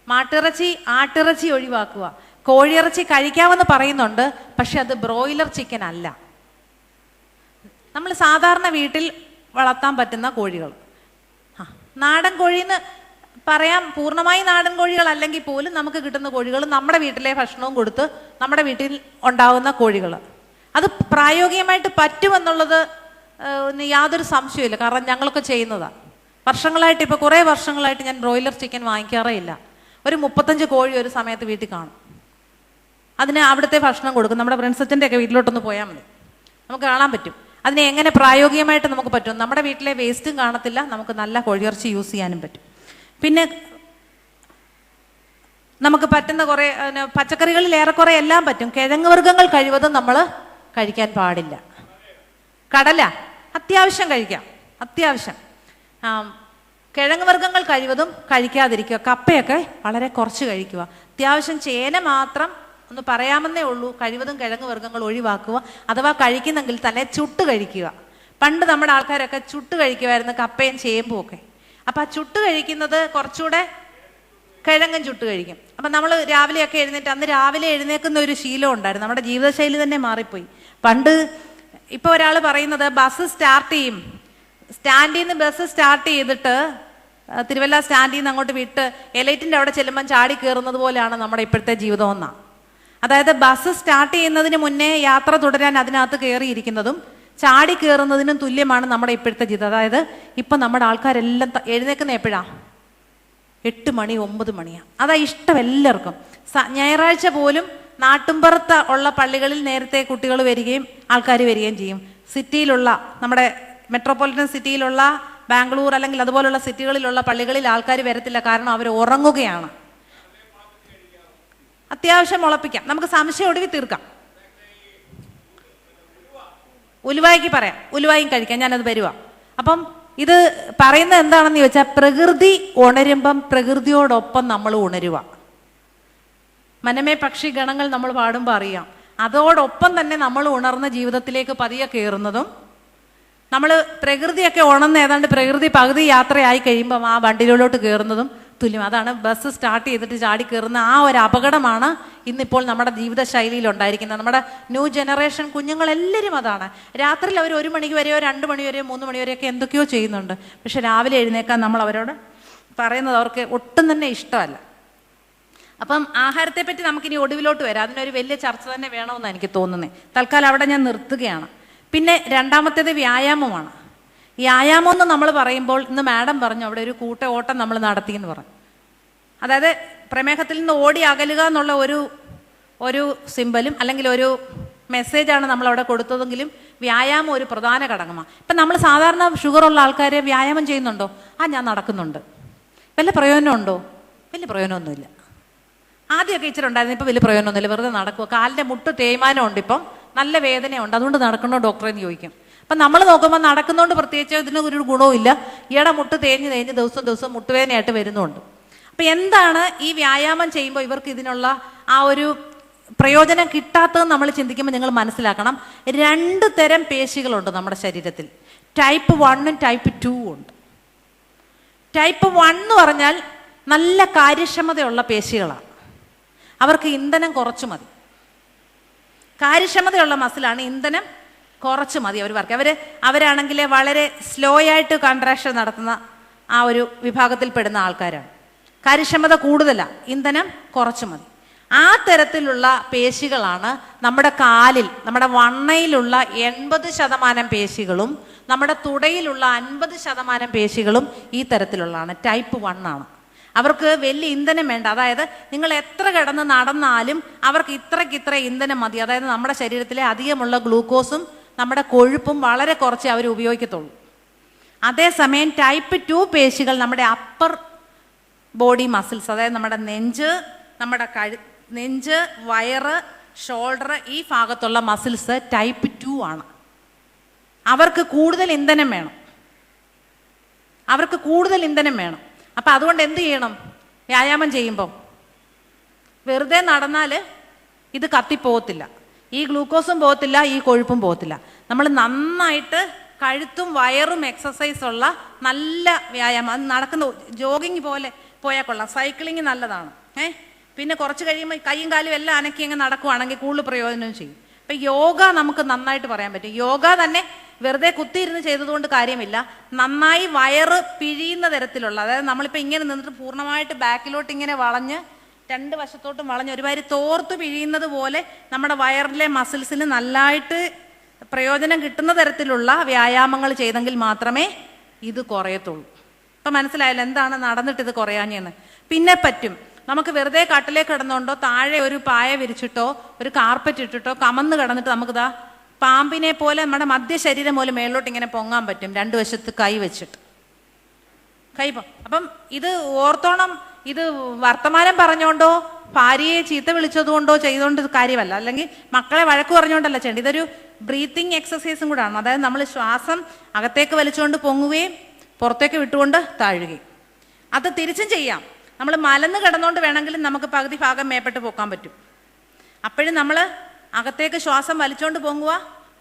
മാട്ടിറച്ചി, ആട്ടിറച്ചി ഒഴിവാക്കുക. കോഴിയിറച്ചി കഴിക്കാമെന്ന് പറയുന്നുണ്ട്, പക്ഷെ അത് ബ്രോയിലർ ചിക്കൻ അല്ല. നമ്മൾ സാധാരണ വീട്ടിൽ വളർത്താൻ പറ്റുന്ന കോഴികൾ, നാടൻ കോഴിന്ന് പറയാം. പൂർണ്ണമായി നാടൻ കോഴികൾ അല്ലെങ്കിൽ പോലും നമുക്ക് കിട്ടുന്ന കോഴികൾ നമ്മുടെ വീട്ടിലെ ഭക്ഷണവും കൊടുത്ത് നമ്മുടെ വീട്ടിൽ ഉണ്ടാവുന്ന കോഴികൾ. അത് പ്രായോഗികമായിട്ട് പറ്റുമെന്നുള്ളത് യാതൊരു സംശയമില്ല. കാരണം ഞങ്ങളൊക്കെ ചെയ്യുന്നതാണ്. വർഷങ്ങളായിട്ട്, ഇപ്പോൾ കുറേ വർഷങ്ങളായിട്ട് ഞാൻ ബ്രോയിലർ ചിക്കൻ വാങ്ങിക്കാറേ ഇല്ല. ഒരു 35 കോഴി ഒരു സമയത്ത് വീട്ടിൽ കാണും. അതിന് അവിടുത്തെ ഭക്ഷണം കൊടുക്കും. നമ്മുടെ പ്രിൻസസിൻ്റെ ഒക്കെ വീട്ടിലോട്ടൊന്ന് പോയാൽ മതി, നമുക്ക് കാണാൻ പറ്റും. അതിനെ എങ്ങനെ പ്രായോഗികമായിട്ട് നമുക്ക് പറ്റും. നമ്മുടെ വീട്ടിലെ വേസ്റ്റും കാണത്തില്ല, നമുക്ക് നല്ല കോഴിയിറച്ചി യൂസ് ചെയ്യാനും പറ്റും. പിന്നെ നമുക്ക് പറ്റുന്ന കുറേ പച്ചക്കറികളിൽ ഏറെക്കുറെ എല്ലാം പറ്റും. കിഴങ്ങ് വർഗ്ഗങ്ങൾ കഴിവതും നമ്മൾ കഴിക്കാൻ പാടില്ല. കടല അത്യാവശ്യം കഴിക്കാം, അത്യാവശ്യം. കിഴങ്ങ് വർഗ്ഗങ്ങൾ കഴിവതും കഴിക്കാതിരിക്കുക. കപ്പയൊക്കെ വളരെ കുറച്ച് കഴിക്കുക. അത്യാവശ്യം ചേന മാത്രം ഒന്ന് പറയാമെന്നേ ഉള്ളൂ. കഴിവതും കിഴങ്ങ് വർഗ്ഗങ്ങൾ ഒഴിവാക്കുക. അഥവാ കഴിക്കുന്നെങ്കിൽ തന്നെ ചുട്ട് കഴിക്കുക. പണ്ട് നമ്മുടെ ആൾക്കാരൊക്കെ ചുട്ട് കഴിക്കുമായിരുന്നു, കപ്പയും ചേമ്പും ഒക്കെ. അപ്പം ആ ചുട്ട് കഴിക്കുന്നത് കുറച്ചുകൂടെ കിഴങ്ങും ചുട്ട് കഴിക്കും. അപ്പം നമ്മൾ രാവിലെയൊക്കെ എഴുന്നേറ്റ്, അന്ന് രാവിലെ എഴുന്നേൽക്കുന്ന ഒരു ശീലം ഉണ്ടായിരുന്നു. നമ്മുടെ ജീവിതശൈലി തന്നെ മാറിപ്പോയി. പണ്ട് ഇപ്പോൾ ഒരാൾ പറയുന്നത് ബസ് സ്റ്റാർട്ട് ചെയ്യും, സ്റ്റാൻഡിൽ നിന്ന് ബസ് സ്റ്റാർട്ട് ചെയ്തിട്ട് തിരുവല്ല സ്റ്റാൻഡിൽ നിന്ന് അങ്ങോട്ട് വിട്ട് എലൈറ്റിൻ്റെ അവിടെ ചെല്ലുമ്പം ചാടി കയറുന്നത് പോലെയാണ് നമ്മുടെ ഇപ്പോഴത്തെ ജീവിതം എന്നാണ്. അതായത് ബസ് സ്റ്റാർട്ട് ചെയ്യുന്നതിന് മുന്നേ യാത്ര തുടരാൻ അതിനകത്ത് കയറിയിരിക്കുന്നതും ചാടി കയറുന്നതിനും തുല്യമാണ് നമ്മുടെ ഇപ്പോഴത്തെ ജീവിതം. അതായത് ഇപ്പം നമ്മുടെ ആൾക്കാരെല്ലാം എഴുന്നേക്കുന്ന എപ്പോഴാണ്? 8 മണി 9 മണിയാണ്. അതാ ഇഷ്ടം എല്ലാവർക്കും. ഞായറാഴ്ച പോലും നാട്ടുംപുറത്ത് ഉള്ള പള്ളികളിൽ നേരത്തെ കുട്ടികൾ വരികയും ആൾക്കാർ വരികയും ചെയ്യും. സിറ്റിയിലുള്ള, നമ്മുടെ മെട്രോപൊളിറ്റൻ സിറ്റിയിലുള്ള ബാംഗ്ലൂർ അല്ലെങ്കിൽ അതുപോലുള്ള സിറ്റികളിലുള്ള പള്ളികളിൽ ആൾക്കാർ വരത്തില്ല. കാരണം അവർ ഉറങ്ങുകയാണ്. അത്യാവശ്യം മുളപ്പിക്കാം, നമുക്ക് സംശയം ഒടുവി തീർക്കാം. ഉലുവായ്ക്ക് പറയാം, ഉലുവായും കഴിക്കാം, ഞാനത് വരുവാ. അപ്പം ഇത് പറയുന്നത് എന്താണെന്ന് ചോദിച്ചാൽ, പ്രകൃതി ഉണരുമ്പം പ്രകൃതിയോടൊപ്പം നമ്മൾ ഉണരുക. മനമേ പക്ഷി ഗണങ്ങൾ നമ്മൾ പാടുമ്പോൾ അറിയാം. അതോടൊപ്പം തന്നെ നമ്മൾ ഉണർന്ന ജീവിതത്തിലേക്ക് പതിയെ കയറുന്നതും നമ്മൾ പ്രകൃതിയൊക്കെ ഉണർന്ന് ഏതാണ്ട് പ്രകൃതി പകുതി യാത്രയായി കഴിയുമ്പം ആ വണ്ടിയിലോട്ട് കയറുന്നതും തുല്യം. അതാണ് ബസ് സ്റ്റാർട്ട് ചെയ്തിട്ട് ചാടി കയറുന്ന ആ ഒരു അപകടമാണ് ഇന്നിപ്പോൾ നമ്മുടെ ജീവിതശൈലിയിൽ ഉണ്ടായിരിക്കുന്നത്. നമ്മുടെ ന്യൂ ജനറേഷൻ കുഞ്ഞുങ്ങളെല്ലാവരും അതാണ്. രാത്രിയിൽ അവർ 1 മണി വരെയോ 2 മണി വരെയോ 3 മണി വരെയൊക്കെ എന്തൊക്കെയോ ചെയ്യുന്നുണ്ട്. പക്ഷെ രാവിലെ എഴുന്നേക്കാൻ നമ്മൾ അവരോട് പറയുന്നത് അവർക്ക് ഒട്ടും തന്നെ ഇഷ്ടമല്ല. അപ്പം ആഹാരത്തെ പറ്റി നമുക്കിനി ഒടുവിലോട്ട് വരാം. അതിനൊരു വലിയ ചർച്ച തന്നെ വേണമെന്നാണ് എനിക്ക് തോന്നുന്നത്. തൽക്കാലം അവിടെ ഞാൻ നിർത്തുകയാണ്. പിന്നെ രണ്ടാമത്തേത് വ്യായാമമാണ്. വ്യായാമം എന്ന് നമ്മൾ പറയുമ്പോൾ ഇന്ന് മാഡം പറഞ്ഞു അവിടെ ഒരു കൂട്ട ഓട്ടം നമ്മൾ നടത്തി എന്ന് പറഞ്ഞു. അതായത് പ്രമേഹത്തിൽ നിന്ന് ഓടി അകലുക എന്നുള്ള ഒരു സിമ്പലും അല്ലെങ്കിൽ ഒരു മെസ്സേജാണ് നമ്മളവിടെ കൊടുത്തതെങ്കിലും വ്യായാമം ഒരു പ്രധാന ഘടകമാണ്. ഇപ്പം നമ്മൾ സാധാരണ ഷുഗറുള്ള ആൾക്കാർ വ്യായാമം ചെയ്യുന്നുണ്ടോ? ഞാൻ നടക്കുന്നുണ്ട്. വല്ല പ്രയോജനമുണ്ടോ? വലിയ പ്രയോജനമൊന്നുമില്ല. ആദ്യമൊക്കെ ഇച്ചിരി ഉണ്ടായിരുന്നു, ഇപ്പം വലിയ പ്രയോജനമൊന്നുമില്ല. വെറുതെ നടക്കുക. കാലിൻ്റെ മുട്ട് തേയ്മാനമുണ്ട്, ഇപ്പം നല്ല വേദനയുണ്ട്, അതുകൊണ്ട് നടക്കണോ ഡോക്ടറെ എന്ന് ചോദിക്കും. അപ്പം നമ്മൾ നോക്കുമ്പോൾ നടക്കുന്നതുകൊണ്ട് പ്രത്യേകിച്ച് ഇതിന് ഒരു ഗുണവും ഇല്ല. ഈയിടെ മുട്ട് തേഞ്ഞ് ദിവസം മുട്ടുവേദനയായിട്ട് വരുന്നുണ്ട്. അപ്പം എന്താണ് ഈ വ്യായാമം ചെയ്യുമ്പോൾ ഇവർക്ക് ഇതിനുള്ള ആ ഒരു പ്രയോജനം കിട്ടാത്തതെന്ന് നമ്മൾ ചിന്തിക്കുമ്പോൾ നിങ്ങൾ മനസ്സിലാക്കണം, 2 തരം പേശികളുണ്ട് നമ്മുടെ ശരീരത്തിൽ. ടൈപ്പ് 1 ടൈപ്പ് 2 ഉണ്ട്. ടൈപ്പ് 1 എന്ന് പറഞ്ഞാൽ നല്ല കാര്യക്ഷമതയുള്ള പേശികളാണ്. അവർക്ക് ഇന്ധനം കുറച്ച് മതി. കാര്യക്ഷമതയുള്ള മസിലാണ്, ഇന്ധനം കുറച്ച് മതി അവർ വർക്ക്. അവരാണെങ്കിൽ വളരെ സ്ലോ ആയിട്ട് കോൺട്രാക്ഷൻ നടത്തുന്ന ആ ഒരു വിഭാഗത്തിൽപ്പെടുന്ന ആൾക്കാരാണ്. കാര്യക്ഷമത കൂടുതലാണ്, ഇന്ധനം കുറച്ച് മതി. ആ തരത്തിലുള്ള പേശികളാണ് നമ്മുടെ കാലിൽ, നമ്മുടെ വണ്ണയിലുള്ള 80% പേശികളും നമ്മുടെ തുടയിലുള്ള 50% പേശികളും ഈ തരത്തിലുള്ളതാണ്. ടൈപ്പ് 1 ആണ്. അവർക്ക് വലിയ ഇന്ധനം വേണ്ട. അതായത് നിങ്ങൾ എത്ര കിടന്ന് നടന്നാലും അവർക്ക് ഇത്ര ഇന്ധനം മതി. അതായത് നമ്മുടെ ശരീരത്തിലെ അധികമുള്ള ഗ്ലൂക്കോസും നമ്മുടെ കൊഴുപ്പും വളരെ കുറച്ച് അവർ ഉപയോഗിക്കത്തുള്ളൂ. അതേസമയം ടൈപ്പ് 2 പേശികൾ നമ്മുടെ അപ്പർ ബോഡി മസിൽസ്, അതായത് നമ്മുടെ നെഞ്ച്, വയറ്, ഷോൾഡർ, ഈ ഭാഗത്തുള്ള മസിൽസ് ടൈപ്പ് 2 ആണ്. അവർക്ക് കൂടുതൽ ഇന്ധനം വേണം. അപ്പം അതുകൊണ്ട് എന്ത് ചെയ്യണം? വ്യായാമം ചെയ്യുമ്പം വെറുതെ നടന്നാൽ ഇത് കത്തിപ്പോകത്തില്ല. ഈ ഗ്ലൂക്കോസും പോകത്തില്ല, ഈ കൊഴുപ്പും പോകത്തില്ല. നമ്മൾ നന്നായിട്ട് കഴുത്തും വയറും എക്സസൈസ് ഉള്ള നല്ല വ്യായാമം, അത് നടക്കുന്ന ജോഗിങ് പോലെ പോയാൽ കൊള്ളാം. സൈക്ലിങ് നല്ലതാണ്. പിന്നെ കുറച്ച് കഴിയുമ്പോൾ കൈയും കാലും എല്ലാം അനക്കി അങ്ങ് നടക്കുവാണെങ്കിൽ കൂടുതൽ പ്രയോജനം ചെയ്യും. അപ്പം യോഗ നമുക്ക് നന്നായിട്ട് പറയാൻ പറ്റും. യോഗ തന്നെ വെറുതെ കുത്തിയിരുന്ന് ചെയ്തതുകൊണ്ട് കാര്യമില്ല. നന്നായി വയറ് പിഴിയുന്ന തരത്തിലുള്ള, അതായത് നമ്മളിപ്പോൾ ഇങ്ങനെ നിന്നിട്ട് പൂർണ്ണമായിട്ട് ബാക്കിലോട്ട് ഇങ്ങനെ വളഞ്ഞ് 2 വശത്തോട്ടും വളഞ്ഞ് ഒരുമാതിരി തോർത്ത് പിഴിയുന്നത് പോലെ നമ്മുടെ വയറിലെ മസിൽസിന് നല്ലതായിട്ട് പ്രയോജനം കിട്ടുന്ന തരത്തിലുള്ള വ്യായാമങ്ങൾ ചെയ്തെങ്കിൽ മാത്രമേ ഇത് കുറയത്തുള്ളൂ. ഇപ്പം മനസ്സിലായല്ലോ എന്താണ് നടന്നിട്ട് ഇത് കുറയാഞ്ഞെന്ന്. പിന്നെ പറ്റും നമുക്ക് വെറുതെ കട്ടിലേക്ക് കിടന്നുകൊണ്ടോ താഴെ ഒരു പായ വിരിച്ചിട്ടോ ഒരു കാർപ്പറ്റ് ഇട്ടിട്ടോ കമന്ന് കിടന്നിട്ട് നമുക്കിതാ പാമ്പിനെ പോലെ നമ്മുടെ മധ്യശരീരം പോലെ മേളിലോട്ട് ഇങ്ങനെ പൊങ്ങാൻ പറ്റും, 2 വശത്ത് കൈ വെച്ചിട്ട്. അപ്പം ഇത് ഓർത്തോണം, ഇത് വർത്തമാനം പറഞ്ഞുകൊണ്ടോ ഭാര്യയെ ചീത്ത വിളിച്ചതുകൊണ്ടോ ചെയ്തുകൊണ്ട് കാര്യമല്ല, അല്ലെങ്കിൽ മക്കളെ വഴക്ക് പറഞ്ഞുകൊണ്ടല്ല ചെയ്യേണ്ടത്. ഇതൊരു ബ്രീത്തിങ് എക്സസൈസും കൂടാണ്. അതായത് നമ്മൾ ശ്വാസം അകത്തേക്ക് വലിച്ചുകൊണ്ട് പൊങ്ങുകയും പുറത്തേക്ക് വിട്ടുകൊണ്ട് താഴുകയും. അത് തിരിച്ചും ചെയ്യാം. നമ്മൾ മലന്ന് കിടന്നുകൊണ്ട് വേണമെങ്കിലും നമുക്ക് പകുതി ഭാഗം മേപ്പെട്ട് പൊക്കാൻ പറ്റും. അപ്പോഴും നമ്മൾ അകത്തേക്ക് ശ്വാസം വലിച്ചുകൊണ്ട് പൊങ്ങുക,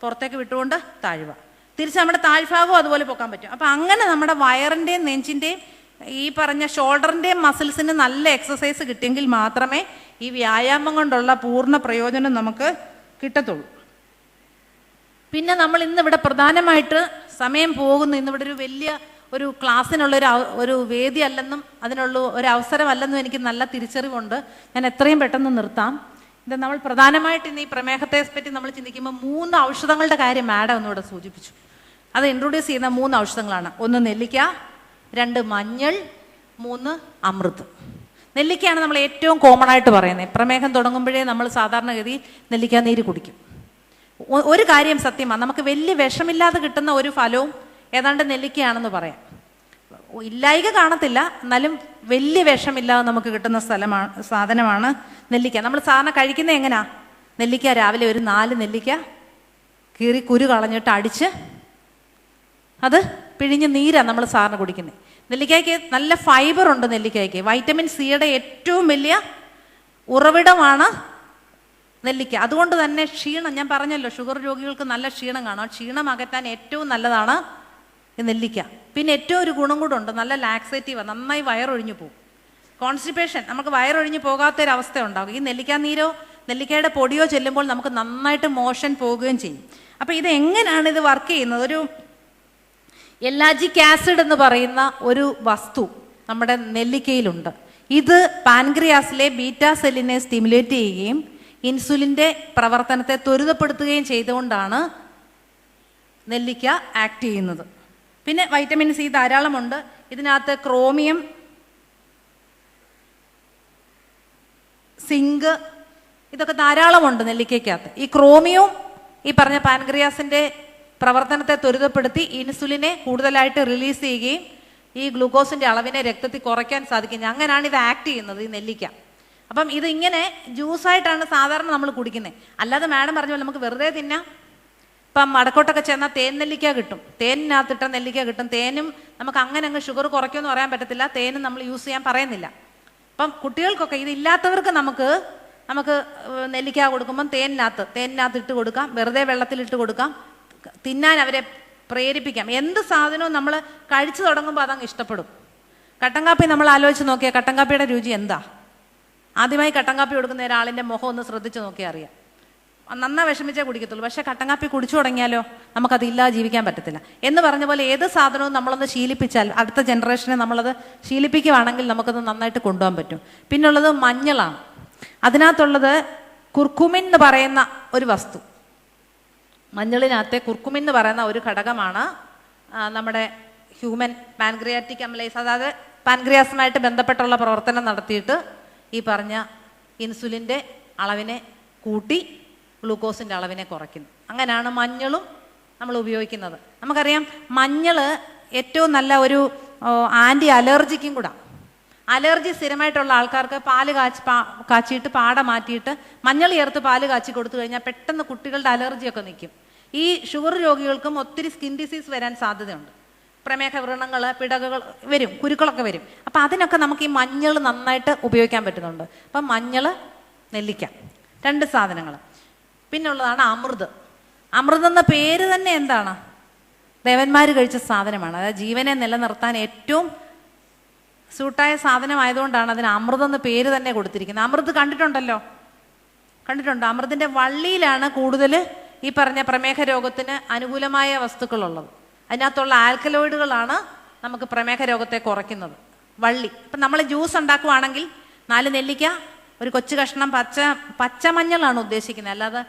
പുറത്തേക്ക് വിട്ടുകൊണ്ട് താഴുക. തിരിച്ച് നമ്മുടെ താഴ്ഭാഗവും അതുപോലെ പൊക്കാൻ പറ്റും. അപ്പം അങ്ങനെ നമ്മുടെ വയറിൻ്റെയും നെഞ്ചിൻ്റെയും ഈ പറഞ്ഞ ഷോൾഡറിൻ്റെയും മസിൽസിന് നല്ല എക്സസൈസ് കിട്ടിയെങ്കിൽ മാത്രമേ ഈ വ്യായാമം കൊണ്ടുള്ള പൂർണ്ണ പ്രയോജനം നമുക്ക് കിട്ടത്തുള്ളൂ. പിന്നെ നമ്മൾ ഇന്നിവിടെ പ്രധാനമായിട്ട് സമയം പോകുന്നു, ഇന്നിവിടെ ഒരു വലിയ ഒരു ക്ലാസ്സിനുള്ളൊരു വേദി അല്ലെന്നും അതിനുള്ള ഒരു അവസരമല്ലെന്നും എനിക്ക് നല്ല തിരിച്ചറിവുണ്ട്. ഞാൻ എത്രയും പെട്ടെന്ന് നിർത്താം. ഇത് നമ്മൾ പ്രധാനമായിട്ട് ഇന്ന് ഈ പ്രമേഹത്തെ പറ്റി നമ്മൾ ചിന്തിക്കുമ്പോൾ 3 ഔഷധങ്ങളുടെ കാര്യം മാഡം ഒന്നിവിടെ സൂചിപ്പിച്ചു. അത് ഇൻട്രൊഡ്യൂസ് ചെയ്യുന്ന 3 ഔഷധങ്ങളാണ്. 1 നെല്ലിക്ക, 2 മഞ്ഞൾ, 3 അമൃത്. നെല്ലിക്കയാണ് നമ്മൾ ഏറ്റവും കോമൺ ആയിട്ട് പറയുന്നത്. പ്രമേഹം തുടങ്ങുമ്പോഴേ നമ്മൾ സാധാരണഗതി നെല്ലിക്ക നീര് കുടിക്കും. ഒരു കാര്യം സത്യമാണ്, നമുക്ക് വലിയ വിഷമില്ലാതെ കിട്ടുന്ന ഒരു ഫലവും ഏതാണ്ട് നെല്ലിക്കയാണെന്ന് പറയാം. ഇല്ലായിക കാണത്തില്ല, എന്നാലും വലിയ വിഷമില്ലാതെ നമുക്ക് കിട്ടുന്ന സാധനമാണ് നെല്ലിക്ക. നമ്മൾ സാധാരണ കഴിക്കുന്നത് എങ്ങനെയാ? നെല്ലിക്ക രാവിലെ ഒരു 4 നെല്ലിക്ക കീറി കുരു കളഞ്ഞിട്ട് അടിച്ച് അത് പിഴിഞ്ഞ് നീരാണ് നമ്മൾ സാധാരണ കുടിക്കുന്നത്. നെല്ലിക്കായ്ക്ക് നല്ല ഫൈബർ ഉണ്ട്. നെല്ലിക്കായ്ക്ക് വൈറ്റമിൻ സിയുടെ ഏറ്റവും വലിയ ഉറവിടമാണ് നെല്ലിക്ക. അതുകൊണ്ട് തന്നെ ക്ഷീണം, ഞാൻ പറഞ്ഞല്ലോ ഷുഗർ രോഗികൾക്ക് നല്ല ക്ഷീണം കാണും. ആ ക്ഷീണം അകറ്റാൻ ഏറ്റവും നല്ലതാണ് ഈ നെല്ലിക്ക. പിന്നെ ഏറ്റവും ഒരു ഗുണം കൂടെ ഉണ്ട്, നല്ല ലാക്സേറ്റീവാണ്, നന്നായി വയറൊഴിഞ്ഞു പോകും. കോൺസ്റ്റിപ്പേഷൻ, നമുക്ക് വയറൊഴിഞ്ഞ് പോകാത്തൊരവസ്ഥ ഉണ്ടാകും. ഈ നെല്ലിക്ക നീരോ നെല്ലിക്കയുടെ പൊടിയോ ചെല്ലുമ്പോൾ നമുക്ക് നന്നായിട്ട് മോഷൻ പോവുകയും ചെയ്യും. അപ്പോൾ ഇത് എങ്ങനെയാണ് ഇത് വർക്ക് ചെയ്യുന്നത്? ഒരു എലാജിക് ആസിഡ് എന്ന് പറയുന്ന ഒരു വസ്തു നമ്മുടെ നെല്ലിക്കയിലുണ്ട്. ഇത് പാൻക്രിയാസിലെ ബീറ്റാ സെല്ലിനെ സ്റ്റിമുലേറ്റ് ചെയ്യുകയും ഇൻസുലിൻ്റെ പ്രവർത്തനത്തെ ത്വരിതപ്പെടുത്തുകയും ചെയ്തുകൊണ്ടാണ് നെല്ലിക്ക ആക്ട് ചെയ്യുന്നത്. പിന്നെ വൈറ്റമിൻ സി ധാരാളമുണ്ട് ഇതിനകത്ത്. ക്രോമിയം, സിങ്ക്, ഇതൊക്കെ ധാരാളമുണ്ട് നെല്ലിക്കയ്ക്കകത്ത്. ഈ ക്രോമിയവും ഈ പറഞ്ഞ പാൻക്രിയാസിൻ്റെ പ്രവർത്തനത്തെ ത്വരിതപ്പെടുത്തി ഇൻസുലിനെ കൂടുതലായിട്ട് റിലീസ് ചെയ്യുകയും ഈ ഗ്ലൂക്കോസിൻ്റെ അളവിനെ രക്തത്തിൽ കുറയ്ക്കാൻ സാധിക്കും. അങ്ങനെയാണ് ഇത് ആക്ട് ചെയ്യുന്നത് ഈ നെല്ലിക്ക. അപ്പം ഇത് ഇങ്ങനെ ജ്യൂസായിട്ടാണ് സാധാരണ നമ്മൾ കുടിക്കുന്നത്. അല്ലാതെ മാഡം പറഞ്ഞ പോലെ നമുക്ക് വെറുതെ തിന്നാം. ഇപ്പം വടക്കോട്ടൊക്കെ ചെന്നാൽ തേൻ നെല്ലിക്ക കിട്ടും, തേനിനകത്തിട്ട നെല്ലിക്ക കിട്ടും. തേനും നമുക്ക് അങ്ങനെ അങ്ങ് ഷുഗർ കുറയ്ക്കുമെന്ന് പറയാൻ പറ്റത്തില്ല, തേനും നമ്മൾ യൂസ് ചെയ്യാൻ പറയുന്നില്ല. അപ്പം കുട്ടികൾക്കൊക്കെ ഇതില്ലാത്തവർക്ക് നമുക്ക് നെല്ലിക്ക കൊടുക്കുമ്പം തേനിനകത്ത് ഇട്ട് കൊടുക്കാം, വെറുതെ വെള്ളത്തിലിട്ട് കൊടുക്കാം, തിന്നാൻ അവരെ പ്രേരിപ്പിക്കാം. എന്ത് സാധനവും നമ്മൾ കഴിച്ചു തുടങ്ങുമ്പോൾ അതങ്ങ് ഇഷ്ടപ്പെടും. കട്ടൻ കാപ്പി നമ്മൾ ആലോചിച്ച് നോക്കിയാൽ കട്ടൻ കാപ്പിയുടെ രുചി എന്താ? ആദ്യമായി കട്ടൻ കാപ്പി കൊടുക്കുന്ന ഒരാളിൻ്റെ മുഖം ഒന്ന് ശ്രദ്ധിച്ച് നോക്കിയാൽ അറിയാം. നന്നാ വിഷമിച്ചേ കുടിക്കത്തുള്ളൂ. പക്ഷേ കട്ടൻ കാപ്പി കുടിച്ചു തുടങ്ങിയാലോ നമുക്കതില്ലാതെ ജീവിക്കാൻ പറ്റത്തില്ല. എന്ന് പറഞ്ഞ പോലെ ഏത് സാധനവും നമ്മളൊന്ന് ശീലിപ്പിച്ചാൽ, അടുത്ത ജനറേഷനെ നമ്മളത് ശീലിപ്പിക്കുകയാണെങ്കിൽ നമുക്കത് നന്നായിട്ട് കൊണ്ടുപോകാൻ പറ്റും. പിന്നുള്ളത് മഞ്ഞളാണ്. അതിനകത്തുള്ളത് കുർക്കുമിൻ എന്ന് പറയുന്ന ഒരു വസ്തു. മഞ്ഞളിനകത്തെ കുർക്കുമിൻ എന്ന് പറയുന്ന ഒരു ഘടകമാണ് നമ്മുടെ ഹ്യൂമൻ പാൻക്രിയാറ്റിക് അമ്ലേസ്, അതായത് പാൻക്രിയാസുമായിട്ട് ബന്ധപ്പെട്ടുള്ള പ്രവർത്തനം നടത്തിയിട്ട് ഈ പറഞ്ഞ ഇൻസുലിൻ്റെ അളവിനെ കൂട്ടി ഗ്ലൂക്കോസിൻ്റെ അളവിനെ കുറയ്ക്കുന്നു. അങ്ങനെയാണ് മഞ്ഞളും നമ്മൾ ഉപയോഗിക്കുന്നത്. നമുക്കറിയാം മഞ്ഞൾ ഏറ്റവും നല്ല ഒരു ആൻറ്റി അലർജിക്കും കൂടെ. അലർജി സ്ഥിരമായിട്ടുള്ള ആൾക്കാർക്ക് പാല് കാച്ചിയിട്ട് പാട മാറ്റിയിട്ട് മഞ്ഞൾ ചേർത്ത് പാല് കാച്ചി കൊടുത്തു കഴിഞ്ഞാൽ പെട്ടെന്ന് കുട്ടികളുടെ അലർജിയൊക്കെ നിൽക്കും. ഈ ഷുഗർ രോഗികൾക്കും ഒത്തിരി സ്കിൻ ഡിസീസ് വരാൻ സാധ്യതയുണ്ട്. പ്രമേഹ വ്രണങ്ങൾ, പിടകൾ വരും, കുരുക്കളൊക്കെ വരും. അപ്പം അതിനൊക്കെ നമുക്ക് ഈ മഞ്ഞൾ നന്നായിട്ട് ഉപയോഗിക്കാൻ പറ്റുന്നുണ്ട്. അപ്പം മഞ്ഞൾ, നെല്ലിക്ക, രണ്ട് സാധനങ്ങൾ. പിന്നുള്ളതാണ് അമൃത്. അമൃത് എന്ന പേര് തന്നെ എന്താണ്? ദേവന്മാർ കഴിച്ച സാധനമാണ്. അതായത് ജീവനെ നിലനിർത്താൻ ഏറ്റവും സൂട്ടായ സാധനമായതുകൊണ്ടാണ് അതിന് അമൃത് എന്ന പേര് തന്നെ കൊടുത്തിരിക്കുന്നത്. അമൃത് കണ്ടിട്ടുണ്ടല്ലോ, കണ്ടിട്ടുണ്ട്. അമൃതിൻ്റെ വള്ളിയിലാണ് കൂടുതൽ ഈ പറഞ്ഞ പ്രമേഹ രോഗത്തിന് അനുകൂലമായ വസ്തുക്കളുള്ളത്. അതിനകത്തുള്ള ആൽക്കലോയിഡുകളാണ് നമുക്ക് പ്രമേഹ രോഗത്തെ കുറയ്ക്കുന്നത്. വള്ളി. ഇപ്പം നമ്മൾ ജ്യൂസ് ഉണ്ടാക്കുവാണെങ്കിൽ 4 നെല്ലിക്ക, ഒരു കൊച്ചു കഷ്ണം പച്ചമഞ്ഞളാണ് ഉദ്ദേശിക്കുന്നത്, അല്ലാതെ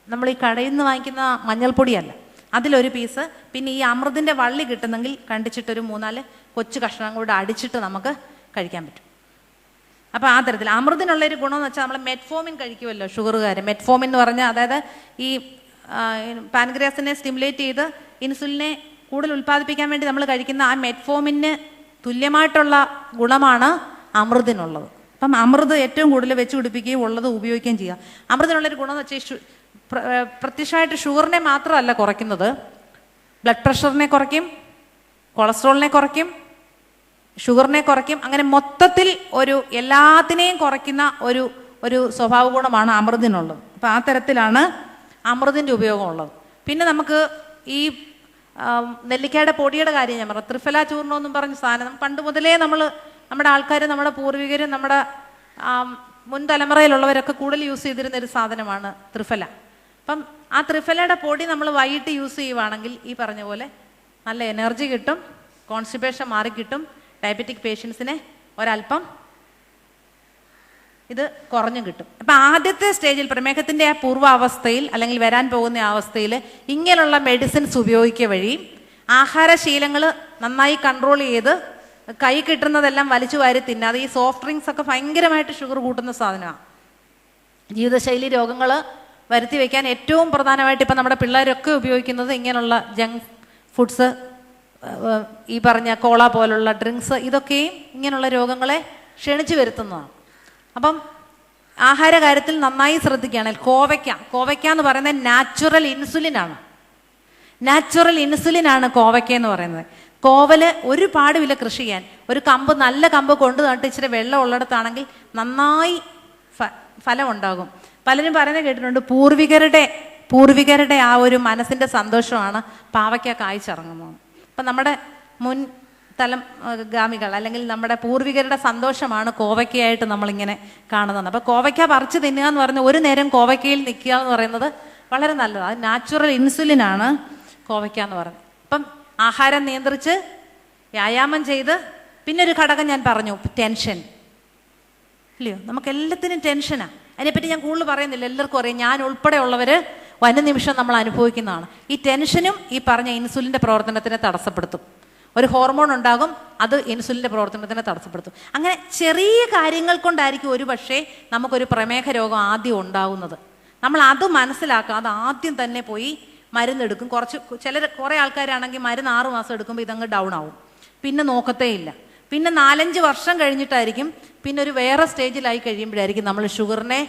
നമ്മൾ ഈ കടയിൽ നിന്ന് വാങ്ങിക്കുന്ന മഞ്ഞൾപ്പൊടിയല്ല. അതിലൊരു പീസ്, പിന്നെ ഈ അമൃതിൻ്റെ വള്ളി കിട്ടുന്നെങ്കിൽ കണ്ടിച്ചിട്ടൊരു 3-4 കൊച്ചു കഷ്ണം കൂടെ അടിച്ചിട്ട് നമുക്ക് കഴിക്കാൻ പറ്റും. അപ്പോൾ ആ തരത്തിൽ അമൃതിനുള്ളൊരു ഗുണമെന്ന് വെച്ചാൽ നമ്മൾ മെറ്റ്ഫോമിൻ കഴിക്കുമല്ലോ ഷുഗറുകാർ. മെറ്റ്ഫോമിൻ എന്ന് പറഞ്ഞാൽ അതായത് ഈ പാൻക്രിയാസിനെ സ്റ്റിമുലേറ്റ് ചെയ്ത് ഇൻസുലിനെ കൂടുതൽ ഉൽപ്പാദിപ്പിക്കാൻ വേണ്ടി നമ്മൾ കഴിക്കുന്ന ആ മെറ്റ്ഫോമിന് തുല്യമായിട്ടുള്ള ഗുണമാണ് അമൃതിനുള്ളത്. അപ്പം അമൃത് ഏറ്റവും കൂടുതൽ വെച്ച് പിടിപ്പിക്കുകയും ഉള്ളത് ഉപയോഗിക്കുകയും ചെയ്യുക. അമൃതിനുള്ളൊരു ഗുണമെന്ന് വെച്ചാൽ പ്രത്യക്ഷമായിട്ട് ഷുഗറിനെ മാത്രമല്ല കുറയ്ക്കുന്നത്, ബ്ലഡ് പ്രഷറിനെ കുറയ്ക്കും, കൊളസ്ട്രോളിനെ കുറയ്ക്കും, ഷുഗറിനെ കുറയ്ക്കും. അങ്ങനെ മൊത്തത്തിൽ ഒരു എല്ലാത്തിനെയും കുറയ്ക്കുന്ന ഒരു സ്വഭാവ ഗുണമാണ് അമൃതിനുള്ളത്. അപ്പോൾ ആ തരത്തിലാണ് അമൃതിൻ്റെ ഉപയോഗമുള്ളത്. പിന്നെ നമുക്ക് ഈ നെല്ലിക്കയുടെ പൊടിയുടെ കാര്യം ഞാൻ പറഞ്ഞു. ത്രിഫല ചൂർണം എന്നും പറഞ്ഞ സാധനം പണ്ട് മുതലേ നമ്മുടെ ആൾക്കാർ, നമ്മുടെ പൂർവികരും നമ്മുടെ മുൻ തലമുറയിലുള്ളവരൊക്കെ കൂടുതൽ യൂസ് ചെയ്തിരുന്ന ഒരു സാധനമാണ് ത്രിഫല. അപ്പം ആ ത്രിഫലയുടെ പൊടി നമ്മൾ വൈകിട്ട് യൂസ് ചെയ്യുവാണെങ്കിൽ ഈ പറഞ്ഞ പോലെ നല്ല എനർജി കിട്ടും, കോൺസ്റ്റിപ്പേഷൻ മാറിക്കിട്ടും. ഡയബറ്റിക് പേഷ്യൻസിനെ ഒരല്പം ഇത് കുറഞ്ഞു കിട്ടും. അപ്പം ആദ്യത്തെ സ്റ്റേജിൽ പ്രമേഹത്തിൻ്റെ ആ പൂർവ്വാവസ്ഥയിൽ അല്ലെങ്കിൽ വരാൻ പോകുന്ന അവസ്ഥയിൽ ഇങ്ങനെയുള്ള മെഡിസിൻസ് ഉപയോഗിക്കുക വഴി ആഹാരശീലങ്ങൾ നന്നായി കൺട്രോൾ ചെയ്ത് കൈ കിട്ടുന്നതെല്ലാം വലിച്ചു വാരി തിന്നാതെ, ഈ സോഫ്റ്റ് ഡ്രിങ്ക്സ് ഒക്കെ ഭയങ്കരമായിട്ട് ഷുഗർ കൂട്ടുന്ന സാധനമാണ്. ജീവിതശൈലി രോഗങ്ങൾ വരുത്തി വയ്ക്കാൻ ഏറ്റവും പ്രധാനമായിട്ട് ഇപ്പം നമ്മുടെ പിള്ളേരൊക്കെ ഉപയോഗിക്കുന്നത് ഇങ്ങനെയുള്ള ജങ്ക് ഫുഡ്സ്, ഈ പറഞ്ഞ കോള പോലുള്ള ഡ്രിങ്ക്സ്, ഇതൊക്കെയും ഇങ്ങനെയുള്ള രോഗങ്ങളെ ക്ഷണിച്ചു വരുത്തുന്നതാണ്. അപ്പം ആഹാര കാര്യത്തിൽ നന്നായി ശ്രദ്ധിക്കുകയാണെങ്കിൽ കോവയ്ക്ക എന്ന് പറയുന്നത് നാച്ചുറൽ ഇൻസുലിനാണ് കോവയ്ക്ക എന്ന് പറയുന്നത്. കോവല് ഒരുപാട് വില കൃഷി ചെയ്യാൻ, ഒരു കമ്പ് നല്ല കമ്പ് കൊണ്ടു നട്ട് ഇച്ചിരി വെള്ളം ഉള്ളിടത്താണെങ്കിൽ നന്നായി ഫലം ഉണ്ടാകും. പലരും പറയുന്നത് കേട്ടിട്ടുണ്ട്, പൂർവികരുടെ ആ ഒരു മനസ്സിൻ്റെ സന്തോഷമാണ് പാവയ്ക്ക കായ്ച്ചിറങ്ങുന്നത്. അപ്പം നമ്മുടെ മുൻ ഗാമികൾ അല്ലെങ്കിൽ നമ്മുടെ പൂർവികരുടെ സന്തോഷമാണ് കോവയ്ക്കയായിട്ട് നമ്മളിങ്ങനെ കാണുന്നത്. അപ്പോൾ കോവയ്ക്ക പറിച്ച് തിന്നുക എന്ന് പറഞ്ഞാൽ ഒരു നേരം കോവയ്ക്കയിൽ നിൽക്കുക എന്ന് പറയുന്നത് വളരെ നല്ലതാണ്. അത് നാച്ചുറൽ ഇൻസുലിനാണ് കോവയ്ക്ക എന്ന് പറയുന്നത്. അപ്പം ആഹാരം നിയന്ത്രിച്ച് വ്യായാമം ചെയ്ത്, പിന്നെ ഒരു ഘടകം ഞാൻ പറഞ്ഞു, ടെൻഷൻ ഇല്ലയോ? നമുക്ക് എല്ലാത്തിനും ടെൻഷനാണ്. അതിനെപ്പറ്റി ഞാൻ കൂടുതൽ പറയുന്നില്ല, എല്ലാവർക്കും അറിയാം. ഞാൻ ഉൾപ്പെടെയുള്ളവർ വന്യനിമിഷം നമ്മൾ അനുഭവിക്കുന്നതാണ്. ഈ ടെൻഷനും ഈ പറഞ്ഞ ഇൻസുലിൻ്റെ പ്രവർത്തനത്തിനെ തടസ്സപ്പെടുത്തും. ഒരു ഹോർമോൺ ഉണ്ടാകും, അത് ഇൻസുലിൻ്റെ പ്രവർത്തനത്തിനെ തടസ്സപ്പെടുത്തും. അങ്ങനെ ചെറിയ കാര്യങ്ങൾ കൊണ്ടായിരിക്കും ഒരു പക്ഷേ നമുക്കൊരു പ്രമേഹ രോഗം ആദ്യം ഉണ്ടാകുന്നത്. നമ്മൾ അത് മനസ്സിലാക്കാതെ ആദ്യം തന്നെ പോയി മരുന്നെടുക്കും. കുറേ ആൾക്കാരാണെങ്കിൽ മരുന്ന് 6 മാസം എടുക്കുമ്പോൾ ഇതങ്ങ് ഡൗൺ ആവും, പിന്നെ നോക്കത്തേ ഇല്ല. പിന്നെ 4-5 വർഷം കഴിഞ്ഞിട്ടായിരിക്കും, പിന്നെ ഒരു വേറെ സ്റ്റേജിലായി കഴിയുമ്പോഴായിരിക്കും നമ്മൾ ഷുഗറിനെ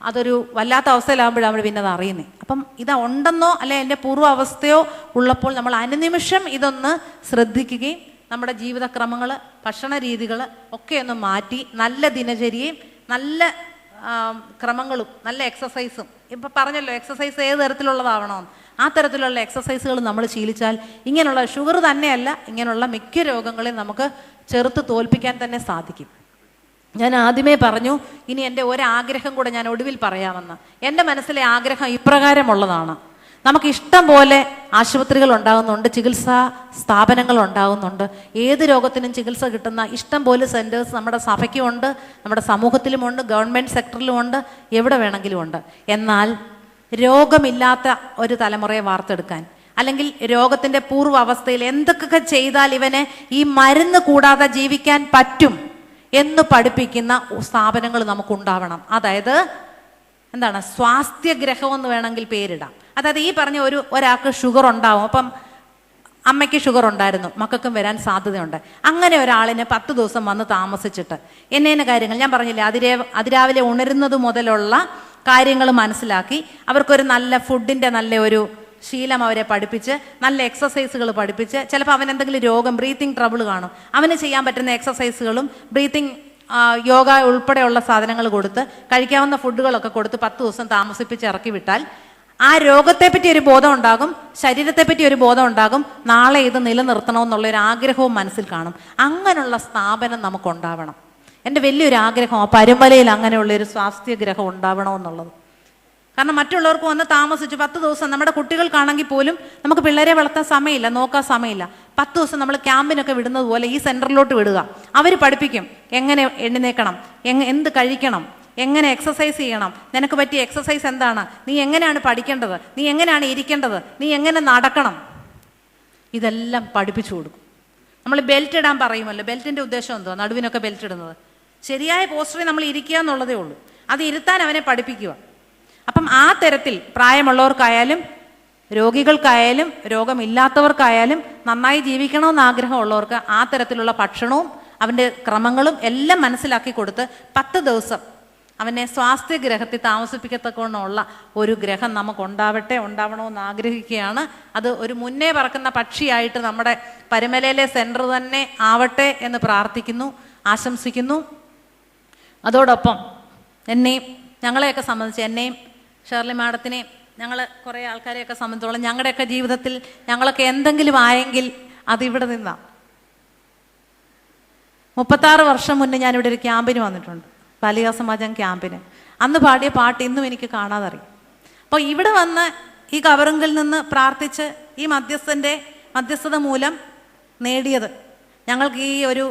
അതൊരു വല്ലാത്ത അവസ്ഥയിലാകുമ്പോഴാണ് പിന്നെ അത് അറിയുന്നത്. അപ്പം ഇത് ഉണ്ടെന്നോ അല്ലെ എൻ്റെ പൂർവ്വ അവസ്ഥയോ ഉള്ളപ്പോൾ നമ്മൾ അനുനിമിഷം ഇതൊന്ന് ശ്രദ്ധിക്കുകയും നമ്മുടെ ജീവിതക്രമങ്ങൾ, ഭക്ഷണ രീതികൾ ഒക്കെ ഒന്ന് മാറ്റി നല്ല ദിനചര്യയും നല്ല ക്രമങ്ങളും നല്ല എക്സസൈസും, ഇപ്പം പറഞ്ഞല്ലോ എക്സസൈസ് ഏത് തരത്തിലുള്ളതാവണമെന്ന്, ആ തരത്തിലുള്ള എക്സസൈസുകൾ നമ്മൾ ശീലിച്ചാൽ ഇങ്ങനെയുള്ള ഷുഗർ തന്നെയല്ല, ഇങ്ങനെയുള്ള മിക്ക രോഗങ്ങളെയും നമുക്ക് ചെറുത്ത് തോൽപ്പിക്കാൻ തന്നെ സാധിക്കും. ഞാൻ ആദ്യമേ പറഞ്ഞു, ഇനി എൻ്റെ ഒരാഗ്രഹം കൂടെ ഞാൻ ഒടുവിൽ പറയാമെന്ന്. എൻ്റെ മനസ്സിലെ ആഗ്രഹം ഇപ്രകാരമുള്ളതാണ്. നമുക്ക് ഇഷ്ടം പോലെ ആശുപത്രികൾ ഉണ്ടാകുന്നുണ്ട്, ചികിത്സാ സ്ഥാപനങ്ങൾ ഉണ്ടാകുന്നുണ്ട്. ഏത് രോഗത്തിനും ചികിത്സ കിട്ടുന്ന ഇഷ്ടം പോലെ സെൻറ്റേഴ്സ് നമ്മുടെ സഭയ്ക്കുമുണ്ട്, നമ്മുടെ സമൂഹത്തിലുമുണ്ട്, ഗവൺമെൻറ് സെക്ടറിലുമുണ്ട്, എവിടെ വേണമെങ്കിലും ഉണ്ട്. എന്നാൽ രോഗമില്ലാത്ത ഒരു തലമുറയെ വാർത്തെടുക്കാൻ, അല്ലെങ്കിൽ രോഗത്തിൻ്റെ പൂർവ്വ അവസ്ഥയിൽ എന്തൊക്കെ ചെയ്താൽ ഇവന് ഈ മരുന്ന് കൂടാതെ ജീവിക്കാൻ പറ്റും എന്ന് പഠിപ്പിക്കുന്ന സ്ഥാപനങ്ങൾ നമുക്കുണ്ടാവണം. അതായത് എന്താണ്, സ്വാസ്ഥ്യഗ്രഹം എന്ന് വേണമെങ്കിൽ പേരിടാം. അതായത് ഈ പറഞ്ഞ ഒരാൾക്ക് ഷുഗർ ഉണ്ടാവും, അപ്പം അമ്മയ്ക്ക് ഷുഗർ ഉണ്ടായിരുന്നു, മക്കൾക്കും വരാൻ സാധ്യതയുണ്ട്. അങ്ങനെ ഒരാളിന് 10 ദിവസം വന്ന് താമസിച്ചിട്ട് എന്നെ കാര്യങ്ങൾ ഞാൻ പറഞ്ഞില്ലേ, അതിരാവിലെ ഉണരുന്നത് മുതലുള്ള കാര്യങ്ങൾ മനസ്സിലാക്കി അവർക്കൊരു നല്ല ഫുഡിൻ്റെ നല്ല ഒരു ശീലം അവരെ പഠിപ്പിച്ച്, നല്ല എക്സസൈസുകൾ പഠിപ്പിച്ച്, ചിലപ്പോൾ അവൻ എന്തെങ്കിലും രോഗം, ബ്രീത്തിങ് ട്രബിൾ കാണും, അവന് ചെയ്യാൻ പറ്റുന്ന എക്സസൈസുകളും ബ്രീത്തിങ് യോഗ ഉൾപ്പെടെയുള്ള സാധനങ്ങൾ കൊടുത്ത്, കഴിക്കാവുന്ന ഫുഡുകളൊക്കെ കൊടുത്ത് 10 ദിവസം താമസിപ്പിച്ച് ഇറക്കി വിട്ടാൽ ആ രോഗത്തെപ്പറ്റി ഒരു ബോധം ഉണ്ടാകും, ശരീരത്തെപ്പറ്റി ഒരു ബോധം ഉണ്ടാകും, നാളെ ഇത് നിലനിർത്തണമെന്നുള്ളൊരു ആഗ്രഹവും മനസ്സിൽ കാണും. അങ്ങനെയുള്ള സ്ഥാപനം നമുക്കുണ്ടാവണം. എൻ്റെ വലിയൊരു ആഗ്രഹമാണ് പരുമലയിൽ അങ്ങനെയുള്ളൊരു സ്വാസ്ഥ്യഗ്രഹം ഉണ്ടാവണമെന്നുള്ളത്. കാരണം മറ്റുള്ളവർക്ക് വന്ന് താമസിച്ച് 10 ദിവസം, നമ്മുടെ കുട്ടികൾക്കാണെങ്കിൽ പോലും നമുക്ക് പിള്ളേരെ വളർത്താൻ സമയമില്ല, നോക്കാൻ സമയമില്ല. 10 ദിവസം നമ്മൾ ക്യാമ്പിനൊക്കെ വിടുന്നത് പോലെ ഈ സെൻറ്ററിലോട്ട് വിടുക. അവർ പഠിപ്പിക്കും എങ്ങനെ എഴുന്നേക്കണം, എന്ത് കഴിക്കണം, എങ്ങനെ എക്സസൈസ് ചെയ്യണം, നിനക്ക് പറ്റിയ എക്സസൈസ് എന്താണ്, നീ എങ്ങനെയാണ് പഠിക്കേണ്ടത്, നീ എങ്ങനെയാണ് ഇരിക്കേണ്ടത്, നീ എങ്ങനെ നടക്കണം, ഇതെല്ലാം പഠിപ്പിച്ചു കൊടുക്കും. നമ്മൾ ബെൽറ്റ് ഇടാൻ പറയുമല്ലോ, ബെൽറ്റിൻ്റെ ഉദ്ദേശം എന്തോ, നടുവിനൊക്കെ ബെൽറ്റ് ഇടുന്നത് ശരിയായ പോസ്റ്ററിൽ നമ്മൾ ഇരിക്കുക എന്നുള്ളതേ ഉള്ളൂ. അത് ഇരുത്താൻ അവനെ പഠിപ്പിക്കുക. അപ്പം ആ തരത്തിൽ പ്രായമുള്ളവർക്കായാലും രോഗികൾക്കായാലും രോഗമില്ലാത്തവർക്കായാലും നന്നായി ജീവിക്കണമെന്ന് ആഗ്രഹമുള്ളവർക്ക് ആ തരത്തിലുള്ള ഭക്ഷണവും അവൻ്റെ ക്രമങ്ങളും എല്ലാം മനസ്സിലാക്കി കൊടുത്ത് 10 ദിവസം അവനെ സ്വാസ്ഥ്യഗ്രഹത്തിൽ താമസിപ്പിക്കത്തക്കവണ്ണമുള്ള ഒരു ഗ്രഹം ഉണ്ടാവണമെന്ന് ആഗ്രഹിക്കുകയാണ്. അത് ഒരു മുന്നേ പറക്കുന്ന പക്ഷിയായിട്ട് നമ്മുടെ പരുമലയിലെ സെൻറ്റർ തന്നെ ആവട്ടെ എന്ന് പ്രാർത്ഥിക്കുന്നു, ആശംസിക്കുന്നു. അതോടൊപ്പം എന്നെയും ഞങ്ങളെയൊക്കെ സംബന്ധിച്ച്, എന്നെയും ഷേർലി മാഡത്തിനെയും ഞങ്ങൾ കുറേ ആൾക്കാരെയൊക്കെ സംബന്ധിച്ചോളം ഞങ്ങളുടെയൊക്കെ ജീവിതത്തിൽ ഞങ്ങളൊക്കെ എന്തെങ്കിലും ആയെങ്കിൽ അതിവിടെ നിന്നാണ്. 36 വർഷം മുന്നേ ഞാനിവിടെ ഒരു ക്യാമ്പിന് വന്നിട്ടുണ്ട്, ബാലികാ സമാജം ക്യാമ്പിന്. അന്ന് പാടിയ പാട്ട് ഇന്നും എനിക്ക് കാണാതറിയും. അപ്പോൾ ഇവിടെ വന്ന് ഈ കവറുങ്കിൽ നിന്ന് പ്രാർത്ഥിച്ച് ഈ മധ്യസ്ഥത മൂലം നേടിയത് ഞങ്ങൾക്ക് ഈ ഒരു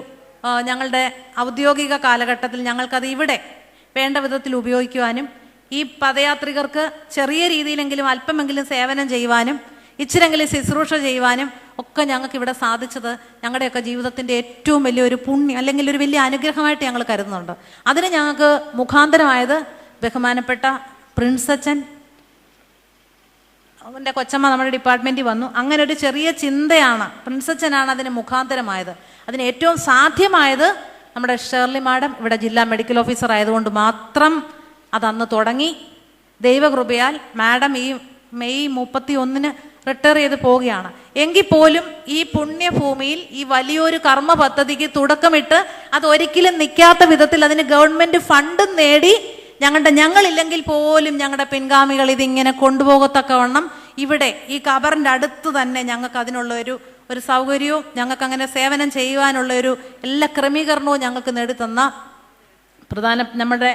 ഞങ്ങളുടെ ഔദ്യോഗിക കാലഘട്ടത്തിൽ ഞങ്ങൾക്കത് ഇവിടെ വേണ്ട വിധത്തിൽ ഉപയോഗിക്കുവാനും ഈ പദയാത്രികർക്ക് ചെറിയ രീതിയിലെങ്കിലും അല്പമെങ്കിലും സേവനം ചെയ്യുവാനും ഇച്ചിരെങ്കിലും ശുശ്രൂഷ ചെയ്യുവാനും ഒക്കെ ഞങ്ങൾക്ക് ഇവിടെ സാധിച്ചത് ഞങ്ങളുടെയൊക്കെ ജീവിതത്തിൻ്റെ ഏറ്റവും വലിയൊരു പുണ്യം അല്ലെങ്കിൽ ഒരു വലിയ അനുഗ്രഹമായിട്ട് ഞങ്ങൾ കരുതുന്നുണ്ട്. അതിന് ഞങ്ങൾക്ക് മുഖാന്തരമായത് ബഹുമാനപ്പെട്ട പ്രിൻസച്ചൻ, അവൻ്റെ കൊച്ചമ്മ നമ്മുടെ ഡിപ്പാർട്ട്മെൻറ്റിൽ വന്നു. അങ്ങനെ ഒരു ചെറിയ ചിന്തയാണ്, പ്രിൻസച്ചനാണ് അതിന് മുഖാന്തരമായത്. അതിന് ഏറ്റവും സാധ്യമായത് നമ്മുടെ ഷേർലി മാഡം ഇവിടെ ജില്ലാ മെഡിക്കൽ ഓഫീസർ ആയതുകൊണ്ട് മാത്രം അതന്ന് തുടങ്ങി. ദൈവകൃപയാൽ മാഡം ഈ മെയ് 31 റിട്ടയർ ചെയ്ത് പോവുകയാണ്. എങ്കിൽ പോലും ഈ പുണ്യഭൂമിയിൽ ഈ വലിയൊരു കർമ്മ പദ്ധതിക്ക് തുടക്കമിട്ട് അത് ഒരിക്കലും നിൽക്കാത്ത വിധത്തിൽ അതിന് ഗവൺമെൻറ് ഫണ്ട് നേടി ഞങ്ങളില്ലെങ്കിൽ പോലും ഞങ്ങളുടെ പിൻഗാമികൾ ഇതിങ്ങനെ കൊണ്ടുപോകത്തക്കവണ്ണം ഇവിടെ ഈ ഖബറിൻ്റെ അടുത്ത് തന്നെ ഞങ്ങൾക്ക് അതിനുള്ള ഒരു സൗകര്യവും ഞങ്ങൾക്ക് അങ്ങനെ സേവനം ചെയ്യുവാനുള്ള എല്ലാ ക്രമീകരണവും ഞങ്ങൾക്ക് നേടിത്തന്ന നമ്മുടെ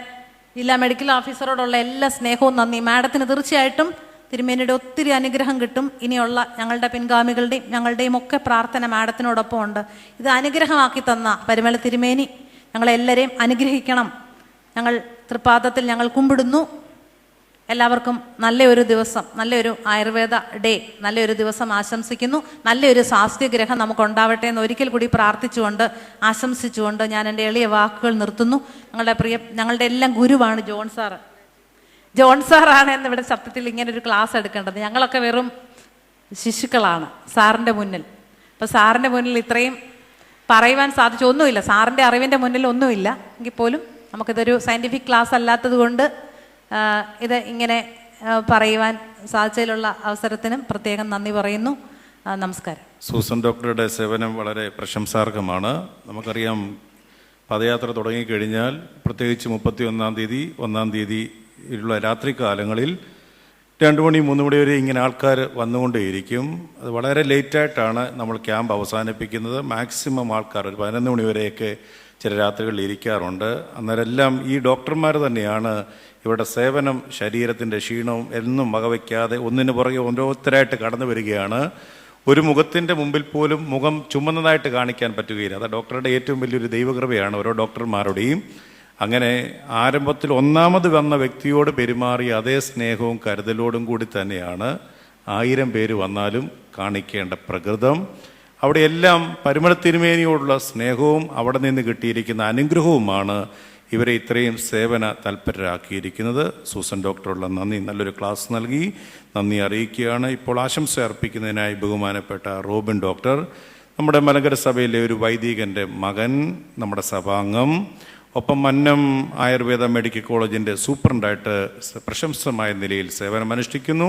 ജില്ലാ മെഡിക്കൽ ഓഫീസറോടുള്ള എല്ലാ സ്നേഹവും നന്ദി. മാഡത്തിന് തീർച്ചയായിട്ടും തിരുമേനിയുടെ ഒത്തിരി അനുഗ്രഹം കിട്ടും. ഇനിയുള്ള ഞങ്ങളുടെ പിൻഗാമികളുടെയും ഞങ്ങളുടെയും ഒക്കെ പ്രാർത്ഥന മാഡത്തിനോടൊപ്പം ഉണ്ട്. ഇത് അനുഗ്രഹമാക്കി തന്ന പരിമല തിരുമേനി ഞങ്ങളെല്ലാവരെയും അനുഗ്രഹിക്കണം. ഞങ്ങൾ തൃപ്പാദത്തിൽ ഞങ്ങൾ കുമ്പിടുന്നു. എല്ലാവർക്കും നല്ലൊരു ദിവസം, നല്ലൊരു ആയുർവേദ ഡേ, നല്ലൊരു ദിവസം ആശംസിക്കുന്നു. നല്ലൊരു സ്വാസ്ഥ്യഗ്രഹം നമുക്കുണ്ടാവട്ടെ എന്ന് ഒരിക്കൽ കൂടി പ്രാർത്ഥിച്ചുകൊണ്ട് ആശംസിച്ചുകൊണ്ട് ഞാൻ എൻ്റെ എളിയ വാക്കുകൾ നിർത്തുന്നു. ഞങ്ങളുടെ എല്ലാം ഗുരുവാണ് ജോൺ സാറാണ് എന്നിവിടെ സത്യത്തിൽ ഇങ്ങനെ ഒരു ക്ലാസ് എടുക്കേണ്ടത്. ഞങ്ങളൊക്കെ വെറും ശിശുക്കളാണ് സാറിൻ്റെ മുന്നിൽ. അപ്പോൾ സാറിൻ്റെ മുന്നിൽ ഇത്രയും പറയുവാൻ സാധിച്ചൊന്നുമില്ല, സാറിൻ്റെ അറിവിൻ്റെ മുന്നിൽ ഒന്നുമില്ല. എങ്കിൽ പോലും നമുക്കിതൊരു സയൻറ്റിഫിക് ക്ലാസ് അല്ലാത്തത് കൊണ്ട് ഇത് ഇങ്ങനെ പറയുവാൻ സാധിച്ചതിലുള്ള അവസരത്തിനും പ്രത്യേകം നന്ദി പറയുന്നു. നമസ്കാരം. സൂസൻ ഡോക്ടറുടെ സേവനം വളരെ പ്രശംസാർഹമാണ്. നമുക്കറിയാം, പദയാത്ര തുടങ്ങിക്കഴിഞ്ഞാൽ പ്രത്യേകിച്ച് 31-ാം തീയതി 1-ാം തീയതിയിലുള്ള രാത്രികാലങ്ങളിൽ 2 മണി 3 മണി വരെ ഇങ്ങനെ ആൾക്കാർ വന്നുകൊണ്ടേയിരിക്കും. അത് വളരെ ലേറ്റായിട്ടാണ് നമ്മൾ ക്യാമ്പ് അവസാനിപ്പിക്കുന്നത്. മാക്സിമം ആൾക്കാർ ഒരു 11 മണി വരെയൊക്കെ ചില രാത്രികളിൽ ഇരിക്കാറുണ്ട്. അന്നേരമെല്ലാം ഈ ഡോക്ടർമാർ തന്നെയാണ് ഇവരുടെ സേവനം, ശരീരത്തിൻ്റെ ക്ഷീണവും എന്നും വകവയ്ക്കാതെ ഒന്നിനു പുറകെ ഓരോരുത്തരായിട്ട് കടന്നു വരികയാണ്. ഒരു മുഖത്തിൻ്റെ മുമ്പിൽ പോലും മുഖം ചുമന്നതായിട്ട് കാണിക്കാൻ പറ്റുകയില്ല. അത് ഡോക്ടറുടെ ഏറ്റവും വലിയൊരു ദൈവകൃപയാണ് ഓരോ ഡോക്ടർമാരുടെയും. അങ്ങനെ ആരംഭത്തിൽ ഒന്നാമത് വന്ന വ്യക്തിയോട് പെരുമാറിയ അതേ സ്നേഹവും കരുതലോടും കൂടി തന്നെയാണ് 1000 പേര് വന്നാലും കാണിക്കേണ്ട പ്രകൃതം. അവിടെയെല്ലാം പരിമള തിരുമേനിയോടുള്ള സ്നേഹവും അവിടെ നിന്ന് കിട്ടിയിരിക്കുന്ന അനുഗ്രഹവുമാണ് ഇവരെ ഇത്രയും സേവന തൽപരരാക്കിയിരിക്കുന്നത്. സൂസൻ ഡോക്ടറുള്ള നന്ദി, നല്ലൊരു ക്ലാസ് നൽകി നന്ദി അറിയിക്കുകയാണ്. ഇപ്പോൾ ആശംസ അർപ്പിക്കുന്നതിനായി ബഹുമാനപ്പെട്ട റോബിൻ ഡോക്ടർ, നമ്മുടെ മലങ്കര സഭയിലെ ഒരു വൈദികൻ്റെ മകൻ, നമ്മുടെ സഭാംഗം, ഒപ്പം മന്നം ആയുർവേദ മെഡിക്കൽ കോളേജിൻ്റെ സൂപ്രണ്ടായിട്ട് പ്രശംസമായ നിലയിൽ സേവനമനുഷ്ഠിക്കുന്നു.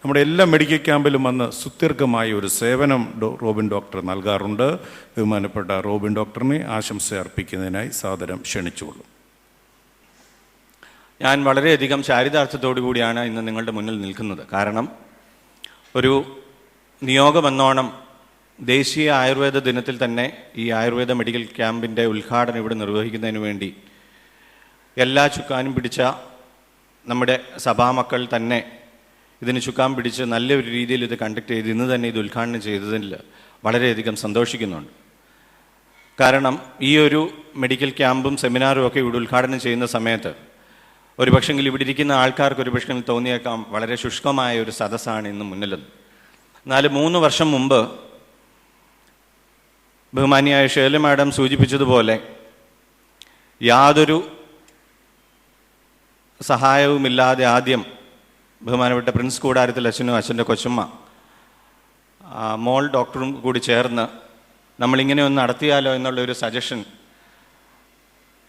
നമ്മുടെ എല്ലാ മെഡിക്കൽ ക്യാമ്പിലും വന്ന് സുദീർഘമായ ഒരു സേവനം റോബിൻ ഡോക്ടർ നൽകാറുണ്ട്. ബഹുമാനപ്പെട്ട റോബിൻ ഡോക്ടറിനെ ആശംസ അർപ്പിക്കുന്നതിനായി സാദരം ക്ഷണിച്ചുകൊള്ളും. ഞാൻ വളരെയധികം ചാരിതാർത്ഥ്യത്തോടു കൂടിയാണ് ഇന്ന് നിങ്ങളുടെ മുന്നിൽ നിൽക്കുന്നത്. കാരണം ഒരു നിയോഗമെന്നോണം ദേശീയ ആയുർവേദ ദിനത്തിൽ തന്നെ ഈ ആയുർവേദ മെഡിക്കൽ ക്യാമ്പിൻ്റെ ഉദ്ഘാടനം ഇവിടെ നിർവഹിക്കുന്നതിന് വേണ്ടി എല്ലാ ചുക്കാനും പിടിച്ച നമ്മുടെ സഭാമക്കൾ തന്നെ ഇതിന് ചുക്കാൻ പിടിച്ച് നല്ലൊരു രീതിയിൽ ഇത് കണ്ടക്ട് ചെയ്ത് ഇന്ന് തന്നെ ഇത് ഉദ്ഘാടനം ചെയ്തതിൽ വളരെയധികം സന്തോഷിക്കുന്നുണ്ട്. കാരണം ഈ ഒരു മെഡിക്കൽ ക്യാമ്പും സെമിനാറും ഒക്കെ ഇവിടെ ഉദ്ഘാടനം ചെയ്യുന്ന സമയത്ത് ഒരു പക്ഷെങ്കിൽ ഇവിടെ ഇരിക്കുന്ന ആൾക്കാർക്ക് ഒരു പക്ഷെങ്കിൽ തോന്നിയേക്കാം വളരെ ശുഷ്കമായ ഒരു സദസ്സാണ് ഇന്ന് മുന്നിലെന്ന്. എന്നാൽ 3 വർഷം മുമ്പ് ബഹുമാനിയായ ഷേർലി മാഡം സൂചിപ്പിച്ചതുപോലെ യാതൊരു സഹായവുമില്ലാതെ ആദ്യം ബഹുമാനപ്പെട്ട പ്രിൻസ് കൂടാരത്തിൽ അച്ഛനും അച്ഛൻ്റെ കൊച്ചമ്മ മോൾ ഡോക്ടറും കൂടി ചേർന്ന് നമ്മളിങ്ങനെ ഒന്ന് നടത്തിയാലോ എന്നുള്ളൊരു സജഷൻ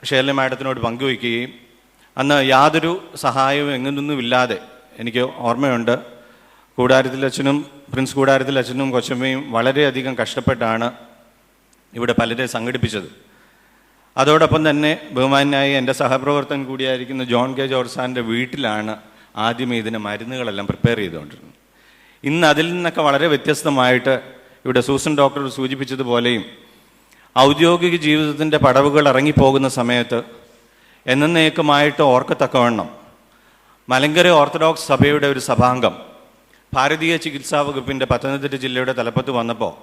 ഷേർലി മാഡത്തിനോട് പങ്കുവയ്ക്കുകയും അന്ന് യാതൊരു സഹായവും എങ്ങനൊന്നുമില്ലാതെ എനിക്ക് ഓർമ്മയുണ്ട്, കൂടാരത്തിലച്ഛനും പ്രിൻസ് കൂടാരത്തിലച്ഛനും കൊച്ചമ്മയും വളരെയധികം കഷ്ടപ്പെട്ടാണ് ഇവിടെ പലരെ സംഘടിപ്പിച്ചത്. അതോടൊപ്പം തന്നെ ബഹുമാനായി എൻ്റെ സഹപ്രവർത്തകൻ കൂടിയായിരിക്കുന്ന ജോൺ കെ ജോർജ് സാറിൻ്റെ വീട്ടിലാണ് ആദ്യമേ ഇതിന് മരുന്നുകളെല്ലാം പ്രിപ്പയർ ചെയ്തുകൊണ്ടിരുന്നത്. ഇന്ന് അതിൽ നിന്നൊക്കെ വളരെ വ്യത്യസ്തമായിട്ട് ഇവിടെ സൂസൻ ഡോക്ടർ സൂചിപ്പിച്ചതുപോലെയും ഔദ്യോഗിക ജീവിതത്തിൻ്റെ പടവുകൾ ഇറങ്ങിപ്പോകുന്ന സമയത്ത് എന്നേക്കുമായിട്ട് ഓർക്കത്തക്കവണ്ണം മലങ്കര ഓർത്തഡോക്സ് സഭയുടെ ഒരു സഭാംഗം ഭാരതീയ ചികിത്സാ വകുപ്പിൻ്റെ പത്തനംതിട്ട ജില്ലയുടെ തലപ്പത്ത് വന്നപ്പോൾ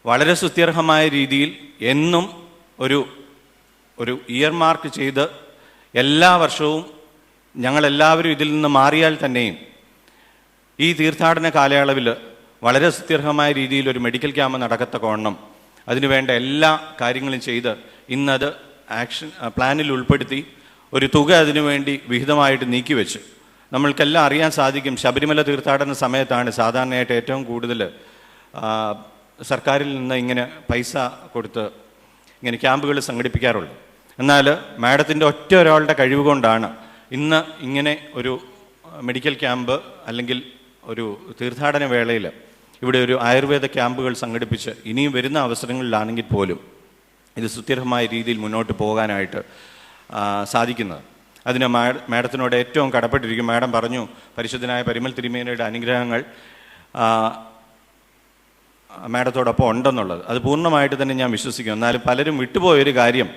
വളരെ സുത്യർഹമായ രീതിയിൽ എന്നും ഒരു ഇയർ മാർക്ക് ചെയ്ത് എല്ലാ വർഷവും ഞങ്ങളെല്ലാവരും ഇതിൽ നിന്ന് മാറിയാൽ തന്നെയും ഈ തീർത്ഥാടന കാലയളവിൽ വളരെ സുത്യർഹമായ രീതിയിൽ ഒരു മെഡിക്കൽ ക്യാമ്പ് നടക്കത്തക്കവണ്ണം അതിനുവേണ്ട എല്ലാ കാര്യങ്ങളും ചെയ്ത് ഇന്നത് ആക്ഷൻ പ്ലാനിൽ ഉൾപ്പെടുത്തി ഒരു തുക അതിനുവേണ്ടി വിഹിതമായിട്ട് നീക്കിവെച്ച് നമ്മൾക്കെല്ലാം അറിയാൻ സാധിക്കും. ശബരിമല തീർത്ഥാടന സമയത്താണ് സാധാരണയായിട്ട് ഏറ്റവും കൂടുതൽ സർക്കാരിൽ നിന്ന് ഇങ്ങനെ പൈസ കൊടുത്ത് ഇങ്ങനെ ക്യാമ്പുകൾ സംഘടിപ്പിക്കാറുള്ളത്. എന്നാൽ മാഡത്തിൻ്റെ ഒറ്റ ഒരാളുടെ കഴിവ് കൊണ്ടാണ് ഇന്ന് ഇങ്ങനെ ഒരു മെഡിക്കൽ ക്യാമ്പ് അല്ലെങ്കിൽ ഒരു തീർത്ഥാടന വേളയിൽ ഇവിടെ ഒരു ആയുർവേദ ക്യാമ്പുകൾ സംഘടിപ്പിച്ച് ഇനിയും വരുന്ന അവസരങ്ങളിലാണെങ്കിൽ പോലും ഇത് സുത്യർഹമായ രീതിയിൽ മുന്നോട്ട് പോകാനായിട്ട് സാധിക്കുന്നത്. അതിന് മാഡത്തിനോട് ഏറ്റവും കടപ്പെട്ടിരിക്കും. മാഡം പറഞ്ഞു പരിശുദ്ധനായ പരിമൽ തിരുമേനിയുടെ അനുഗ്രഹങ്ങൾ മാഡത്തോടൊപ്പം ഉണ്ടെന്നുള്ളത്. അത് പൂർണ്ണമായിട്ട് തന്നെ ഞാൻ വിശ്വസിക്കും. എന്നാലും പലരും വിട്ടുപോയൊരു കാര്യം,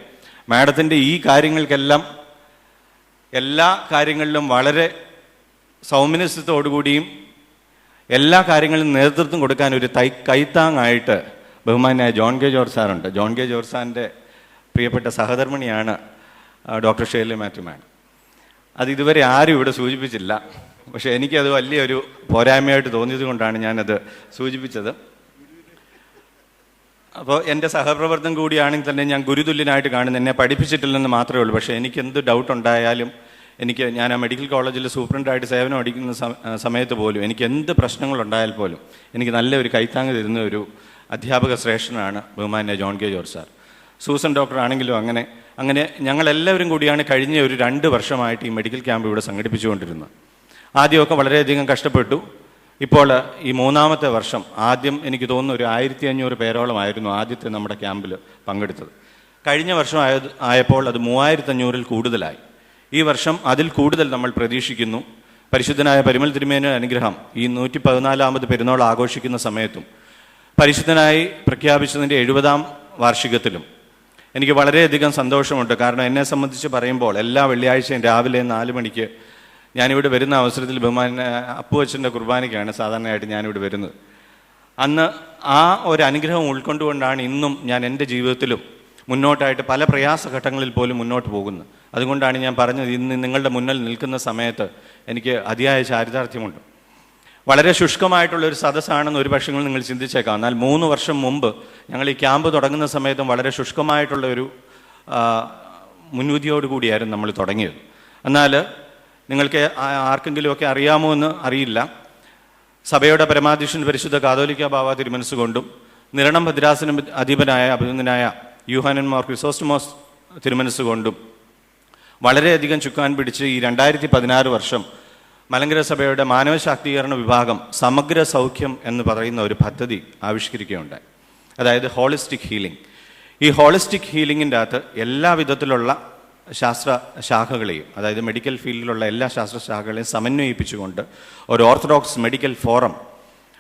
മാഡത്തിൻ്റെ ഈ കാര്യങ്ങൾക്കെല്ലാം എല്ലാ കാര്യങ്ങളിലും വളരെ സൗമ്യനസ്യത്തോടുകൂടിയും എല്ലാ കാര്യങ്ങളിലും നേതൃത്വം കൊടുക്കാൻ ഒരു കൈത്താങ്ങായിട്ട് ബഹുമാനായ ജോൺ കെ ജോർജ് സാറുണ്ട്. ജോൺ കെ ജോർജ് സാറിൻ്റെ പ്രിയപ്പെട്ട സഹധർമ്മിണിയാണ് ഡോക്ടർ ഷേർലി മാത്യു മാഡം. അത് ഇതുവരെ ആരും ഇവിടെ സൂചിപ്പിച്ചില്ല. പക്ഷേ എനിക്കത് വലിയൊരു പോരായ്മയായിട്ട് തോന്നിയത് കൊണ്ടാണ് ഞാനത് സൂചിപ്പിച്ചത്. അപ്പോൾ എൻ്റെ സഹപ്രവർത്തനം കൂടിയാണെങ്കിൽ തന്നെ ഞാൻ ഗുരുതുല്യനായിട്ട് കാണുന്നു. എന്നെ പഠിപ്പിച്ചിട്ടില്ലെന്ന് മാത്രമേ ഉള്ളൂ. പക്ഷേ എനിക്ക് എന്ത് ഡൗട്ട് ഉണ്ടായാലും ഞാൻ ആ മെഡിക്കൽ കോളേജിൽ സൂപ്രണ്ടായിട്ട് സേവനം അടിക്കുന്ന സമയത്ത് പോലും എനിക്ക് എന്ത് പ്രശ്നങ്ങളുണ്ടായാൽ പോലും എനിക്ക് നല്ലൊരു കൈത്താങ്ങ് തരുന്ന ഒരു അധ്യാപക ശ്രേഷ്ഠനാണ് ബഹുമാന്യ John K George sir. Susan doctor ആണെങ്കിലും അങ്ങനെ ഞങ്ങളെല്ലാവരും കൂടിയാണ് കഴിഞ്ഞ ഒരു 2 വർഷമായിട്ട് ഈ മെഡിക്കൽ ക്യാമ്പ് ഇവിടെ സംഘടിപ്പിച്ചുകൊണ്ടിരുന്നത്. ആദ്യമൊക്കെ വളരെയധികം കഷ്ടപ്പെട്ടു. ഇപ്പോൾ ഈ 3ാമത്തെ വർഷം, ആദ്യം എനിക്ക് തോന്നുന്നു ഒരു 1500 പേരോളമായിരുന്നു ആദ്യത്തെ നമ്മുടെ ക്യാമ്പിൽ പങ്കെടുത്തത്. കഴിഞ്ഞ വർഷം ആയപ്പോൾ അത് 3500-ൽ കൂടുതലായി. ഈ വർഷം അതിൽ കൂടുതൽ നമ്മൾ പ്രതീക്ഷിക്കുന്നു. പരിശുദ്ധനായ പരിമൽ തിരുമേനിയുടെ അനുഗ്രഹം ഈ 114ാമത് പെരുന്നാൾ ആഘോഷിക്കുന്ന സമയത്തും പരിശുദ്ധനായി പ്രഖ്യാപിച്ചതിൻ്റെ 70ാം വാർഷികത്തിലും എനിക്ക് വളരെയധികം സന്തോഷമുണ്ട്. കാരണം എന്നെ സംബന്ധിച്ച് പറയുമ്പോൾ എല്ലാ വെള്ളിയാഴ്ചയും രാവിലെ 4 മണിക്ക് ഞാനിവിടെ വരുന്ന അവസരത്തിൽ ബഹുമാന അപ്പുവച്ചൻ്റെ കുർബാനയ്ക്കാണ് സാധാരണയായിട്ട് ഞാനിവിടെ വരുന്നത്. അന്ന് ആ ഒരു അനുഗ്രഹം ഉൾക്കൊണ്ടുകൊണ്ടാണ് ഇന്നും ഞാൻ എൻ്റെ ജീവിതത്തിലും മുന്നോട്ടായിട്ട് പല പ്രയാസഘട്ടങ്ങളിൽ പോലും മുന്നോട്ട് പോകുന്നത്. അതുകൊണ്ടാണ് ഞാൻ പറഞ്ഞത്, ഇന്ന് നിങ്ങളുടെ മുന്നിൽ നിൽക്കുന്ന സമയത്ത് എനിക്ക് അതിയായ ചാരിതാർത്ഥ്യമുണ്ട്. വളരെ ശുഷ്കമായിട്ടുള്ളൊരു സദസ്സാണെന്ന് ഒരു പക്ഷേ നിങ്ങൾ ചിന്തിച്ചേക്കാം. എന്നാൽ 3 വർഷം മുമ്പ് ഞങ്ങൾ ഈ ക്യാമ്പ് തുടങ്ങുന്ന സമയത്തും വളരെ ശുഷ്കമായിട്ടുള്ള ഒരു മുൻവിധിയോടുകൂടിയായിരുന്നു നമ്മൾ തുടങ്ങിയത്. എന്നാൽ നിങ്ങൾക്ക് ആർക്കെങ്കിലുമൊക്കെ അറിയാമോ എന്ന് അറിയില്ല, സഭയുടെ പരമാധ്യക്ഷൻ പരിശുദ്ധ കാതോലിക്ക ബാവ തിരുമനസ്സുകൊണ്ടും നിരണം ഭദ്രാസനം അധിപനായ അഭിനന്ദനായ യൂഹാനൻ മാർ ക്രിസോസ്റ്റമോസ് തിരുമനസ്സുകൊണ്ടും വളരെയധികം ചുക്കാൻ പിടിച്ച് ഈ 2016 വർഷം മലങ്കര സഭയുടെ മാനവ ശാക്തീകരണ വിഭാഗം സമഗ്ര സൗഖ്യം എന്ന് പറയുന്ന ഒരു പദ്ധതി ആവിഷ്കരിക്കുകയുണ്ടായി. അതായത് ഹോളിസ്റ്റിക് ഹീലിംഗ്. ഈ ഹോളിസ്റ്റിക് ഹീലിങ്ങിൻ്റെ അകത്ത് എല്ലാ വിധത്തിലുള്ള ശാസ്ത്ര ശാഖകളെയും, അതായത് മെഡിക്കൽ ഫീൽഡിലുള്ള എല്ലാ ശാസ്ത്ര ശാഖകളെയും സമന്വയിപ്പിച്ചുകൊണ്ട് ഒരു ഓർത്തഡോക്സ് മെഡിക്കൽ ഫോറം,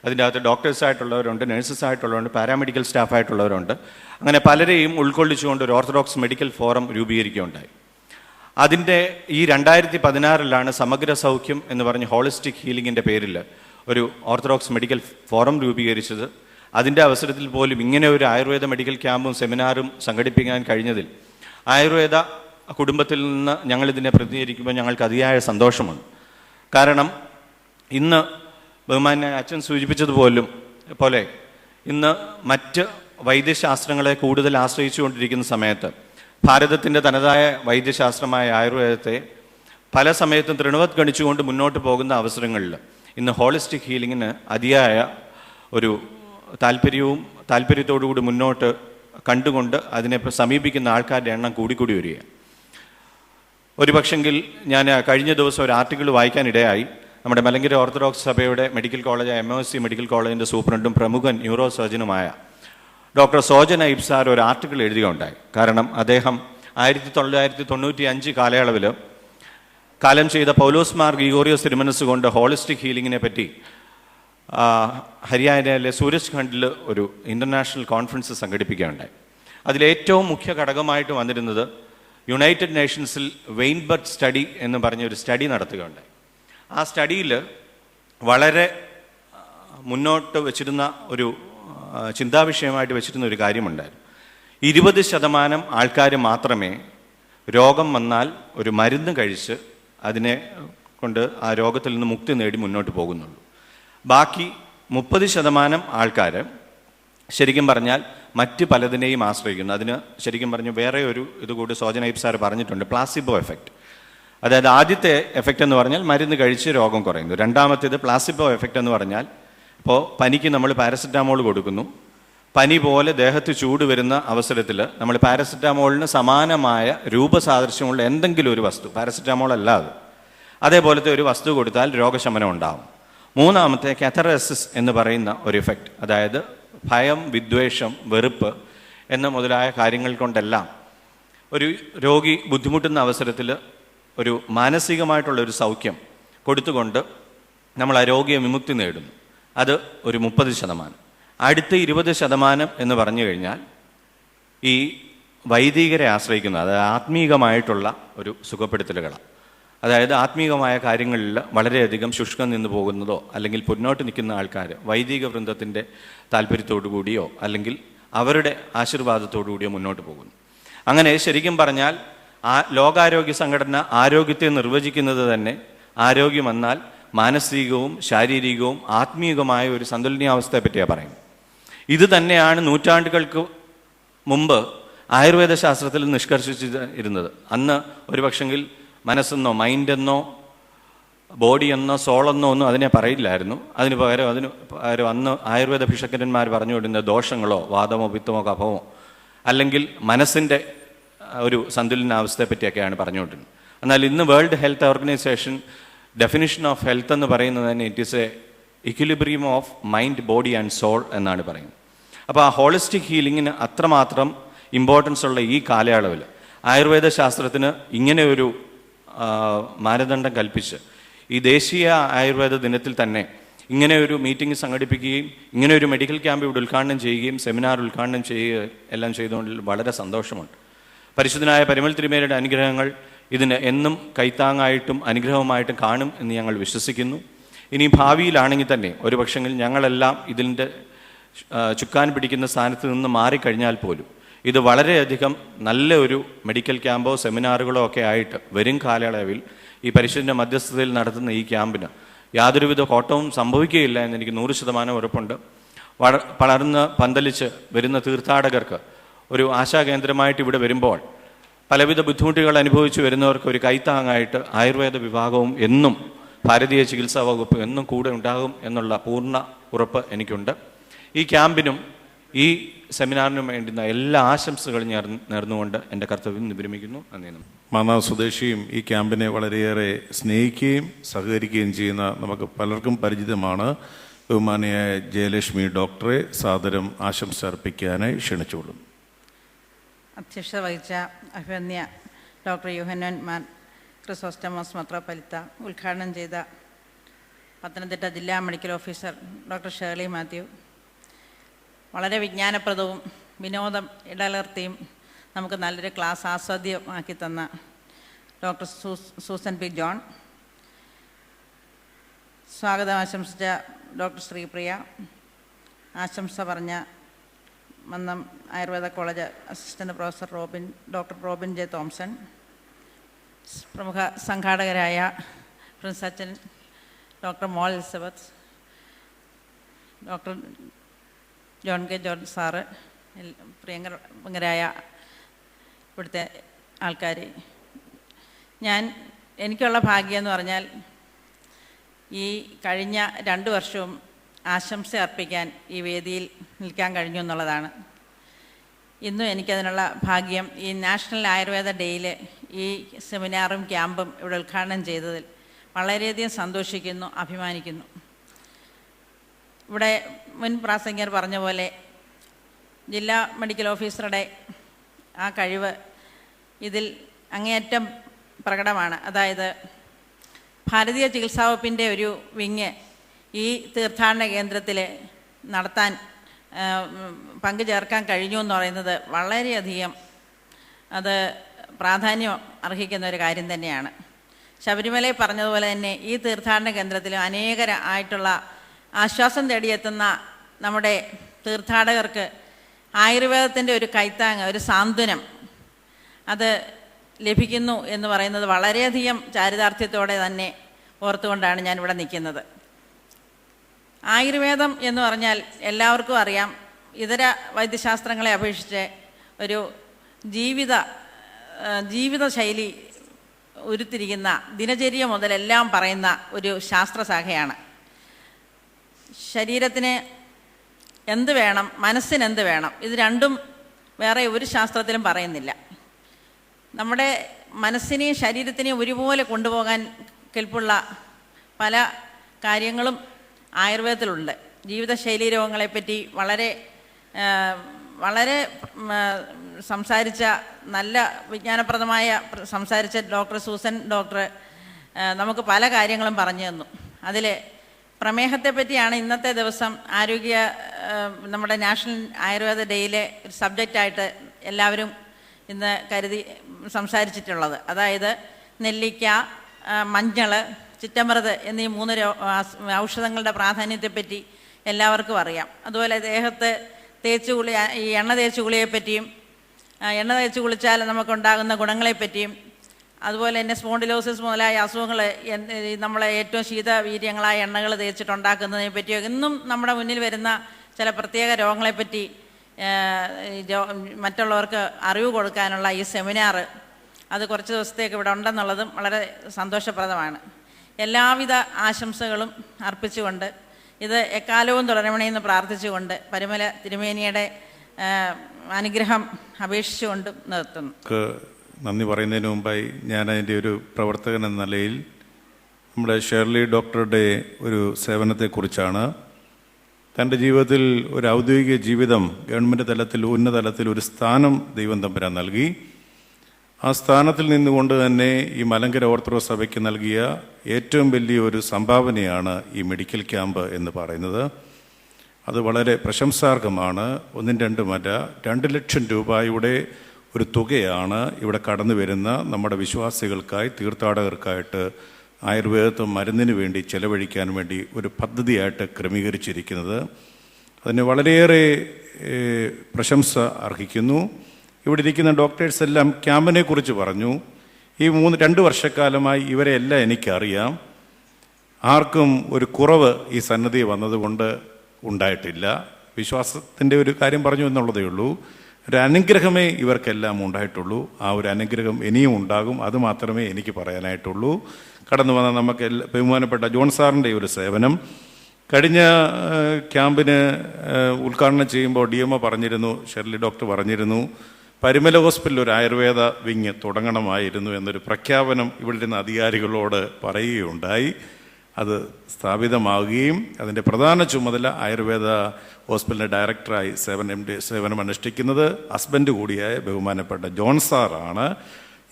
അതിൻ്റെ അകത്ത് ഡോക്ടേഴ്സായിട്ടുള്ളവരുണ്ട്, നഴ്സസായിട്ടുള്ളവരുണ്ട്, പാരാമെഡിക്കൽ സ്റ്റാഫായിട്ടുള്ളവരുണ്ട്, അങ്ങനെ പലരെയും ഉൾക്കൊള്ളിച്ചുകൊണ്ട് ഒരു ഓർത്തഡോക്സ് മെഡിക്കൽ ഫോറം രൂപീകരിക്കുകയുണ്ടായി. അതിൻ്റെ ഈ 2016-ലാണ് സമഗ്ര സൗഖ്യം എന്ന് പറഞ്ഞ് ഹോളിസ്റ്റിക് ഹീലിങ്ങിൻ്റെ പേരിൽ ഒരു ഓർത്തഡോക്സ് മെഡിക്കൽ ഫോറം രൂപീകരിച്ചത്. അതിൻ്റെ അവസരത്തിൽ പോലും ഇങ്ങനെ ഒരു ആയുർവേദ മെഡിക്കൽ ക്യാമ്പും സെമിനാറും സംഘടിപ്പിക്കാൻ കഴിഞ്ഞതിൽ ആയുർവേദ കുടുംബത്തിൽ നിന്ന് ഞങ്ങളിതിനെ പ്രതിനിധീകരിക്കുമ്പോൾ ഞങ്ങൾക്ക് അതിയായ സന്തോഷമുണ്ട്. കാരണം ഇന്ന് ബഹുമാന്യ അച്ഛൻ സൂചിപ്പിച്ചതുപോലെ ഇന്ന് മറ്റ് വൈദ്യശാസ്ത്രങ്ങളെ കൂടുതൽ ആശ്രയിച്ചുകൊണ്ടിരിക്കുന്ന സമയത്ത് ഭാരതത്തിൻ്റെ തനതായ വൈദ്യശാസ്ത്രമായ ആയുർവേദത്തെ പല സമയത്തും തൃണവത്ഗണിച്ചുകൊണ്ട് മുന്നോട്ട് പോകുന്ന അവസരങ്ങളിൽ ഇന്ന് ഹോളിസ്റ്റിക് ഹീലിങ്ങിന് അതിയായ ഒരു താല്പര്യത്തോടുകൂടി മുന്നോട്ട് കണ്ടുകൊണ്ട് അതിനെ സമീപിക്കുന്ന ആൾക്കാരുടെ എണ്ണം കൂടിക്കൂടി വരികയാണ്. ഒരു പക്ഷെങ്കിൽ ഞാൻ കഴിഞ്ഞ ദിവസം ഒരു ആർട്ടിക്കിൾ വായിക്കാനിടയായി. നമ്മുടെ മലങ്കര ഓർത്തഡോക്സ് സഭയുടെ മെഡിക്കൽ കോളേജ് MOSC മെഡിക്കൽ കോളേജിൻ്റെ സൂപ്രണ്ടും പ്രമുഖ ന്യൂറോ സർജനുമായ ഡോക്ടർ സോജൻ ഐബ് സാർ ഒരു ആർട്ടിക്കിൾ എഴുതുകയുണ്ടായി. കാരണം അദ്ദേഹം 1995 കാലയളവിൽ കാലം ചെയ്ത പൗലോസ് മാർ ഗ്രിഗോറിയോസ് തിരുമനസ് കൊണ്ട് ഹോളിസ്റ്റിക് ഹീലിങ്ങിനെ പറ്റി ഹരിയാനയിലെ സൂരജ് ഖണ്ഡിൽ ഒരു ഇൻ്റർനാഷണൽ കോൺഫറൻസ് സംഘടിപ്പിക്കുകയുണ്ടായി. അതിലേറ്റവും മുഖ്യ ഘടകമായിട്ട് വന്നിരുന്നത് യുണൈറ്റഡ് നേഷൻസിൽ വെയിൻബർഗ് സ്റ്റഡി എന്ന് പറഞ്ഞ ഒരു സ്റ്റഡി നടത്തുകയുണ്ടായി. ആ സ്റ്റഡിയിൽ വളരെ മുന്നോട്ട് വച്ചിരുന്ന ഒരു ചിന്താവിഷയമായിട്ട് വെച്ചിരുന്ന ഒരു കാര്യമുണ്ടായിരുന്നു. 20% ആൾക്കാർ മാത്രമേ രോഗം വന്നാൽ ഒരു മരുന്ന് കഴിച്ച് അതിനെ കൊണ്ട് ആ രോഗത്തിൽ നിന്ന് മുക്തി നേടി മുന്നോട്ട് പോകുന്നുള്ളൂ. ബാക്കി 30% ആൾക്കാർ ശരിക്കും പറഞ്ഞാൽ മറ്റ് പലതിനെയും ആശ്രയിക്കുന്നു. അതിന് ശരിക്കും പറഞ്ഞു വേറെ ഒരു ഇതുകൂടി സോജൻ ഐബ് സാർ പറഞ്ഞിട്ടുണ്ട്, പ്ലാസിബോ എഫക്റ്റ്. അതായത് ആദ്യത്തെ എഫക്റ്റ് എന്ന് പറഞ്ഞാൽ മരുന്ന് കഴിച്ച് രോഗം കുറയുന്നു. രണ്ടാമത്തേത് പ്ലാസിബോ എഫക്റ്റ് എന്ന് പറഞ്ഞാൽ ഇപ്പോൾ പനിക്ക് നമ്മൾ പാരസെറ്റാമോൾ കൊടുക്കുന്നു. പനി പോലെ ദേഹത്ത് ചൂട് വരുന്ന അവസരത്തിൽ നമ്മൾ പാരസെറ്റാമോളിന് സമാനമായ രൂപസാദൃശ്യമുള്ള എന്തെങ്കിലും ഒരു വസ്തു, പാരസെറ്റാമോൾ അല്ലാതെ അതേപോലത്തെ ഒരു വസ്തു കൊടുത്താൽ രോഗശമനം ഉണ്ടാകും. മൂന്നാമത്തെ കാത്തറസിസ് എന്ന് പറയുന്ന ഒരു ഇഫക്റ്റ്, അതായത് ഭയം, വിദ്വേഷം, വെറുപ്പ് എന്ന മുതലായ കാര്യങ്ങൾ കൊണ്ടെല്ലാം ഒരു രോഗി ബുദ്ധിമുട്ടുന്ന അവസരത്തിൽ ഒരു മാനസികമായിട്ടുള്ള ഒരു സൗഖ്യം കൊടുത്തുകൊണ്ട് നമ്മൾ ആ രോഗിയെ വിമുക്തി നേടുന്നു. അത് ഒരു 30%. അടുത്ത 20% എന്ന് പറഞ്ഞു കഴിഞ്ഞാൽ ഈ വൈദികരെ ആശ്രയിക്കുന്ന, അതായത് ആത്മീകമായിട്ടുള്ള ഒരു സുഖപ്പെടുത്തലുകളാണ്. അതായത് ആത്മീകമായ കാര്യങ്ങളിൽ വളരെയധികം ശുഷ്കം നിന്ന് പോകുന്നതോ അല്ലെങ്കിൽ മുന്നോട്ട് നിൽക്കുന്ന ആൾക്കാർ വൈദിക വൃന്ദത്തിൻ്റെ താല്പര്യത്തോടു കൂടിയോ അല്ലെങ്കിൽ അവരുടെ ആശീർവാദത്തോടു കൂടിയോ മുന്നോട്ട് പോകുന്നു. അങ്ങനെ ശരിക്കും പറഞ്ഞാൽ ലോകാരോഗ്യ സംഘടന ആരോഗ്യത്തെ നിർവചിക്കുന്നത് തന്നെ ആരോഗ്യം എന്നാൽ മാനസികവും ശാരീരികവും ആത്മീയവുമായ ഒരു സന്തുലനാവസ്ഥയെ പറ്റിയാണ് പറയുന്നത്. ഇത് തന്നെയാണ് നൂറ്റാണ്ടുകൾക്ക് മുമ്പ് ആയുർവേദ ശാസ്ത്രത്തിൽ നിഷ്കർഷിച്ചിരുന്നത്. അന്ന് ഒരുപക്ഷെങ്കിൽ മനസ്സെന്നോ മൈൻഡെന്നോ ബോഡിയെന്നോ സോളെന്നോ ഒന്നും അതിനെ പറയില്ലായിരുന്നു. അതിന് പകരം അന്ന് ആയുർവേദ ഭിഷക്കന്മാർ പറഞ്ഞുകൊണ്ടിരുന്ന ദോഷങ്ങളോ വാദമോ പിത്തമോ കഫമോ അല്ലെങ്കിൽ മനസ്സിൻ്റെ ഒരു സന്തുലനാവസ്ഥയെ പറ്റിയൊക്കെയാണ് പറഞ്ഞുകൊണ്ടിരുന്നത്. എന്നാൽ ഇന്ന് world health organization definition of health എന്ന് പറയുന്നത് തന്നെ it is a equilibrium of mind body and soul എന്നാണ് പറയുന്നത്. അപ്പോൾ ആ ഹോളിസ്റ്റിക് ഹീലിങ്ങിന് അത്രമാത്രം ഇമ്പോർട്ടൻസ് ഉള്ള ഈ കാലയളവിൽ ആയുർവേദ ശാസ്ത്രത്തിന് ഇങ്ങനെ ഒരു മാനദണ്ഡം കൽപ്പിച്ച് ഈ ദേശീയ ആയുർവേദ ദിനത്തിൽ തന്നെ ഇങ്ങനെ ഒരു മീറ്റിംഗ് സംഘടിപ്പിക്കുകയും ഇങ്ങനെ ഒരു മെഡിക്കൽ ക്യാമ്പ് ഇവിടെ ഉദ്ഘാടനം ചെയ്യുകയും സെമിനാർ ഉദ്ഘാടനം ചെയ്യുകയും എല്ലാം ചെയ്തുകൊണ്ടിൽ വളരെ സന്തോഷമുണ്ട്. പരിശുദ്ധനായ പരിമൾ തിരുമേനിയുടെ അനുഗ്രഹങ്ങൾ ഇതിന് എന്നും കൈത്താങ്ങായിട്ടും അനുഗ്രഹമായിട്ടും കാണും എന്ന് ഞങ്ങൾ വിശ്വസിക്കുന്നു. ഇനി ഭാവിയിലാണെങ്കിൽ തന്നെ ഒരു പക്ഷെങ്കിൽ ഞങ്ങളെല്ലാം ഇതിൻ്റെ ചുക്കാൻ പിടിക്കുന്ന സ്ഥാനത്ത് നിന്ന് മാറിക്കഴിഞ്ഞാൽ പോലും ഇത് വളരെയധികം നല്ല ഒരു മെഡിക്കൽ ക്യാമ്പോ സെമിനാറുകളോ ഒക്കെ ആയിട്ട് വരും കാലയളവിൽ ഈ പരിശുദ്ധ മധ്യസ്ഥതയിൽ നടത്തുന്ന ഈ ക്യാമ്പിന് യാതൊരുവിധ കോട്ടവും സംഭവിക്കുകയില്ല എന്നെനിക്ക് 100% ഉറപ്പുണ്ട്. വളർന്ന് പന്തലിച്ച് വരുന്ന തീർത്ഥാടകർക്ക് ഒരു ആശാകേന്ദ്രമായിട്ട് ഇവിടെ വരുമ്പോൾ പലവിധ ബുദ്ധിമുട്ടുകൾ അനുഭവിച്ചു വരുന്നവർക്ക് ഒരു കൈത്താങ്ങായിട്ട് ആയുർവേദ വിഭാഗവും എന്നും ഭാരതീയ ചികിത്സാ വകുപ്പ് എന്നും കൂടെ ഉണ്ടാകും എന്നുള്ള പൂർണ്ണ ഉറപ്പ് എനിക്കുണ്ട്. ഈ ക്യാമ്പിനും ഈ സെമിനാറിനും വേണ്ടുന്ന എല്ലാ ആശംസകളും നേർന്നുകൊണ്ട് എൻ്റെ കർത്തവ്യം വിരമിക്കുന്നു. നന്ദി. മാന്നാർ സ്വദേശിയും ഈ ക്യാമ്പിനെ വളരെയേറെ സ്നേഹിക്കുകയും സഹകരിക്കുകയും ചെയ്യുന്ന നമുക്ക് പലർക്കും പരിചിതമാണ്. ബഹുമാനിയായ ജയലക്ഷ്മി ഡോക്ടറെ സാദരം ആശംസ അർപ്പിക്കാനായി ക്ഷണിച്ചുകൊള്ളും. അധ്യക്ഷത വഹിച്ച അഭിവന്യ ഡോക്ടർ യോഹന്നാൻ മാർ ക്രിസോസ്റ്റമോസ് മെത്രോപ്പൊലീത്ത, ഉദ്ഘാടനം ചെയ്ത പത്തനംതിട്ട ജില്ലാ medical officer doctor Shirley Mathew, വളരെ വിജ്ഞാനപ്രദവും വിനോദം ഇടകലർത്തിയും നമുക്ക് നല്ലൊരു ക്ലാസ് ആസ്വാദ്യമാക്കി തന്ന ഡോക്ടർ സൂസൻ പി ജോൺ, സ്വാഗതം ആശംസിച്ച ഡോക്ടർ ശ്രീപ്രിയ, ആശംസ പറഞ്ഞ Mannam Ayurveda college assistant professor doctor Robin J Thomson, പ്രമുഖ സംഘാടകരായ പ്രിൻസ് അച്ഛൻ, doctor Mol Elizabeth, doctor John K George സാറ്, പ്രിയങ്കരായ ഇവിടുത്തെ ആൾക്കാർ, എനിക്കുള്ള ഭാഗ്യം എന്ന് പറഞ്ഞാൽ ഈ കഴിഞ്ഞ 2 വർഷവും ആശംസ അർപ്പിക്കാൻ ഈ വേദിയിൽ നിൽക്കാൻ കഴിഞ്ഞു എന്നുള്ളതാണ്. ഇന്നും എനിക്കതിനുള്ള ഭാഗ്യം ഈ നാഷണൽ ആയുർവേദ ഡേയിൽ ഈ സെമിനാറും ക്യാമ്പും ഇവിടെ ഉദ്ഘാടനം ചെയ്തതിൽ വളരെയധികം സന്തോഷിക്കുന്നു, അഭിമാനിക്കുന്നു. ഇവിടെ മുൻ പ്രാസംഗികർ പറഞ്ഞ പോലെ ജില്ലാ മെഡിക്കൽ ഓഫീസറുടെ ആ കഴിവ് ഇതിൽ അങ്ങേയറ്റം പ്രകടമാണ്. അതായത് ഭാരതീയ ചികിത്സാ വകുപ്പിൻ്റെ ഒരു വിങ് ഈ തീർത്ഥാടന കേന്ദ്രത്തിൽ നടത്താൻ പങ്കുചേർക്കാൻ കഴിഞ്ഞു എന്ന് പറയുന്നത് വളരെയധികം അത് പ്രാധാന്യം അർഹിക്കുന്ന ഒരു കാര്യം തന്നെയാണ്. ശബരിമലയിൽ പറഞ്ഞതുപോലെ തന്നെ ഈ തീർത്ഥാടന കേന്ദ്രത്തിൽ അനേകരായിട്ടുള്ള ആശ്വാസം തേടിയെത്തുന്ന നമ്മുടെ തീർത്ഥാടകർക്ക് ആയുർവേദത്തിൻ്റെ ഒരു കൈത്താങ്ങ്, ഒരു സാന്ത്വനം അത് ലഭിക്കുന്നു എന്ന് പറയുന്നത് വളരെയധികം ചാരിതാർത്ഥ്യത്തോടെ തന്നെ ഓർത്തുകൊണ്ടാണ് ഞാനിവിടെ നിൽക്കുന്നത്. ആയുർവേദം എന്ന് പറഞ്ഞാൽ എല്ലാവർക്കും അറിയാം, ഇതര വൈദ്യശാസ്ത്രങ്ങളെ അപേക്ഷിച്ച് ഒരു ജീവിതശൈലി ഉരുത്തിരിക്കുന്ന, ദിനചര്യ മുതലെല്ലാം പറയുന്ന ഒരു ശാസ്ത്രശാഖയാണ്. ശരീരത്തിന് എന്ത് വേണം, മനസ്സിന് എന്ത് വേണം, ഇത് രണ്ടും വേറെ ഒരു ശാസ്ത്രത്തിലും പറയുന്നില്ല. നമ്മുടെ മനസ്സിനെയും ശരീരത്തിനെയും ഒരുപോലെ കൊണ്ടുപോകാൻ കെൽപ്പുള്ള പല കാര്യങ്ങളും ആയുർവേദത്തിലുണ്ട്. ജീവിതശൈലി രോഗങ്ങളെപ്പറ്റി വളരെ വളരെ സംസാരിച്ച നല്ല വിജ്ഞാനപ്രദമായ സംസാരിച്ച ഡോക്ടർ സൂസൻ ഡോക്ടർ നമുക്ക് പല കാര്യങ്ങളും പറഞ്ഞു തന്നു. അതിൽ പ്രമേഹത്തെ പറ്റിയാണ് ഇന്നത്തെ ദിവസം നമ്മുടെ നാഷണൽ ആയുർവേദ ഡേയിലെ ഒരു സബ്ജക്റ്റായിട്ട് എല്ലാവരും ഇന്ന് കരുതി സംസാരിച്ചിട്ടുള്ളത്. അതായത് നെല്ലിക്ക, മഞ്ഞൾ, ചിറ്റമൃത് എന്നീ 3 ഔഷധങ്ങളുടെ പ്രാധാന്യത്തെപ്പറ്റി എല്ലാവർക്കും അറിയാം. അതുപോലെ ദേഹത്ത് ഈ എണ്ണ തേച്ച് കുളിയെപ്പറ്റിയും എണ്ണ തേച്ച് കുളിച്ചാൽ നമുക്കുണ്ടാകുന്ന ഗുണങ്ങളെപ്പറ്റിയും അതുപോലെ തന്നെ സ്പോണ്ടിലോസിസ് മുതലായ അസുഖങ്ങൾ നമ്മളെ ഏറ്റവും ശീതവീര്യങ്ങളായ എണ്ണകൾ തേച്ചിട്ടുണ്ടാക്കുന്നതിനെ പറ്റിയോ ഇന്നും നമ്മുടെ മുന്നിൽ വരുന്ന ചില പ്രത്യേക രോഗങ്ങളെപ്പറ്റി മറ്റുള്ളവർക്ക് അറിവ് കൊടുക്കാനുള്ള ഈ സെമിനാർ അത് കുറച്ച് ദിവസത്തേക്ക് ഇവിടെ ഉണ്ടെന്നുള്ളതും വളരെ സന്തോഷപ്രദമാണ്. എല്ലാവിധ ആശംസകളും അർപ്പിച്ചുകൊണ്ട് ഇത് എക്കാലവും തുടരണമെന്ന് പ്രാർത്ഥിച്ചുകൊണ്ട് പരിമല തിരുമേനിയുടെ അനുഗ്രഹം അപേക്ഷിച്ചുകൊണ്ട് നിർത്തുന്നു. നന്ദി പറയുന്നതിന് മുമ്പായി ഞാൻ അതിൻ്റെ ഒരു പ്രവർത്തകൻ എന്ന നിലയിൽ നമ്മുടെ ഷേർലി ഡോക്ടറുടെ ഒരു സേവനത്തെക്കുറിച്ചാണ്. തൻ്റെ ജീവിതത്തിൽ ഒരു ഔദ്യോഗിക ജീവിതം ഗവൺമെൻറ് തലത്തിൽ ഉന്നത തലത്തിൽ ഒരു സ്ഥാനം ദൈവം തമ്പുരാൻ നൽകി. ആ സ്ഥാനത്തിൽ നിന്നുകൊണ്ട് തന്നെ ഈ മലങ്കര ഓർത്തഡോക്സ് സഭയ്ക്ക് നൽകിയ ഏറ്റവും വലിയ ഒരു സംഭാവനയാണ് ഈ മെഡിക്കൽ ക്യാമ്പ് എന്ന് പറയുന്നത്. അത് വളരെ പ്രശംസാർഹമാണ്. 1-2 2 ലക്ഷം രൂപയുടെ ഒരു തുകയാണ് ഇവിടെ കടന്നു വരുന്ന നമ്മുടെ വിശ്വാസികൾക്കായി തീർത്ഥാടകർക്കായിട്ട് ആയുർവേദത്തെ മരുന്നിന് വേണ്ടി ചെലവഴിക്കാൻ വേണ്ടി ഒരു പദ്ധതിയായിട്ട് ക്രമീകരിച്ചിരിക്കുന്നത്. അതിന് വളരെയേറെ പ്രശംസ അർഹിക്കുന്നു. ഇവിടെ ഇരിക്കുന്ന ഡോക്ടേഴ്സ് എല്ലാം ക്യാമ്പിനെ കുറിച്ച് പറഞ്ഞു. ഈ 2 വർഷക്കാലമായി ഇവരെ എല്ലാം എനിക്കറിയാം. ആർക്കും ഒരു കുറവ് ഈ സന്നദ്ധി വന്നതുകൊണ്ട് ഉണ്ടായിട്ടില്ല. വിശ്വാസത്തിൻ്റെ ഒരു കാര്യം പറഞ്ഞു എന്നുള്ളതേ ഉള്ളൂ. ഒരു അനുഗ്രഹമേ ഇവർക്കെല്ലാം ഉണ്ടായിട്ടുള്ളൂ. ആ ഒരു അനുഗ്രഹം ഇനിയും ഉണ്ടാകും. അത് മാത്രമേ എനിക്ക് പറയാനായിട്ടുള്ളൂ. കടന്നു വന്ന നമുക്ക് ബഹുമാനപ്പെട്ട ജോൺ സാറിൻ്റെ ഒരു സേവനം കഴിഞ്ഞ ക്യാമ്പിന് ഉദ്ഘാടനം ചെയ്യുമ്പോൾ DMO പറഞ്ഞിരുന്നു, ഷെർലി ഡോക്ടർ പറഞ്ഞിരുന്നു, പരിമല ഹോസ്പിറ്റലിൽ ഒരു ആയുർവേദ വിങ് തുടങ്ങണമായിരുന്നു എന്നൊരു പ്രഖ്യാപനം ഇവിടെ ഇരുന്ന അധികാരികളോട് പറയുകയുണ്ടായി. അത് സ്ഥാപിതമാവുകയും അതിൻ്റെ പ്രധാന ചുമതല ആയുർവേദ ഹോസ്പിറ്റലിൻ്റെ ഡയറക്ടറായി സേവനം അനുഷ്ഠിക്കുന്നത് ഹസ്ബൻഡ് കൂടിയായ ബഹുമാനപ്പെട്ട ജോൺ സാറാണ്.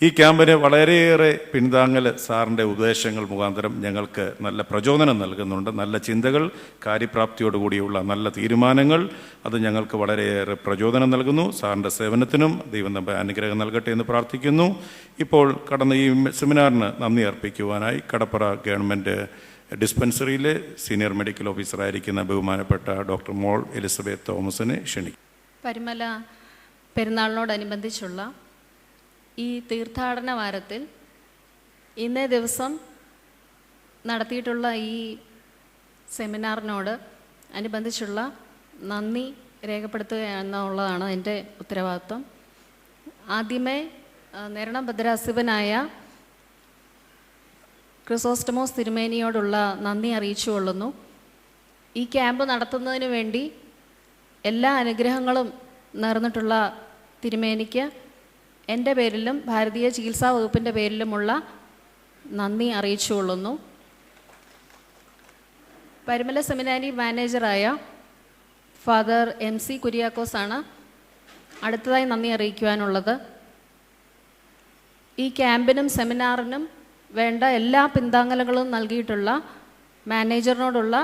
ഈ ക്യാമ്പിന് വളരെയേറെ പിന്താങ്ങൽ സാറിൻ്റെ ഉപദേശങ്ങൾ മുഖാന്തരം ഞങ്ങൾക്ക് നല്ല പ്രചോദനം നൽകുന്നുണ്ട്. നല്ല ചിന്തകൾ, കാര്യപ്രാപ്തിയോടുകൂടിയുള്ള നല്ല തീരുമാനങ്ങൾ, അത് ഞങ്ങൾക്ക് വളരെയേറെ പ്രചോദനം നൽകുന്നു. സാറിൻ്റെ സേവനത്തിനും ദൈവം നമ്മെ അനുഗ്രഹം നൽകട്ടെ എന്ന് പ്രാർത്ഥിക്കുന്നു. ഇപ്പോൾ കടന്ന ഈ സെമിനാറിന് നന്ദി അർപ്പിക്കുവാനായി കടപ്പുറ ഗവൺമെൻറ് ഡിസ്പെൻസറിയിലെ സീനിയർ മെഡിക്കൽ ഓഫീസറായിരിക്കുന്ന ബഹുമാനപ്പെട്ട ഡോക്ടർ മോൾ എലിസബeth തോമസിനെ ക്ഷണിക്കും. പരിമല പെരുന്നാളിനോടനുബന്ധിച്ചുള്ള ഈ തീർത്ഥാടന വാരത്തിൽ ഇന്നേ ദിവസം നടത്തിയിട്ടുള്ള ഈ സെമിനാറിനോട് അനുബന്ധിച്ചുള്ള നന്ദി രേഖപ്പെടുത്തുക എന്നുള്ളതാണ് എൻ്റെ ഉത്തരവാദിത്വം. ആദ്യമേ നേരണം ഭദ്രാസിവനായ ക്രിസോസ്റ്റമോസ് തിരുമേനിയോടുള്ള നന്ദി അറിയിച്ചുകൊള്ളുന്നു. ഈ ക്യാമ്പ് നടത്തുന്നതിന് വേണ്ടി എല്ലാ അനുഗ്രഹങ്ങളും നേർന്നിട്ടുള്ള തിരുമേനിക്ക് എൻ്റെ പേരിലും ഭാരതീയ ചികിത്സാ വകുപ്പിൻ്റെ പേരിലുമുള്ള നന്ദി അറിയിച്ചുകൊള്ളുന്നു. പരിമല സെമിനാരി മാനേജറായ ഫാദർ MC കുര്യാക്കോസാണ് അടുത്തതായി നന്ദി അറിയിക്കുവാനുള്ളത്. ഈ ക്യാമ്പിനും സെമിനാറിനും വേണ്ട എല്ലാ പിന്താങ്ങലുകളും നൽകിയിട്ടുള്ള മാനേജറിനോടുള്ള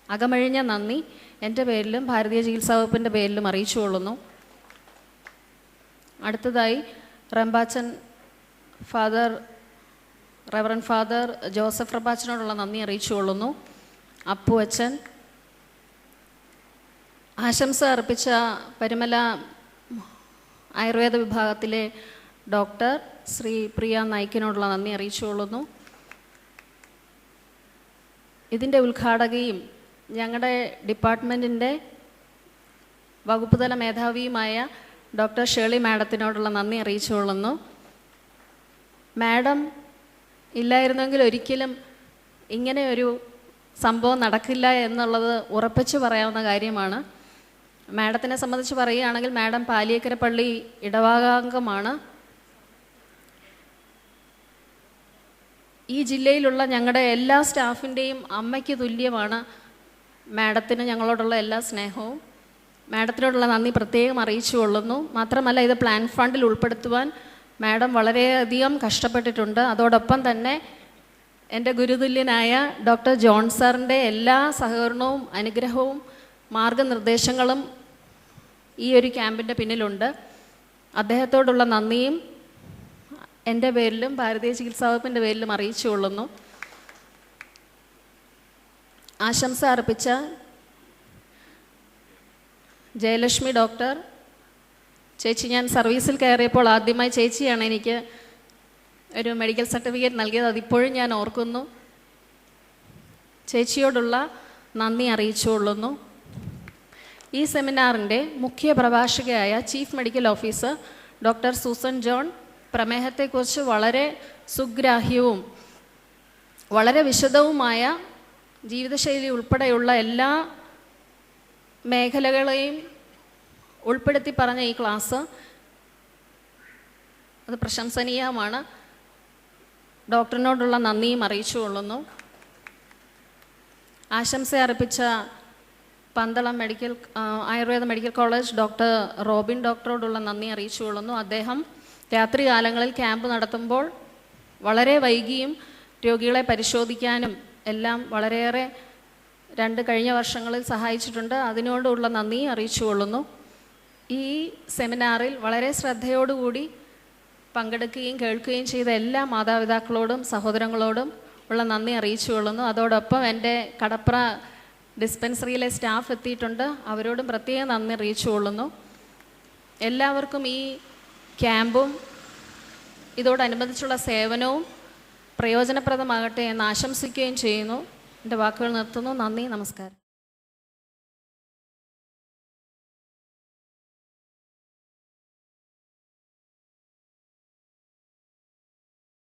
അകമഴിഞ്ഞ നന്ദി എൻ്റെ പേരിലും ഭാരതീയ ചികിത്സാ വകുപ്പിൻ്റെ പേരിലും അറിയിച്ചുകൊള്ളുന്നു. അടുത്തതായി റംബാച്ചൻ റെവറൻ ഫാദർ ജോസഫ് റംബാച്ചനോടുള്ള നന്ദി അറിയിച്ചുകൊള്ളുന്നു. അപ്പു അച്ഛൻ, ആശംസ അർപ്പിച്ച പരിമല ആയുർവേദ വിഭാഗത്തിലെ ഡോക്ടർ ശ്രീ പ്രിയ നായിക്കിനോടുള്ള നന്ദി അറിയിച്ചുകൊള്ളുന്നു. ഇതിൻ്റെ ഉദ്ഘാടകയും ഞങ്ങളുടെ ഡിപ്പാർട്ട്മെൻറ്റിൻ്റെ വകുപ്പ് തല മേധാവിയുമായ ഡോക്ടർ ഷേർലി മാഡത്തിനോടുള്ള നന്ദി അറിയിച്ചുകൊള്ളുന്നു. മാഡം ഇല്ലായിരുന്നെങ്കിൽ ഒരിക്കലും ഇങ്ങനെ ഒരു സംഭവം നടക്കില്ല എന്നുള്ളത് ഉറപ്പിച്ച് പറയാവുന്ന കാര്യമാണ്. മാഡത്തിനെ സംബന്ധിച്ച് പറയുകയാണെങ്കിൽ മാഡം പാലിയേക്കര പള്ളി ഇടവകാംഗമാണ്. ഈ ജില്ലയിലുള്ള ഞങ്ങളുടെ എല്ലാ സ്റ്റാഫിൻ്റെയും അമ്മയ്ക്ക് തുല്യമാണ് മാഡത്തിന് ഞങ്ങളോടുള്ള എല്ലാ സ്നേഹവും. മാഡത്തിനോടുള്ള നന്ദി പ്രത്യേകം അറിയിച്ചു കൊള്ളുന്നു. മാത്രമല്ല ഇത് പ്ലാൻ ഫണ്ടിൽ ഉൾപ്പെടുത്തുവാൻ മാഡം വളരെയധികം കഷ്ടപ്പെട്ടിട്ടുണ്ട്. അതോടൊപ്പം തന്നെ എൻ്റെ ഗുരുതുല്യനായ ഡോക്ടർ ജോൺ സാറിൻ്റെ എല്ലാ സഹകരണവും അനുഗ്രഹവും മാർഗനിർദ്ദേശങ്ങളും ഈ ഒരു ക്യാമ്പിൻ്റെ പിന്നിലുണ്ട്. അദ്ദേഹത്തോടുള്ള നന്ദിയും എൻ്റെ പേരിലും ഭാരതീയ ചികിത്സാ വകുപ്പിൻ്റെ പേരിലും അറിയിച്ചു കൊള്ളുന്നു. ആശംസ അർപ്പിച്ച ജയലക്ഷ്മി ഡോക്ടർ ചേച്ചി, ഞാൻ സർവീസിൽ കയറിയപ്പോൾ ആദ്യമായി ചേച്ചിയാണ് എനിക്ക് ഒരു മെഡിക്കൽ സർട്ടിഫിക്കറ്റ് നൽകിയത്. അതിപ്പോഴും ഞാൻ ഓർക്കുന്നു. ചേച്ചിയോടുള്ള നന്ദി അറിയിച്ചുകൊള്ളുന്നു. ഈ സെമിനാറിൻ്റെ മുഖ്യ പ്രഭാഷകയായ chief medical officer doctor Susan John പ്രമേഹത്തെക്കുറിച്ച് വളരെ സുഗ്രാഹ്യവും വളരെ വിശദവുമായ ജീവിതശൈലി ഉൾപ്പെടെയുള്ള എല്ലാ മേഖലകളെയും ഉൾപ്പെടുത്തി പറഞ്ഞ ഈ ക്ലാസ് അത് പ്രശംസനീയമാണ്. ഡോക്ടറിനോടുള്ള നന്ദിയും അറിയിച്ചുകൊള്ളുന്നു. ആശംസ അർപ്പിച്ച Pandalam Ayurveda medical college doctor Robin ഡോക്ടറോടുള്ള നന്ദി അറിയിച്ചുകൊള്ളുന്നു. അദ്ദേഹം രാത്രി കാലങ്ങളിൽ ക്യാമ്പ് നടത്തുമ്പോൾ വളരെ വൈകിയും രോഗികളെ പരിശോധിക്കാനും എല്ലാം വളരെയേറെ കഴിഞ്ഞ വർഷങ്ങളിൽ സഹായിച്ചിട്ടുണ്ട്. അതിനോടുള്ള നന്ദി അറിയിച്ചുകൊള്ളുന്നു. ഈ സെമിനാറിൽ വളരെ ശ്രദ്ധയോടുകൂടി പങ്കെടുക്കുകയും കേൾക്കുകയും ചെയ്ത എല്ലാ മാതാപിതാക്കളോടും സഹോദരങ്ങളോടും ഉള്ള നന്ദി അറിയിച്ചുകൊള്ളുന്നു. അതോടൊപ്പം എൻ്റെ കടപ്ര ഡിസ്പെൻസറിയിലെ സ്റ്റാഫ് എത്തിയിട്ടുണ്ട്. അവരോടും പ്രത്യേകം നന്ദി അറിയിച്ചുകൊള്ളുന്നു. എല്ലാവർക്കും ഈ ക്യാമ്പും ഇതോടനുബന്ധിച്ചുള്ള സേവനവും പ്രയോജനപ്രദമാകട്ടെ എന്ന് ആശംസിക്കുകയും ചെയ്യുന്നു. എൻ്റെ വാക്കുകൾ നിർത്തുന്നു. നന്ദി, നമസ്കാരം.